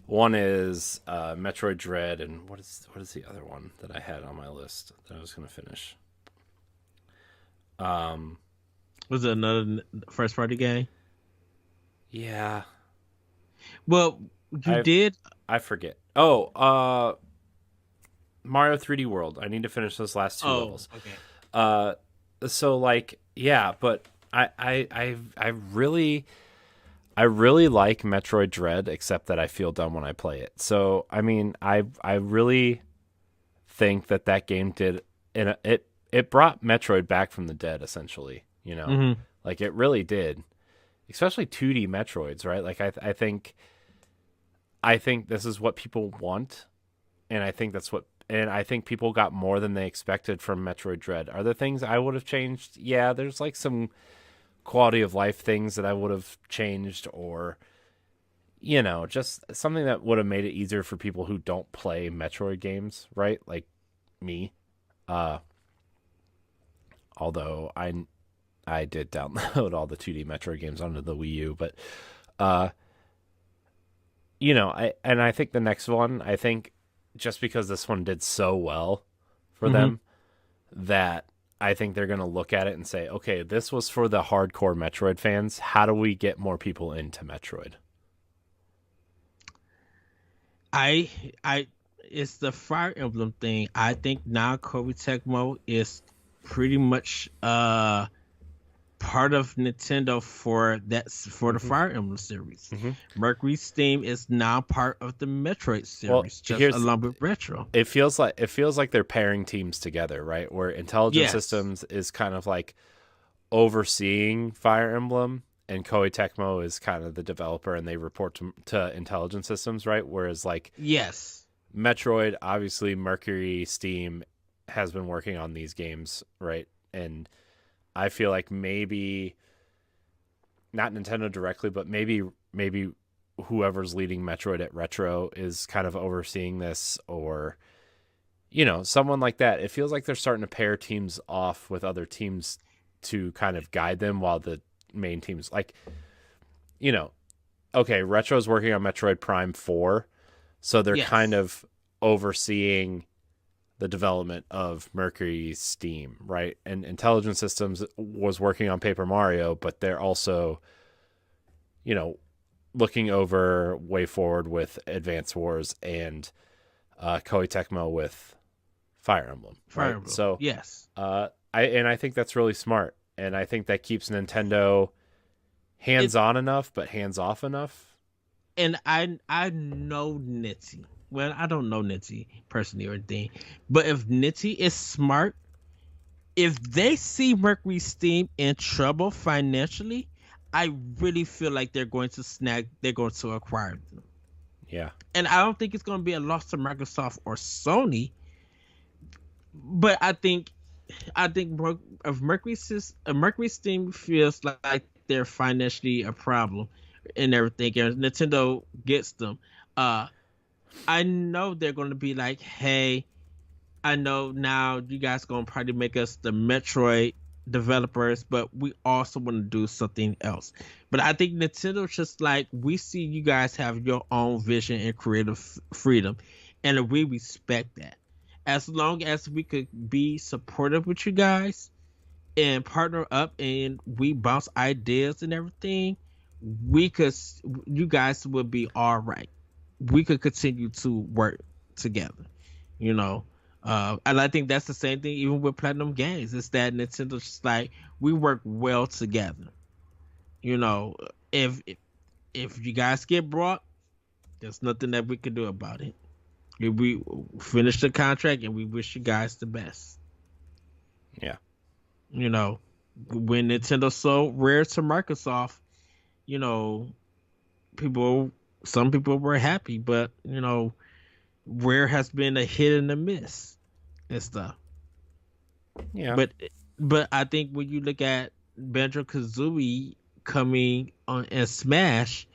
Speaker 2: One is Metroid Dread, and what is the other one that I had on my list that I was going to finish?
Speaker 1: Was it another first party game?
Speaker 2: Yeah,
Speaker 1: Well, you
Speaker 2: I
Speaker 1: did.
Speaker 2: I forget. Oh, Mario 3D World. I need to finish those last 2
Speaker 1: Oh,
Speaker 2: levels.
Speaker 1: okay.
Speaker 2: So like yeah, but I really like Metroid Dread, except that I feel dumb when I play it. So I mean, I really think that game did, and it brought Metroid back from the dead, essentially. You know,
Speaker 1: Hmm.
Speaker 2: like it really did, especially 2D Metroids, right? Like I think this is what people want, and I think people got more than they expected from Metroid Dread. Are there things I would have changed? Yeah, there's like some quality of life things that I would have changed, or just something that would have made it easier for people who don't play Metroid games, right? Like me. Uh Although I did download all the 2D Metroid games onto the Wii U, but uh I think the next one, I think just because this one did so well for
Speaker 1: Hmm.
Speaker 2: them, that I think they're going to look at it and say, okay, this was for the hardcore Metroid fans. How do we get more people into Metroid?
Speaker 1: I I it's the Fire Emblem thing. I think now Koei Tecmo is pretty much part of Nintendo for the
Speaker 2: Hmm.
Speaker 1: Fire Emblem series.
Speaker 2: Hmm.
Speaker 1: Mercury Steam is now part of the Metroid
Speaker 2: Well,
Speaker 1: series, just along with Retro.
Speaker 2: it feels like they're pairing teams together, right? Where Intelligent
Speaker 1: Yes.
Speaker 2: Systems is kind of like overseeing Fire Emblem, and Koei Tecmo is kind of the developer, and they report to Intelligent Systems, right? Whereas like
Speaker 1: Yes.
Speaker 2: Metroid, obviously Mercury Steam has been working on these games, right? And I feel like maybe not Nintendo directly, but maybe whoever's leading Metroid at Retro is kind of overseeing this, or someone like that. It feels like they're starting to pair teams off with other teams to kind of guide them, while the main teams, like, you know, okay, Retro's working on Metroid Prime 4, so they're kind
Speaker 1: Yes.
Speaker 2: of overseeing the development of Mercury Steam, right? And Intelligent Systems was working on Paper Mario, but they're also, you know, looking over Way Forward with Advance Wars, and Koei Tecmo with Fire Emblem,
Speaker 1: Fire
Speaker 2: right?
Speaker 1: Emblem.
Speaker 2: So,
Speaker 1: Yes.
Speaker 2: I think that's really smart, and I think that keeps Nintendo
Speaker 1: It
Speaker 2: hands on enough, but hands off enough.
Speaker 1: and I know Nitty. Well, I don't know Nitty personally or anything, but if Nitty is smart, if they see Mercury Steam in trouble financially, I really feel like they're going to acquire them.
Speaker 2: Yeah,
Speaker 1: And I don't think it's going to be a loss to Microsoft or Sony, but I think Mercury Steam feels like they're financially a problem and everything, and Nintendo gets them. Uh, I know they're going to be like, hey, I know now you guys gonna probably make us the Metroid developers, but we also want to do something else. But I think Nintendo's just like, we see you guys have your own vision and creative freedom, and we respect that. As long as we could be supportive with you guys and partner up, and we bounce ideas and everything, we could, you guys would be all right. We could continue to work together, you know. And I think that's the same thing even with Platinum Games. It's that Nintendo's just like, we work well together. You know, if you guys get brought, there's nothing that we can do about it. We finish the contract and we wish you guys the best.
Speaker 2: Yeah.
Speaker 1: You know, when Nintendo sold Rare to Microsoft, you know, some people were happy, but Rare has been a hit and a miss and stuff.
Speaker 2: Yeah.
Speaker 1: But I think when you look at Banjo Kazooie coming on and Smash,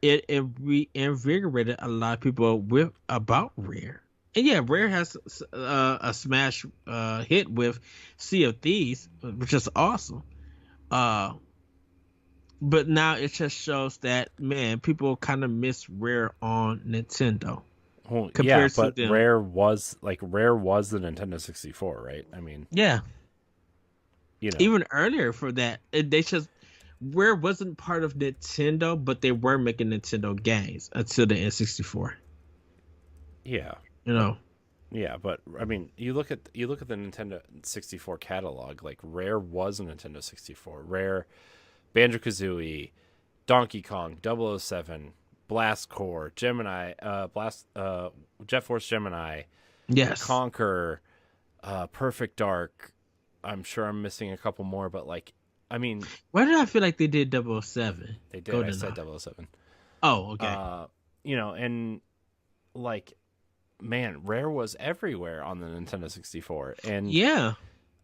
Speaker 1: it reinvigorated a lot of people with about Rare. And yeah, Rare has a Smash hit with Sea of Thieves, which is awesome. Uh, but now it just shows that, man, people kind of miss Rare on Nintendo
Speaker 2: Well, yeah,
Speaker 1: compared to
Speaker 2: but
Speaker 1: them.
Speaker 2: Rare was the Nintendo 64, right? I mean,
Speaker 1: Yeah,
Speaker 2: you know,
Speaker 1: even earlier for that, they just Rare wasn't part of Nintendo, but they were making Nintendo games until the N64.
Speaker 2: yeah,
Speaker 1: You
Speaker 2: but
Speaker 1: know,
Speaker 2: but I mean, you look at the Nintendo 64 catalog. Like Rare was a Nintendo 64. Rare, Banjo Kazooie, Donkey Kong, 007, Blast Core, Gemini, Jet Force Gemini,
Speaker 1: yes.
Speaker 2: Conquer, Perfect Dark. I'm sure I'm missing a couple more, but like, I mean,
Speaker 1: Why did I feel like they did 007?
Speaker 2: they did. I said
Speaker 1: GoldenEye.
Speaker 2: 007.
Speaker 1: Oh, okay.
Speaker 2: And like, man, Rare was everywhere on the Nintendo 64, and
Speaker 1: Yeah.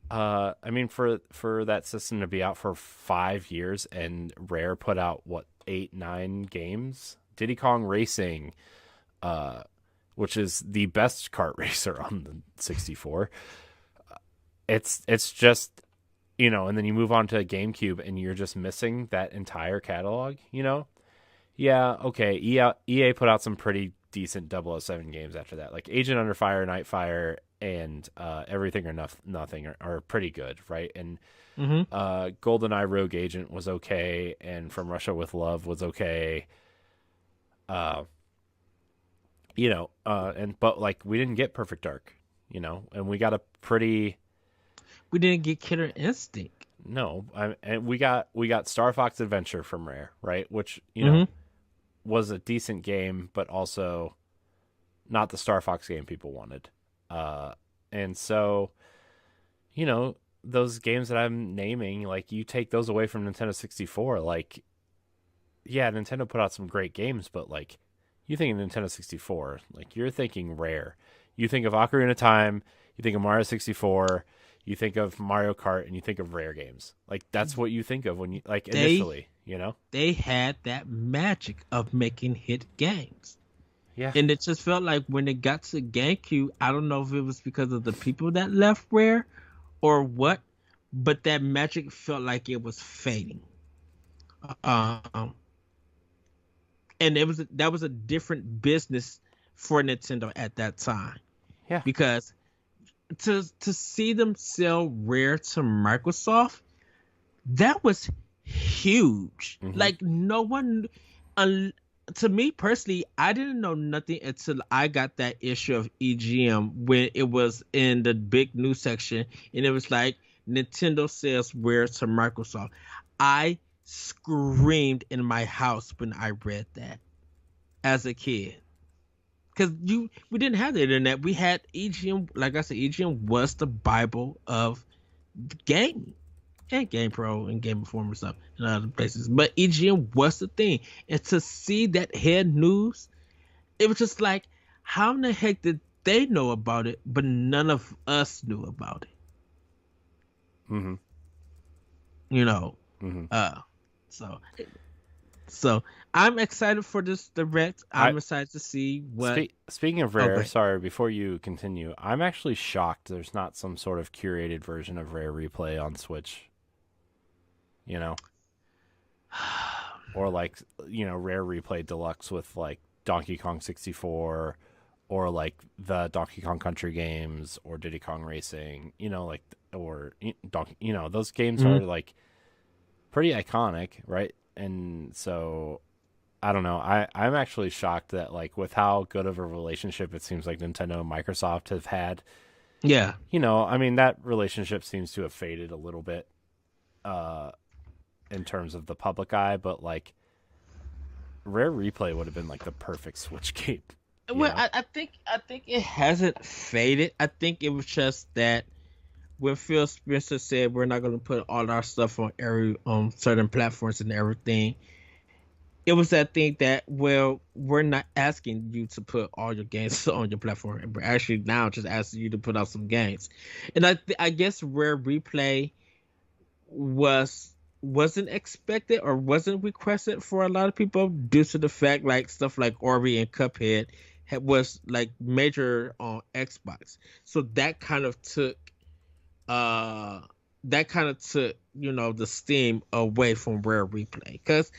Speaker 2: I mean, for that system to be out for 5 years and Rare put out what 8-9 games, Diddy Kong Racing, which is the best kart racer on the 64. It's just, and then you move on to GameCube and you're just missing that entire catalog. Yeah, okay. EA put out some pretty decent 007 games after that, like Agent Under Fire, Nightfire, and Everything or Nothing are pretty good, right? And
Speaker 1: Mm-hmm.
Speaker 2: GoldenEye Rogue Agent was okay, and From Russia with Love was okay. But like we didn't get Perfect Dark, and we got a pretty
Speaker 1: We didn't get Killer Instinct.
Speaker 2: no, and we got Star Fox Adventure from Rare, right? Which
Speaker 1: Mm-hmm.
Speaker 2: was a decent game, but also not the Star Fox game people wanted. And so, those games that I'm naming, like you take those away from Nintendo 64, like, yeah, Nintendo put out some great games, but like you think of Nintendo 64, like you're thinking Rare. You think of Ocarina of Time, you think of Mario 64, you think of Mario Kart, and you think of Rare games. Like that's what you think of when you like initially,
Speaker 1: They had that magic of making hit games.
Speaker 2: Yeah.
Speaker 1: And it just felt like when it got to GameCube, I don't know if it was because of the people that left Rare or what, but that magic felt like it was fading. Um, and that was a different business for Nintendo at that time,
Speaker 2: Yeah.
Speaker 1: because to see them sell Rare to Microsoft, that was huge.
Speaker 2: Mm-hmm.
Speaker 1: Like no one, to me personally, I didn't know nothing until I got that issue of EGM when it was in the big news section, and it was like Nintendo sells Rare to Microsoft. I screamed in my house when I read that as a kid. Because we didn't have the internet. We had EGM. Like I said, EGM was the Bible of gaming, and Game Pro and Game Informer stuff and other places. But EGM was the thing. And to see that head news, it was just like, how in the heck did they know about it, but none of us knew about it?
Speaker 2: Mm-hmm. Mm-hmm.
Speaker 1: So I'm excited for this direct. I'm excited to see what.
Speaker 2: Speaking of Rare, sorry, before you continue, I'm actually shocked there's not some sort of curated version of Rare Replay on Switch. Or like, Rare Replay Deluxe with like Donkey Kong 64 or like the Donkey Kong Country games or Diddy Kong Racing, or Donkey, those games are like pretty iconic, right? And so I don't know. I'm actually shocked that like with how good of a relationship it seems like Nintendo and Microsoft have had.
Speaker 1: Yeah.
Speaker 2: I mean, that relationship seems to have faded a little bit in terms of the public eye, but like Rare Replay would have been like the perfect Switch game.
Speaker 1: Well, I think it hasn't faded. I think it was just that when Phil Spencer said we're not going to put all our stuff on every certain platforms and everything, it was that thing that, well, we're not asking you to put all your games on your platform. We're actually now just asking you to put out some games. And I guess Rare Replay wasn't expected or wasn't requested for a lot of people due to the fact like stuff like Ori and Cuphead was like major on Xbox. So uh that kind of took, the steam away from Rare Replay, because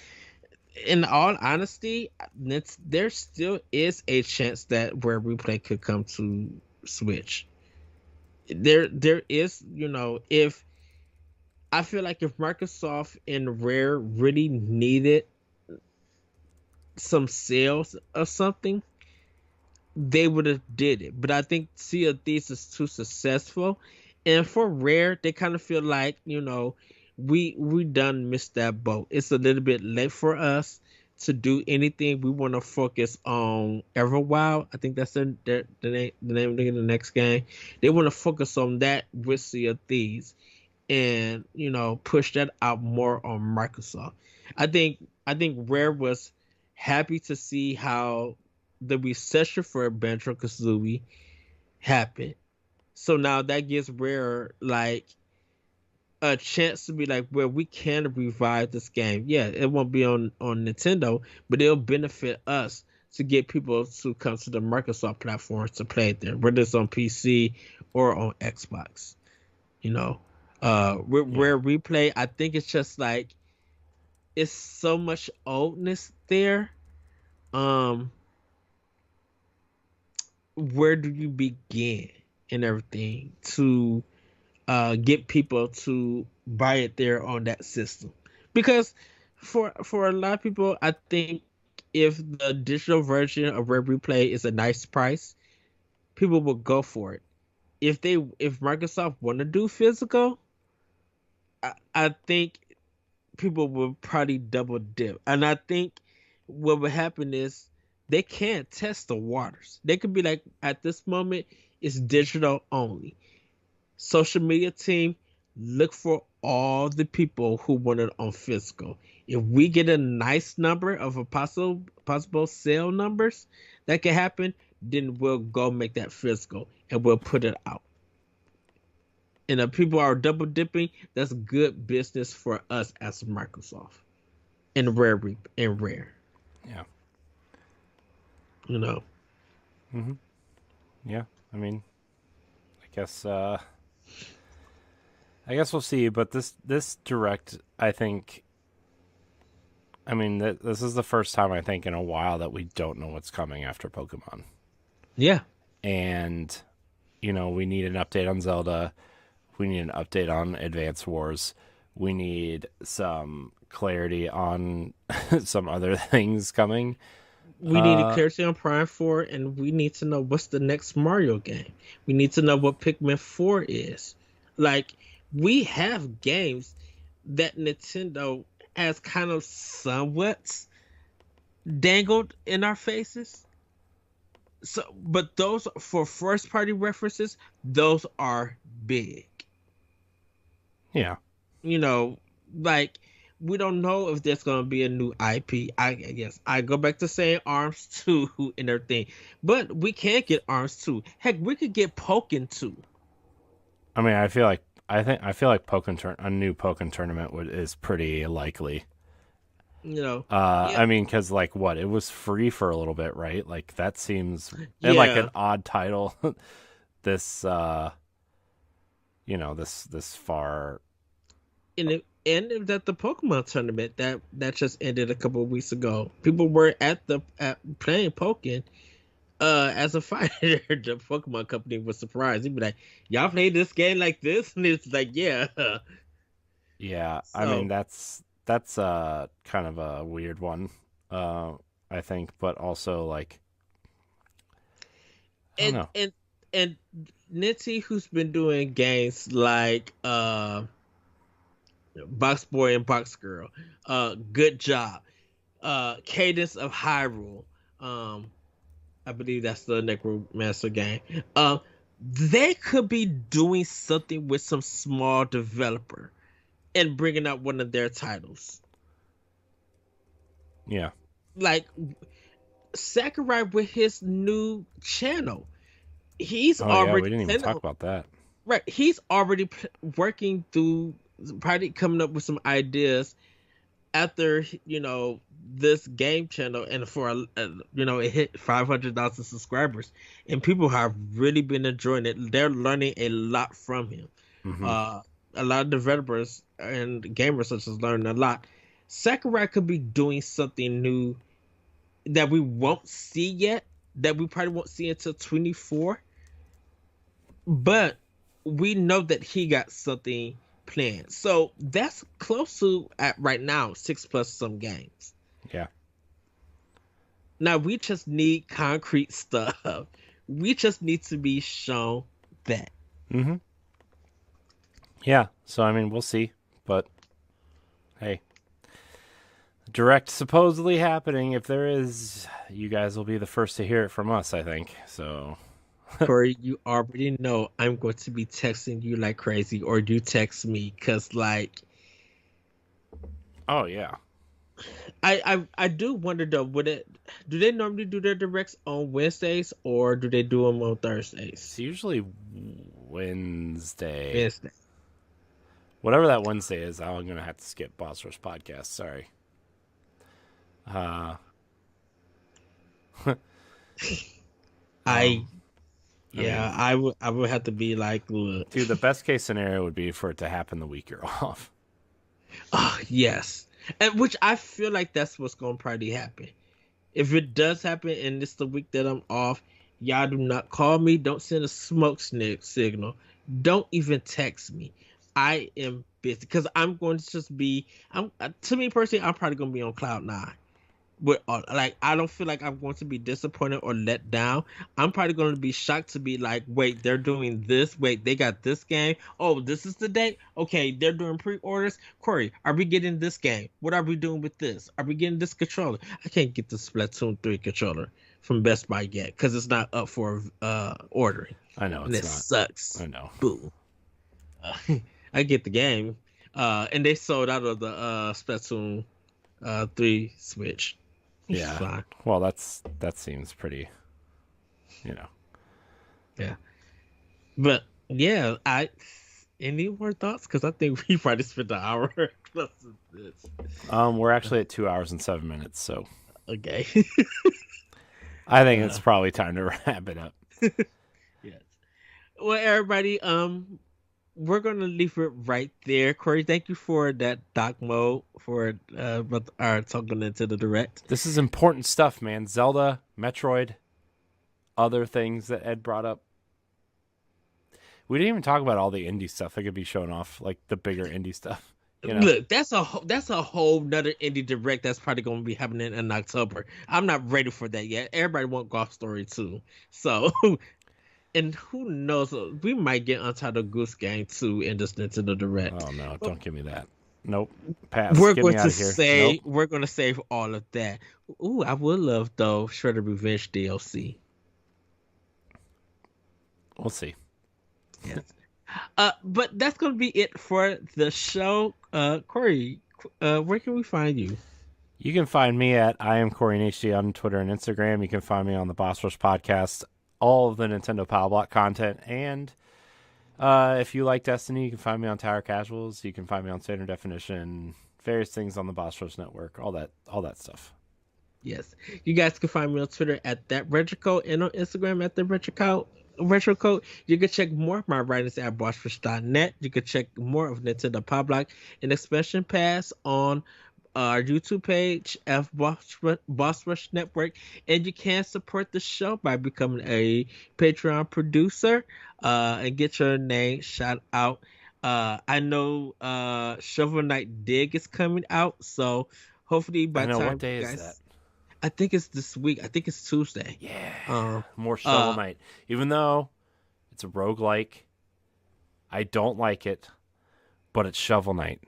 Speaker 1: in all honesty, there still is a chance that Rare Replay could come to Switch. There is, if I feel like if Microsoft and Rare really needed some sales or something, they would have did it. But I think Sea of Thieves is too successful, and for Rare, they kind of feel like, we done missed that boat. It's a little bit late for us to do anything. We want to focus on Everwild. I think that's the name of the next game. They want to focus on that with Sea of Thieves, and push that out more on Microsoft. I think Rare was happy to see how the reception for Banjo-Kazooie happened. So now that gives Rare like a chance to be like, well, we can revive this game. Yeah, it won't be on Nintendo, but it'll benefit us to get people to come to the Microsoft platforms to play it there, whether it's on PC or on Xbox. With Rare Replay, I think it's just like it's so much oldness there. Where do you begin and everything to get people to buy it there on that system? Because for a lot of people, I think if the digital version of Rare Replay is a nice price, people will go for it. If Microsoft want to do physical, I think people will probably double dip. And I think what would happen is they can't test the waters. They could be like, at this moment, it's digital only. Social media team, look for all the people who want it on physical. If we get a nice number of a possible sale numbers that can happen, then we'll go make that physical and we'll put it out. And if people are double dipping, that's good business for us as Microsoft and Rare.
Speaker 2: Yeah.
Speaker 1: Mm-hmm.
Speaker 2: Yeah. I mean, I guess we'll see. But this direct, I think. I mean, this is the first time I think in a while that we don't know what's coming after Pokemon.
Speaker 1: Yeah.
Speaker 2: And we need an update on Zelda. We need an update on Advance Wars. We need some clarity on some other things coming.
Speaker 1: We need clarity on Prime 4, and we need to know what's the next Mario game. We need to know what Pikmin 4 is. Like, we have games that Nintendo has kind of somewhat dangled in our faces. So, but those, for first-party references, those are big.
Speaker 2: Yeah.
Speaker 1: Like, we don't know if there's going to be a new IP. I guess I go back to saying ARMS 2 and everything. But we can't get ARMS 2. Heck, we could get Pokken 2.
Speaker 2: I mean, I feel like a new Pokken tournament is pretty likely.
Speaker 1: Yeah.
Speaker 2: I mean, because it was free for a little bit, right? Like, that seems and like an odd title. This this far.
Speaker 1: And that the Pokemon tournament that just ended a couple of weeks ago, people were at playing Pokken as a fighter. The Pokemon company was surprised. He'd be like, "Y'all play this game like this?" And it's like, "Yeah."
Speaker 2: Yeah, so, I mean that's kind of a weird one, I think, but also like, I don't know.
Speaker 1: And Nitty, who's been doing games like Box Boy and Box Girl, good job. Cadence of Hyrule, I believe that's the Necromancer game. they could be doing something with some small developer and bringing out one of their titles.
Speaker 2: Yeah.
Speaker 1: Like Sakurai with his new channel. He's
Speaker 2: Oh yeah, we
Speaker 1: already
Speaker 2: didn't even talk about that.
Speaker 1: right. He's already working through, probably coming up with some ideas after this game channel, and for it hit 500,000 subscribers, and people have really been enjoying it. They're learning a lot from him.
Speaker 2: Mm-hmm.
Speaker 1: A lot of developers and gamers such as learning a lot. Sakurai could be doing something new that we won't see yet, that we probably won't see until 24, but we know that he got something planned. So that's close to, at right now, 6+ some games.
Speaker 2: Yeah.
Speaker 1: Now we just need concrete stuff. We just need to be shown that.
Speaker 2: Mm-hmm. Yeah. So I mean, we'll see. But hey, Direct supposedly happening. If there is, you guys will be the first to hear it from us, I think. So
Speaker 1: Corey, you already know I'm going to be texting you like crazy, or you text me, because like,
Speaker 2: oh yeah,
Speaker 1: I do wonder though, do they normally do their directs on Wednesdays, or do they do them on Thursdays?
Speaker 2: it's usually Wednesday.
Speaker 1: Wednesday.
Speaker 2: Whatever that Wednesday is, I'm gonna have to skip Boss Rush podcast. Sorry.
Speaker 1: I would have to be like, look.
Speaker 2: Dude, the best case scenario would be for it to happen the week you're off.
Speaker 1: Oh, yes. And which I feel like that's what's going to probably happen. If it does happen and it's the week that I'm off, y'all do not call me. Don't send a smoke signal. Don't even text me. I am busy because I'm going to just be, to me personally, I'm probably going to be on cloud 9. I don't feel like I'm going to be disappointed or let down. I'm probably going to be shocked to be like, wait, they're doing this. Wait, they got this game. Oh, this is the date. Okay, they're doing pre-orders. Corey, are we getting this game? What are we doing with this? Are we getting this controller? I can't get the Splatoon 3 controller from Best Buy yet because it's not up for ordering.
Speaker 2: I know,
Speaker 1: and it sucks.
Speaker 2: I know.
Speaker 1: Boo. I get the game, and they sold out of the Splatoon 3 Switch.
Speaker 2: Yeah.
Speaker 1: Fine.
Speaker 2: Well, that seems pretty,
Speaker 1: Yeah. But yeah, any more thoughts? Because I think we probably spent an hour plus of this.
Speaker 2: We're actually at 2 hours and 7 minutes, so
Speaker 1: Okay.
Speaker 2: I think it's probably time to wrap it up.
Speaker 1: Yes. Well, everybody, we're gonna leave it right there. Corey, thank you for that doc mode for our talking into the direct.
Speaker 2: This is important stuff, man. Zelda, Metroid, other things that Ed brought up. We didn't even talk about all the indie stuff that could be shown off, like the bigger indie stuff.
Speaker 1: Look, that's a whole nother indie direct that's probably going to be happening in October. I'm not ready for that yet. Everybody want Golf Story 2. So, and who knows, we might get Untitled Goose Game 2 in this Nintendo Direct.
Speaker 2: Oh no, don't give me that. Nope. Pass.
Speaker 1: We're
Speaker 2: Get
Speaker 1: going
Speaker 2: me out
Speaker 1: to
Speaker 2: of here.
Speaker 1: say,
Speaker 2: Nope.
Speaker 1: we're going to save all of that. Ooh, I would love though Shredder Revenge DLC.
Speaker 2: We'll see.
Speaker 1: Yes. But that's going to be it for the show. Corey, where can we find you?
Speaker 2: You can find me at I am Corey HD on Twitter and Instagram. You can find me on the Boss Rush podcast, all of the Nintendo Pow Block content, and if you like Destiny, you can find me on Tower Casuals. You can find me on Standard Definition, various things on the Boss Rush Network, all that stuff.
Speaker 1: Yes, you guys can find me on Twitter at that Retrocode and on Instagram at the Retrocode. You can check more of my writings at bossrush.net. You can check more of Nintendo Pow Block and Expansion Pass on our YouTube page, Boss Rush Network, and you can support the show by becoming a Patreon producer and get your name shout out. I know Shovel Knight Dig is coming out, so hopefully by the time
Speaker 2: what day
Speaker 1: guys,
Speaker 2: is that?
Speaker 1: I think it's this week. I think it's Tuesday.
Speaker 2: Yeah. More Shovel Knight. Even though it's a roguelike, I don't like it, but it's Shovel Knight.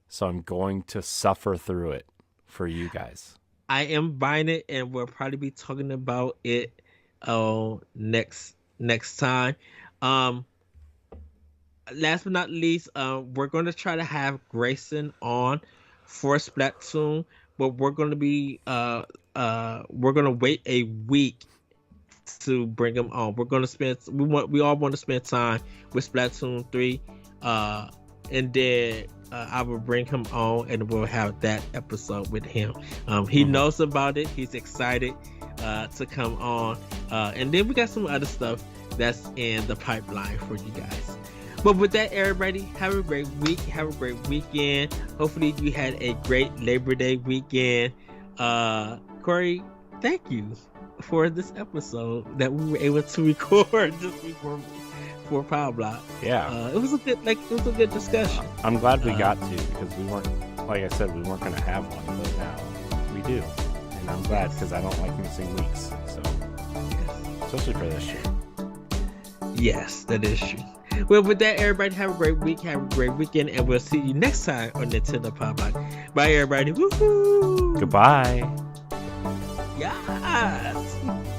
Speaker 2: So I'm going to suffer through it for you guys.
Speaker 1: I am buying it, and we'll probably be talking about it next time. Um, Last but not least, we're going to try to have Grayson on for Splatoon, but we're going to wait a week to bring him on. We all want to spend time with Splatoon 3, and then I will bring him on and we'll have that episode with him. He knows about it. He's excited to come on, and then we got some other stuff that's in the pipeline for you guys. But with that, everybody, have a great week. Have a great weekend. Hopefully you had a great Labor Day weekend. Corey, thank you for this episode that we were able to record just before for Pow Block.
Speaker 2: Yeah,
Speaker 1: it was a good discussion.
Speaker 2: I'm glad we got to, because we weren't, like I said, we weren't going to have one, but now we do, and I'm glad, because I don't like missing weeks. So, especially for this shit.
Speaker 1: Yes, that is true. Well, with that, everybody, have a great week, have a great weekend, and we'll see you next time on Nintendo Pow Block. Bye, everybody. Woohoo!
Speaker 2: Goodbye.
Speaker 1: Yes.